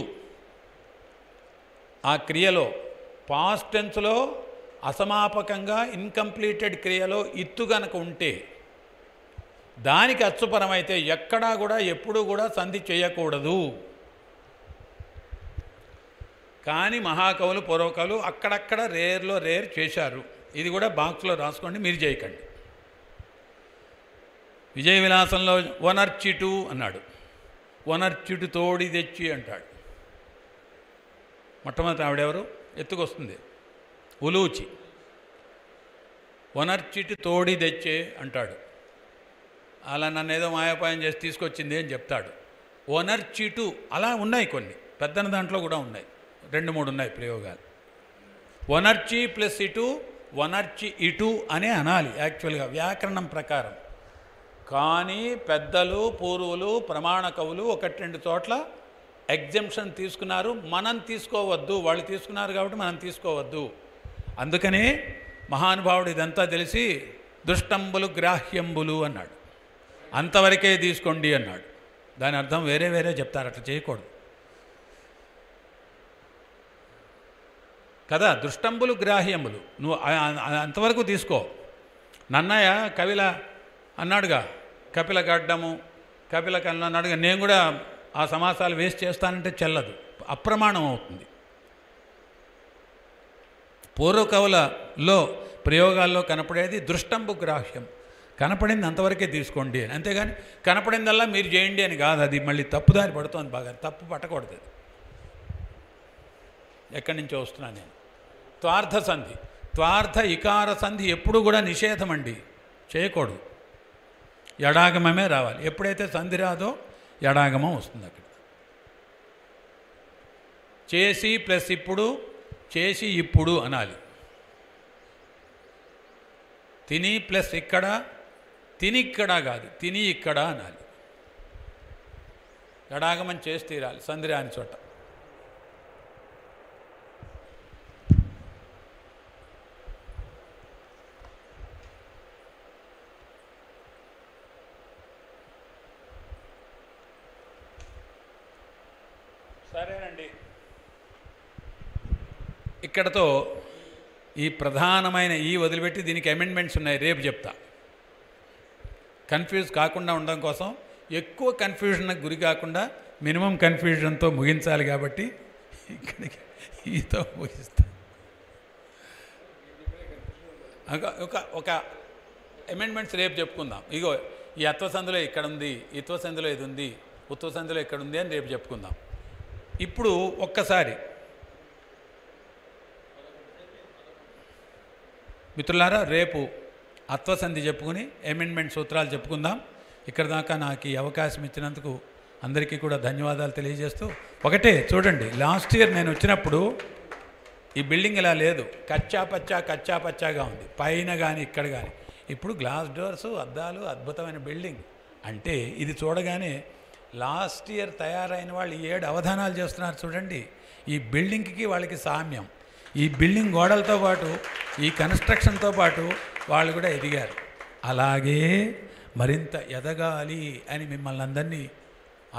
ఆ క్రియలో పాస్ట్ టెన్స్లో అసమాపకంగా ఇన్కంప్లీటెడ్ క్రియలో ఇత్తు గనక ఉంటే దానికి అచ్చుపరమైతే ఎక్కడా కూడా ఎప్పుడూ కూడా సంధి చేయకూడదు. కానీ మహాకవులు పూర్వకవులు అక్కడక్కడ రేర్లో రేర్ చేశారు. ఇది కూడా బాక్స్లో రాసుకోండి, మీరు చేయకండి. విజయ విలాసంలో వనర్చిటు అన్నాడు, వనర్చిటు తోడి తెచ్చి అంటాడు. మొట్టమొదటి ఆవిడెవరు ఎత్తుకొస్తుంది, ఉలూచి. వనర్చిటు తోడి తెచ్చే అంటాడు. అలా నన్ను ఏదో మాయాపాయం చేసి తీసుకొచ్చింది అని చెప్తాడు. వనర్చిటు అలా ఉన్నాయి కొన్ని, పెద్దన దాంట్లో కూడా ఉన్నాయి, 2-3 ఉన్నాయి ప్రయోగాలు. వనర్చి ప్లస్ ఇటు, వనర్చి ఇటు అనే అనాలి యాక్చువల్గా వ్యాకరణం ప్రకారం. కానీ పెద్దలు పూర్వులు ప్రమాణ కవులు 1-2 చోట్ల ఎగ్జంప్షన్ తీసుకున్నారు. మనం తీసుకోవద్దు, వాళ్ళు తీసుకున్నారు కాబట్టి మనం తీసుకోవద్దు. అందుకనే మహానుభావుడు ఇదంతా తెలిసి దుష్టంబులు గ్రాహ్యంబులు అన్నాడు, అంతవరకే తీసుకోండి అన్నాడు. దాని అర్థం వేరే వేరే చెప్తారు, అట్లా చేయకూడదు కదా. దుష్టంబులు గ్రాహ్యంబులు నువ్వు అంతవరకు తీసుకో. నన్నయ్య కవిల అన్నాడుగా, కపిల గడ్డము కపిల కన్ను అన్నాడుగా. నేను కూడా ఆ సమాసాలు వేస్ట్ చేస్తానంటే చెల్లదు, అప్రమాణం అవుతుంది. పూర్వకవులలో ప్రయోగాల్లో కనపడేది దృష్టంబు గ్రాహ్యం, కనపడింది అంతవరకే తీసుకోండి అని. అంతేగాని కనపడిందల్లా మీరు చేయండి అని కాదు, అది మళ్ళీ తప్పుదారి పడుతుంది. బాగా తప్పు పట్టకూడదు. ఎక్కడి నుంచో వస్తున్నాను నేను. త్వార్థ సంధి, త్వార్థ ఇకార సంధి ఎప్పుడు కూడా నిషేధం అండి, చేయకూడదు. ఎడాగమమే రావాలి. ఎప్పుడైతే సంధి రాదో ఎడాగమం వస్తుంది. అక్కడ చేసి ప్లస్ ఇప్పుడు, చేసి ఇప్పుడు అనాలి. తిని ప్లస్ ఇక్కడ, తిని ఇక్కడ కాదు, తిని ఇక్కడ అనాలి. ఎడాగమం చేసి తీరాలి సంధి రాని చోట. సరేనండి, ఇక్కడతో ఈ ప్రధానమైన ఈ వదిలిపెట్టి దీనికి అమెండ్మెంట్స్ ఉన్నాయి, రేపు చెప్తా. కన్ఫ్యూజ్ కాకుండా ఉండడం కోసం, ఎక్కువ కన్ఫ్యూజన్కి గురి కాకుండా మినిమం కన్ఫ్యూజన్తో ముగించాలి కాబట్టి ఇక్కడికి ఈతో ముగిస్తా. ఒక అమెండ్మెంట్స్ రేపు చెప్పుకుందాం. ఇగో ఈ అత్వసంధిలో ఇక్కడ ఉంది, ఇత్వసంధిలో ఇది ఉంది, ఉత్వసంధిలో ఇక్కడ ఉంది అని రేపు చెప్పుకుందాం. ఇప్పుడు ఒక్కసారి మిత్రులారా, రేపు అత్వసంధి చెప్పుకుని అమెండ్మెంట్ సూత్రాలు చెప్పుకుందాం. ఇక్కడ దాకా నాకు ఈ అవకాశం ఇచ్చినందుకు అందరికీ కూడా ధన్యవాదాలు తెలియజేస్తూ, ఒకటే చూడండి, లాస్ట్ ఇయర్ నేను వచ్చినప్పుడు ఈ బిల్డింగ్ ఇలా లేదు, కచ్చా పచ్చాగా ఉంది, పైన కానీ ఇక్కడ కానీ. ఇప్పుడు గ్లాస్ డోర్స్, అద్దాలు, అద్భుతమైన బిల్డింగ్. అంటే ఇది చూడగానే లాస్ట్ ఇయర్ తయారైన వాళ్ళు 7 అవధానాలు చేస్తున్నారు చూడండి. ఈ బిల్డింగ్కి వాళ్ళకి సామ్యం. ఈ బిల్డింగ్ గోడలతో పాటు, ఈ కన్స్ట్రక్షన్తో పాటు వాళ్ళు కూడా ఎదిగారు. అలాగే మరింత ఎదగాలి అని మిమ్మల్ని అందరినీ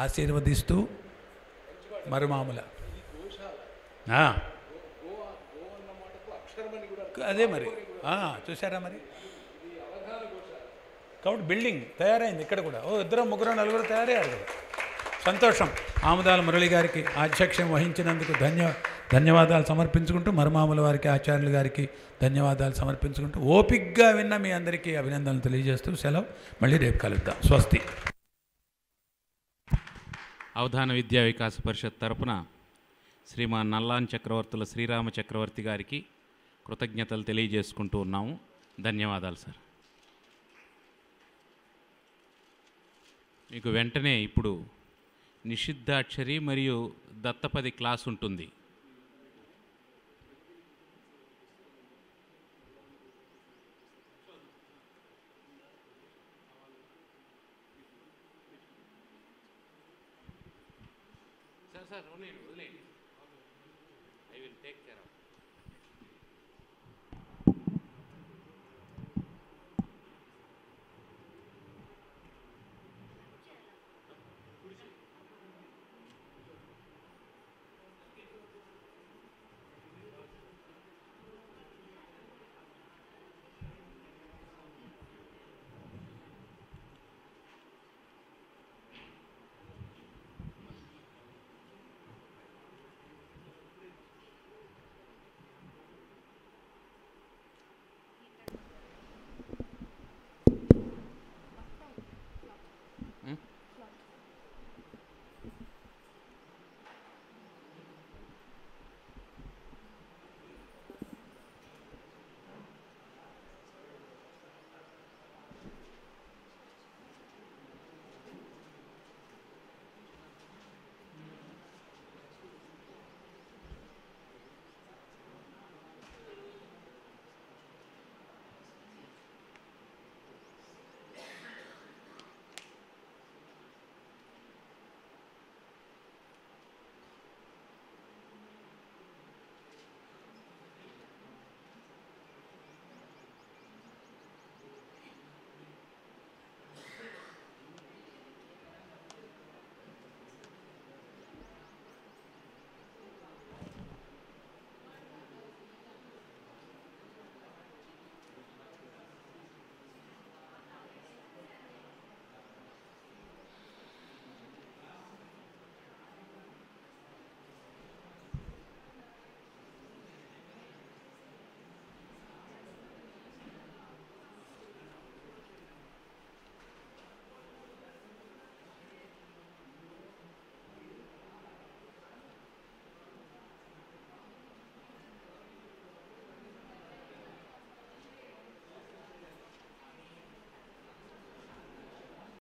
ఆశీర్వదిస్తూ మరుమాముల అదే మరి చూసారా మరి. కాబట్టి బిల్డింగ్ తయారైంది ఇక్కడ కూడా. ఇద్దరు ముగ్గురు నలుగురు తయారయ్యారు కదా, సంతోషం. ఆముదాల మురళి గారికి అధ్యక్షం వహించినందుకు ధన్యవాదాలు సమర్పించుకుంటూ, మరుమాముల వారికి, ఆచార్యులు గారికి ధన్యవాదాలు సమర్పించుకుంటూ, ఓపిక్గా విన్న మీ అందరికీ అభినందనలు తెలియజేస్తూ సెలవు. మళ్ళీ రేపు కలుద్దాం. స్వస్తి. అవధాన విద్యా వికాస పరిషత్ తరపున శ్రీమాన్ నల్లాన్ చక్రవర్తుల శ్రీరామ చక్రవర్తి గారికి కృతజ్ఞతలు తెలియజేసుకుంటూ ఉన్నాము. ధన్యవాదాలు సార్. మీకు వెంటనే ఇప్పుడు నిషిద్ధాక్షరి మరియు దత్తపది క్లాస్ ఉంటుంది.